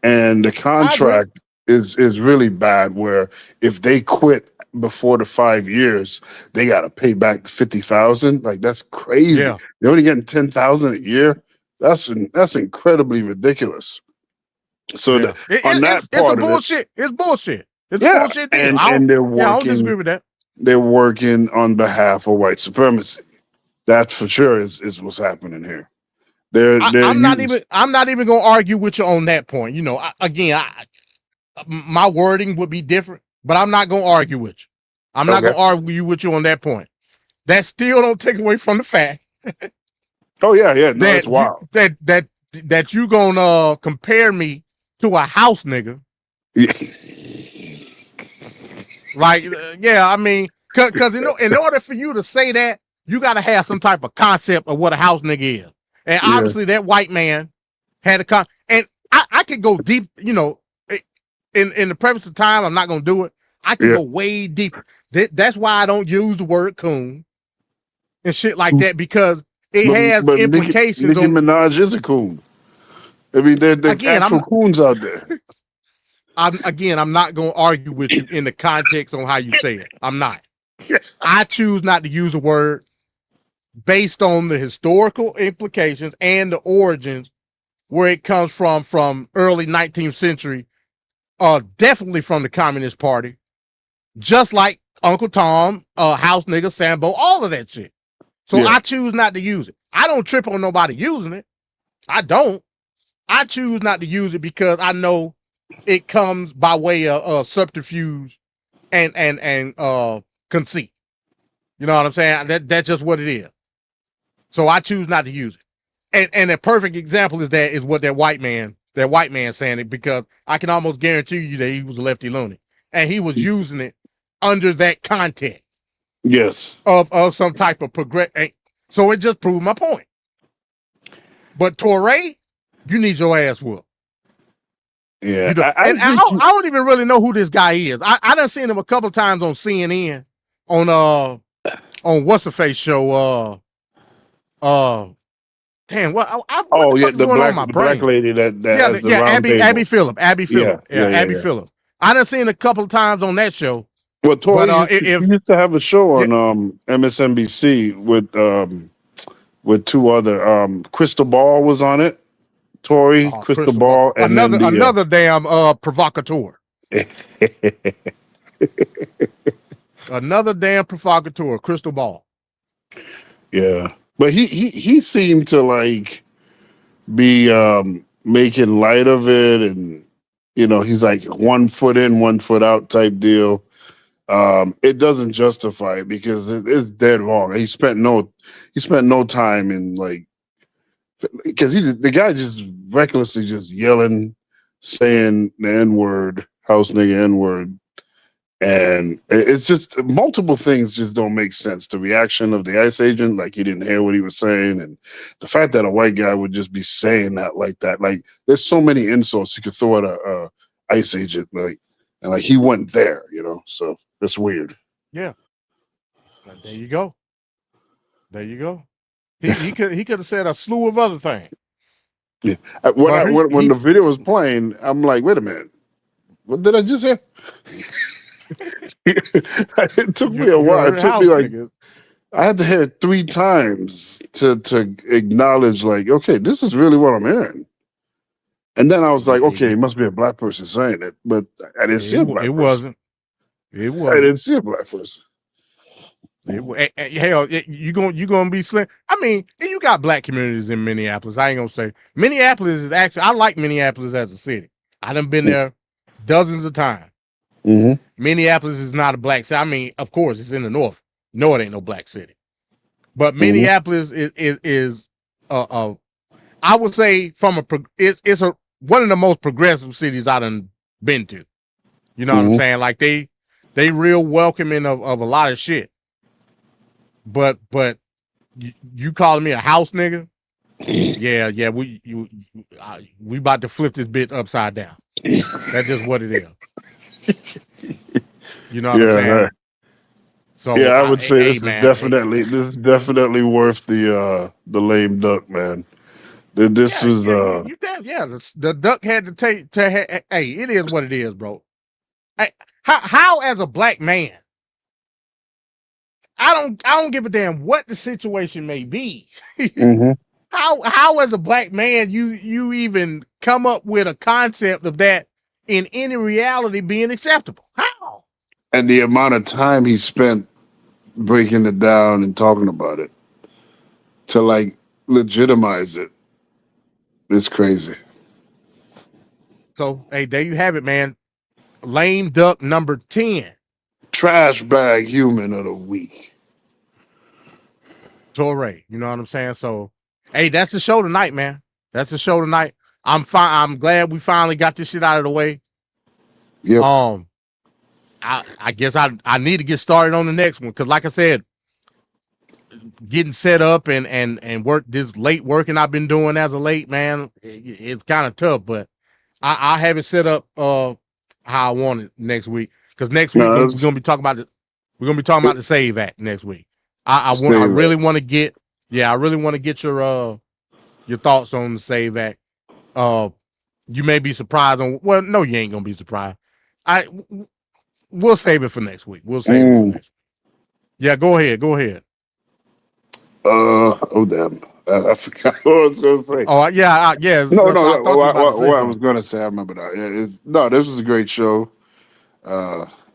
[SPEAKER 10] and the contract is really bad. Where if they quit before the 5 years, they got to pay back the 50,000. Like that's crazy.
[SPEAKER 16] Yeah.
[SPEAKER 10] They're only getting 10,000 a year. That's incredibly ridiculous. So
[SPEAKER 16] it's a bullshit. It's bullshit. It's a bullshit deal.
[SPEAKER 10] And they're working.
[SPEAKER 16] I don't disagree with that.
[SPEAKER 10] They're working on behalf of white supremacy. That for sure is what's happening here.
[SPEAKER 16] I'm not even gonna argue with you on that point. You know, my wording would be different, but I'm not gonna argue with you. I'm not gonna argue with you on that point. That still don't take away from the fact.
[SPEAKER 10] Oh yeah. No, that's wild.
[SPEAKER 16] That you gonna compare me to a house nigga. Like, yeah, I mean, because in order for you to say that, you got to have some type of concept of what a house nigga is. And obviously that white man had a and I could go deep, you know, in the presence of time, I'm not going to do it. I can go way deeper. That's why I don't use the word coon and shit like that, because it has implications.
[SPEAKER 10] Nicki Minaj is a coon. I mean, they're actual coons out there.
[SPEAKER 16] I'm not going to argue with you in the context on how you say it. I'm not. I choose not to use the word based on the historical implications and the origins where it comes from early 19th century, definitely from the Communist Party, just like Uncle Tom, House Nigga, Sambo, all of that shit. So I choose not to use it. I don't trip on nobody using it. I don't. I choose not to use it because I know it comes by way of subterfuge and conceit. You know what I'm saying? That's just what it is. So I choose not to use it. And a perfect example is what that white man saying it, because I can almost guarantee you that he was a lefty loony and he was using it under that context.
[SPEAKER 10] Yes.
[SPEAKER 16] Of some type of progress. So it just proved my point. But Torre, you need your ass whooped.
[SPEAKER 10] Yeah,
[SPEAKER 16] I don't even really know who this guy is. I done seen him a couple of times on CNN, on what's the face show. Damn, what?
[SPEAKER 10] The black lady that has the round table.
[SPEAKER 16] Abby Phillip. Abby Phillip. I done seen a couple of times on that show.
[SPEAKER 10] Well, Tori used to have a show on MSNBC with two other. Crystal Ball was on it. Tori, Crystal Ball, and
[SPEAKER 16] another damn provocateur. Another damn provocateur, Crystal Ball.
[SPEAKER 10] Yeah, but he seemed to like be making light of it, and you know, he's like 1 foot in, 1 foot out type deal. It doesn't justify it because it's dead wrong. He spent no time in like, because the guy just recklessly just yelling, saying the N-word, house nigga N-word. And it's just multiple things just don't make sense. The reaction of the ICE agent, like he didn't hear what he was saying. And the fact that a white guy would just be saying that like that, like there's so many insults you could throw at a ICE agent, like, and like he went there, you know, so that's weird.
[SPEAKER 16] Yeah. There you go. There you go. He could have said a slew of other things.
[SPEAKER 10] Yeah. When the video was playing, I'm like, wait a minute. What did I just hear? It took me a while. It took me like I had to hear it 3 times to acknowledge, like, okay, this is really what I'm hearing. And then I was like, okay, it must be a black person saying it, but I didn't see a black person.
[SPEAKER 16] It wasn't.
[SPEAKER 10] I didn't see a black person.
[SPEAKER 16] Hell, you gonna be slim. I mean, you got black communities in Minneapolis. I ain't gonna say Minneapolis is actually. I like Minneapolis as a city. I done been there dozens of times.
[SPEAKER 10] Mm-hmm.
[SPEAKER 16] Minneapolis is not a black city. I mean, of course, it's in the north. No, it ain't no black city. But Minneapolis is I would say it's one of the most progressive cities I done been to. You know what I'm saying? Like they real welcoming of a lot of shit. But you calling me a house nigga? Yeah, we about to flip this bitch upside down. That's just what it is. You know what I'm saying? So
[SPEAKER 10] Yeah, I would say
[SPEAKER 16] hey,
[SPEAKER 10] this
[SPEAKER 16] man,
[SPEAKER 10] is definitely worth the lame duck, man. This
[SPEAKER 16] yeah,
[SPEAKER 10] was
[SPEAKER 16] you damn, yeah. The duck had to take hey, it is what it is, bro. Hey, how as a black man, I don't give a damn what the situation may be.
[SPEAKER 10] mhm.
[SPEAKER 16] How as a black man you even come up with a concept of that in any reality being acceptable? How?
[SPEAKER 10] And the amount of time he spent breaking it down and talking about it to like legitimize it. It's crazy.
[SPEAKER 16] So hey, there you have it, man. Lame duck number 10.
[SPEAKER 10] Trash bag human of the week.
[SPEAKER 16] Torre. You know what I'm saying? So hey, that's the show tonight, man. That's the show tonight. I'm fine. I'm glad we finally got this shit out of the way.
[SPEAKER 10] Yep.
[SPEAKER 16] I guess I need to get started on the next one because, like I said, getting set up and work this late working I've been doing as a late man, it's kind of tough. But I have it set up how I want it next week because next week we're gonna be talking about the Save Act next week. I really want to get your thoughts on the Save Act. You may be surprised on. Well, no, you ain't gonna be surprised. We'll save it for next week. We'll save it for next week. Yeah, go ahead.
[SPEAKER 10] Oh damn. I forgot what I was gonna say.
[SPEAKER 16] Oh yeah.
[SPEAKER 10] No. What I
[SPEAKER 16] something.
[SPEAKER 10] was gonna say, I remember that. No, this was a great show.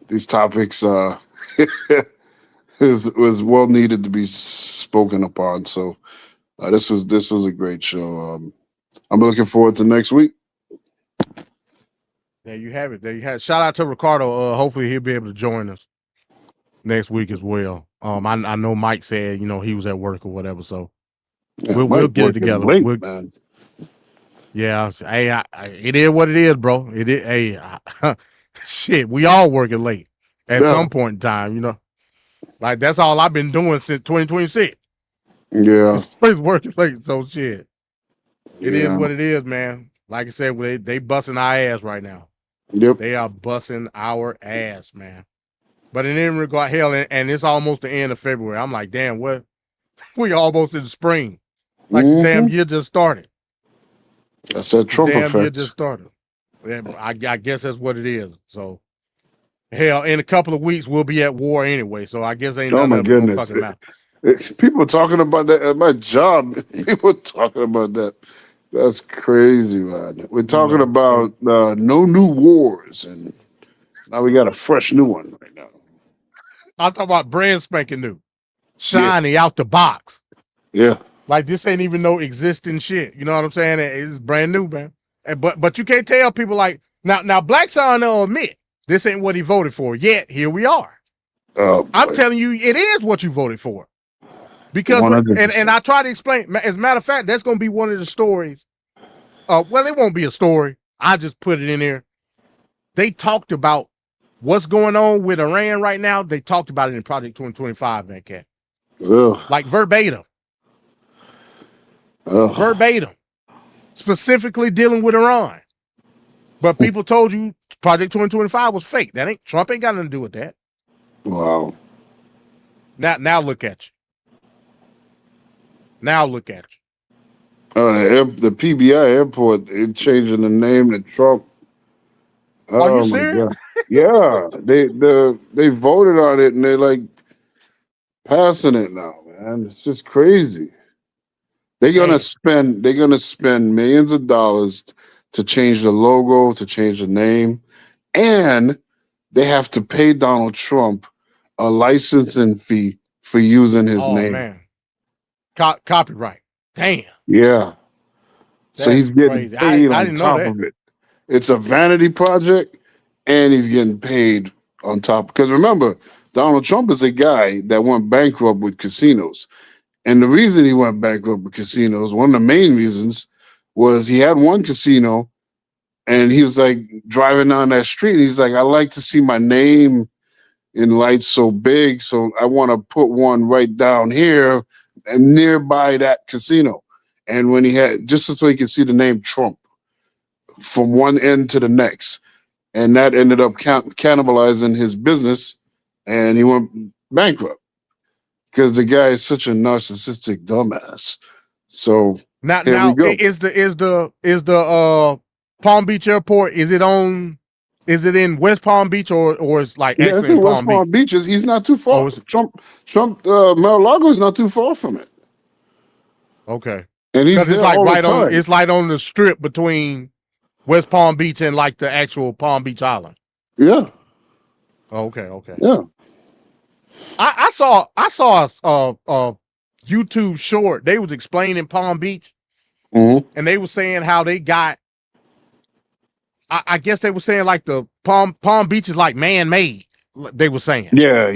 [SPEAKER 10] These topics was well needed to be spoken upon. So this was a great show. I'm looking forward to next week.
[SPEAKER 16] There you have it. Shout out to Ricardo. Hopefully he'll be able to join us next week as well. I know Mike said he was at work or whatever, so
[SPEAKER 10] Yeah,
[SPEAKER 16] we'll get it together.
[SPEAKER 10] Late, man.
[SPEAKER 16] Yeah, hey, it is what it is, bro. It is. Hey, shit, we all working late at some point in time. Like that's all I've been doing since 2026.
[SPEAKER 10] Yeah,
[SPEAKER 16] it's working late. So shit, it is
[SPEAKER 10] Yeah.
[SPEAKER 16] what it is, man. Like I said, they busting our ass right now.
[SPEAKER 10] Yep.
[SPEAKER 16] They are busting our ass, man. But in any regard, hell, and it's almost the end of February. I'm like, damn, what? We almost in the spring. Like the damn year just started.
[SPEAKER 10] That's that Trump
[SPEAKER 16] Damn
[SPEAKER 10] effect.
[SPEAKER 16] year just started. Yeah, I guess that's what it is. So, hell, in a couple of weeks we'll be at war anyway. So I guess ain't none of it gonna fucking matter.
[SPEAKER 10] People talking about that at my job. People talking about that. That's crazy, man. We're talking about no new wars, and now we got a fresh new one right now.
[SPEAKER 16] I'm talking about brand spanking new, shiny out the box.
[SPEAKER 10] Yeah.
[SPEAKER 16] Like this ain't even no existing shit. You know what I'm saying? It's brand new, man. But you can't tell people like now Black Son will admit this ain't what he voted for. Yet here we are. I'm telling you, it is what you voted for. Because and I try to explain. As a matter of fact, that's gonna be one of the stories. Well, it won't be a story. I just put it in there. They talked about what's going on with Iran right now. They talked about it in Project 2025, man, cat. Like verbatim. Verbatim. Specifically dealing with Iran. But people told you Project 2025 was fake. Trump ain't got nothing to do with that.
[SPEAKER 10] Wow.
[SPEAKER 16] Now look at you. Now look at you.
[SPEAKER 10] Oh, the PBI airport, it changing the name to Trump.
[SPEAKER 16] Are you serious?
[SPEAKER 10] Yeah, they voted on it and they're like passing it now, man. It's just crazy. They're gonna spend millions of dollars to change the logo, to change the name, and they have to pay Donald Trump a licensing fee for using his name.
[SPEAKER 16] Man. Copyright. Damn.
[SPEAKER 10] Yeah. So he's getting
[SPEAKER 16] crazy.
[SPEAKER 10] paid
[SPEAKER 16] I
[SPEAKER 10] on
[SPEAKER 16] didn't know
[SPEAKER 10] top
[SPEAKER 16] that.
[SPEAKER 10] of it. It's a vanity project, and he's getting paid on top. Because remember, Donald Trump is a guy that went bankrupt with casinos. And the reason he went bankrupt with casinos, one of the main reasons, was he had one casino, and he was like driving down that street. And he's like, I like to see my name in lights so big, so I want to put one right down here and nearby that casino. And when he had, just so he could see the name Trump from one end to the next. And that ended up cannibalizing his business. And he went bankrupt because the guy is such a narcissistic dumbass. So
[SPEAKER 16] Now,
[SPEAKER 10] here we go.
[SPEAKER 16] is the Palm Beach Airport? Is it in West Palm Beach or it's like
[SPEAKER 10] Yeah, it's
[SPEAKER 16] actually
[SPEAKER 10] in
[SPEAKER 16] in
[SPEAKER 10] West Palm Beach. He's not too far. Trump, Mar-a-Lago is not too far from it.
[SPEAKER 16] Okay.
[SPEAKER 10] And he's
[SPEAKER 16] Because
[SPEAKER 10] there
[SPEAKER 16] it's like
[SPEAKER 10] all
[SPEAKER 16] right
[SPEAKER 10] the
[SPEAKER 16] on.
[SPEAKER 10] time.
[SPEAKER 16] It's like on the strip between West Palm Beach and like the actual Palm Beach Island.
[SPEAKER 10] Yeah.
[SPEAKER 16] Okay.
[SPEAKER 10] Yeah.
[SPEAKER 16] I saw a YouTube short. They was explaining Palm Beach,
[SPEAKER 10] Mm-hmm.
[SPEAKER 16] and they were saying how they got. I guess they were saying like the Palm Beach is like man-made. They were saying.
[SPEAKER 10] Yeah.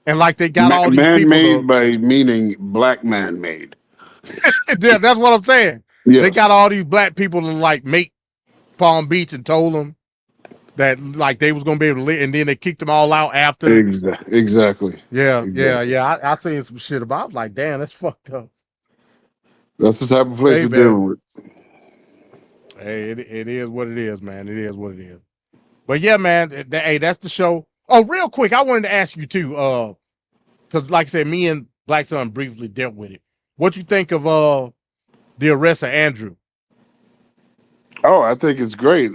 [SPEAKER 16] And like they got all these people.
[SPEAKER 10] Man-made by meaning black man-made.
[SPEAKER 16] Yeah, that's what I'm saying.
[SPEAKER 10] Yes.
[SPEAKER 16] They got all these black people to like make Palm Beach and told them that like they was gonna be able to live, and then they kicked them all out after.
[SPEAKER 10] Exactly.
[SPEAKER 16] Yeah. I seen some shit about. I was like, damn, that's fucked up.
[SPEAKER 10] That's the type of place we're dealing with.
[SPEAKER 16] Hey, it is what it is, man. It is what it is. But yeah, man. Hey, that's the show. Oh, real quick, I wanted to ask you too, because like I said, me and Black Sun briefly dealt with it. What you think of the arrest of Andrew?
[SPEAKER 10] Oh, I think it's great.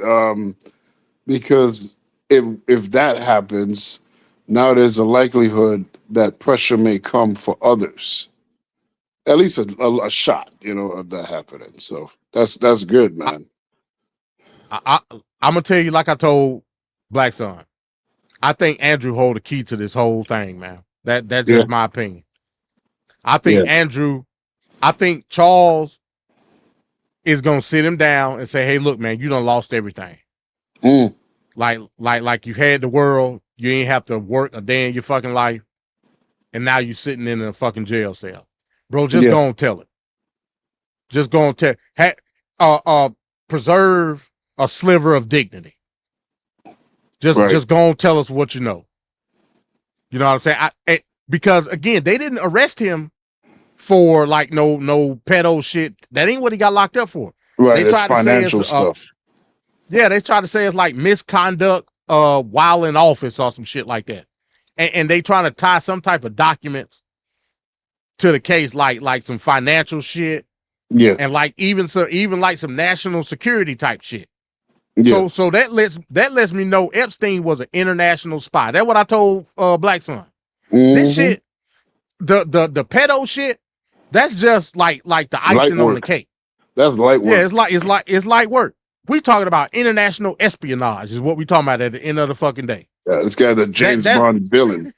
[SPEAKER 10] Because if that happens, now there's a likelihood that pressure may come for others. At least a shot, of that happening. So that's good, man.
[SPEAKER 16] I'm gonna tell you, like I told Black Sun, I think Andrew hold the key to this whole thing, man. That's just my opinion. I think I think Charles is gonna sit him down and say, "Hey, look, man, you done lost everything. Like you had the world, you ain't have to work a day in your fucking life, and now you sitting in a fucking jail cell, bro. Just go and tell it. Just go and tell. Preserve a sliver of dignity. Just go and tell us what you know. You know what I'm saying? Because again, they didn't arrest him for like no pedo shit. That ain't what he got locked up for.
[SPEAKER 10] Right, it's financial stuff.
[SPEAKER 16] Yeah, they tried to say it's like misconduct while in office or some shit like that. And they trying to tie some type of documents to the case, like some financial shit.
[SPEAKER 10] Yeah.
[SPEAKER 16] And like even like some national security type shit.
[SPEAKER 10] Yeah.
[SPEAKER 16] So that lets me know Epstein was an international spy. That's what I told Black Sun.
[SPEAKER 10] Mm-hmm.
[SPEAKER 16] This shit, the pedo shit, that's just like the icing on the cake.
[SPEAKER 10] That's light work.
[SPEAKER 16] Yeah, it's light work. We talking about international espionage is what we talking about at the end of the fucking day.
[SPEAKER 10] Yeah, this guy's a James Bond villain.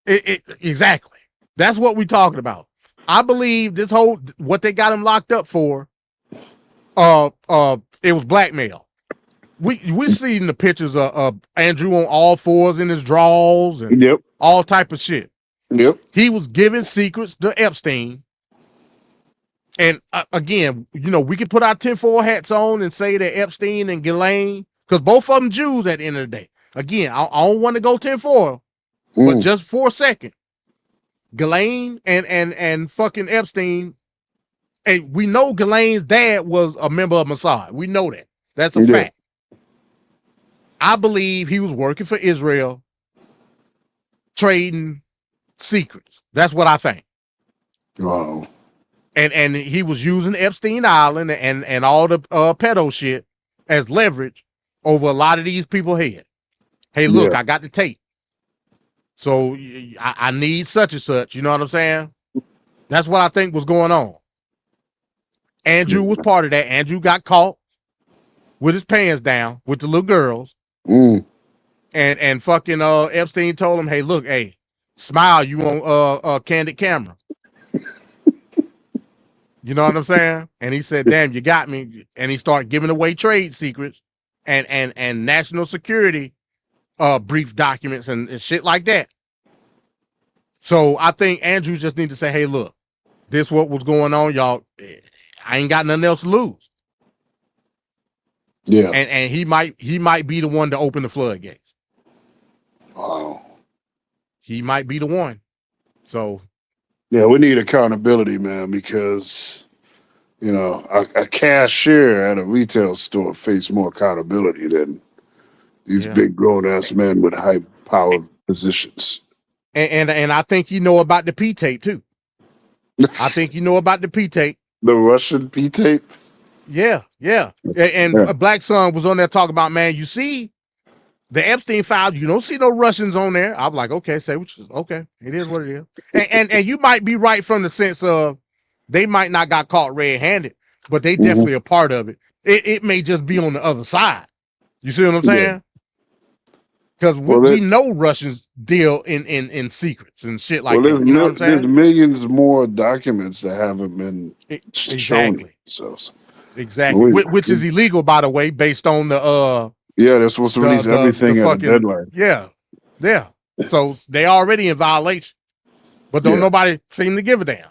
[SPEAKER 16] Exactly. That's what we talking about. I believe this whole what they got him locked up for. It was blackmail. We seen the pictures of Andrew on all fours in his drawers and all type of shit.
[SPEAKER 10] Yep.
[SPEAKER 16] He was giving secrets to Epstein. And again, we could put our tinfoil hats on and say that Epstein and Ghislaine, because both of them Jews at the end of the day. Again, I don't want to go tinfoil, but just for a second, Ghislaine and fucking Epstein, and we know Ghislaine's dad was a member of Mossad. We know that. That's a fact. I believe he was working for Israel, trading secrets. That's what I think.
[SPEAKER 10] Wow.
[SPEAKER 16] And he was using Epstein Island and all the pedo shit as leverage over a lot of these people head. Hey, look, I got the tape. So I need such and such. You know what I'm saying? That's what I think was going on. Andrew was part of that. Andrew got caught with his pants down with the little girls. And fucking Epstein told him, hey, look, hey, smile, you on a candid camera. You know what I'm saying? And he said, damn, you got me. And he started giving away trade secrets and national security brief documents and shit like that. So I think Andrew just need to say, hey, look, this what was going on, y'all. I ain't got nothing else to lose.
[SPEAKER 10] Yeah.
[SPEAKER 16] And he might be the one to open the floodgates.
[SPEAKER 10] Wow.
[SPEAKER 16] He might be the one. So
[SPEAKER 10] yeah, we need accountability, man, because a cashier at a retail store face more accountability than these big grown ass men with high powered positions.
[SPEAKER 16] And I think you know about the P tape too. I think you know about the P tape.
[SPEAKER 10] The Russian P tape.
[SPEAKER 16] Yeah. And Black Sun was on there talking about, man, you see the Epstein file, you don't see no Russians on there. I'm like, okay, say what you okay. It is what it is. And you might be right from the sense of they might not got caught red-handed, but they definitely a part of it. It may just be on the other side. You see what I'm saying? Because we know Russians deal in secrets and shit like that. You know what I'm saying?
[SPEAKER 10] There's millions more documents that haven't been shown. So
[SPEAKER 16] exactly. Which is illegal, by the way, based on the
[SPEAKER 10] they're supposed to release everything at a deadline.
[SPEAKER 16] Yeah. So they already in violation, but don't nobody seem to give a damn.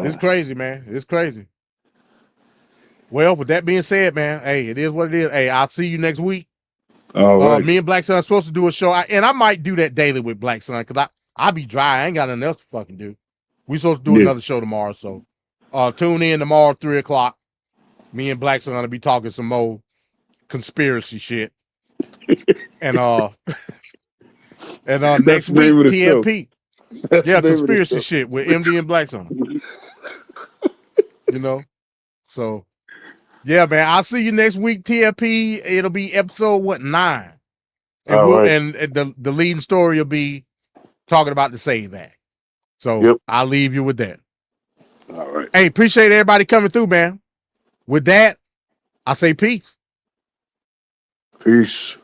[SPEAKER 16] It's crazy, man. It's crazy. Well, with that being said, man, hey, it is what it is. Hey, I'll see you next week.
[SPEAKER 10] Right.
[SPEAKER 16] Me and Black Sun are supposed to do a show, and I might do that daily with Black Sun because I be dry. I ain't got nothing else to fucking do. We supposed to do another show tomorrow, so tune in tomorrow 3:00. Me and Black Sun gonna be talking some more conspiracy shit, and next week TFP. Conspiracy shit with MD and Black Sun. You know, so. Yeah, man. I'll see you next week, TFP. It'll be episode 9. And and the leading story will be talking about the SAVE Act. So I'll leave you with that.
[SPEAKER 10] All right.
[SPEAKER 16] Hey, appreciate everybody coming through, man. With that, I say peace.
[SPEAKER 10] Peace.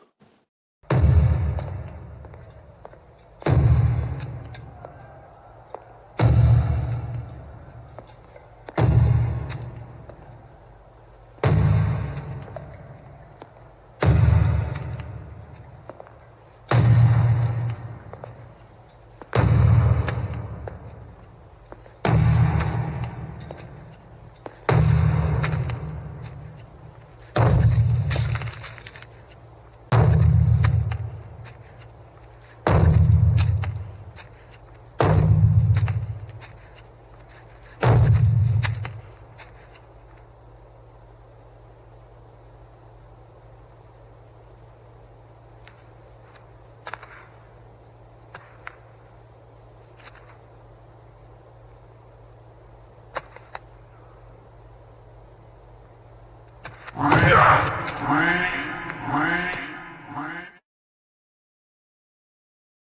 [SPEAKER 3] Yeah.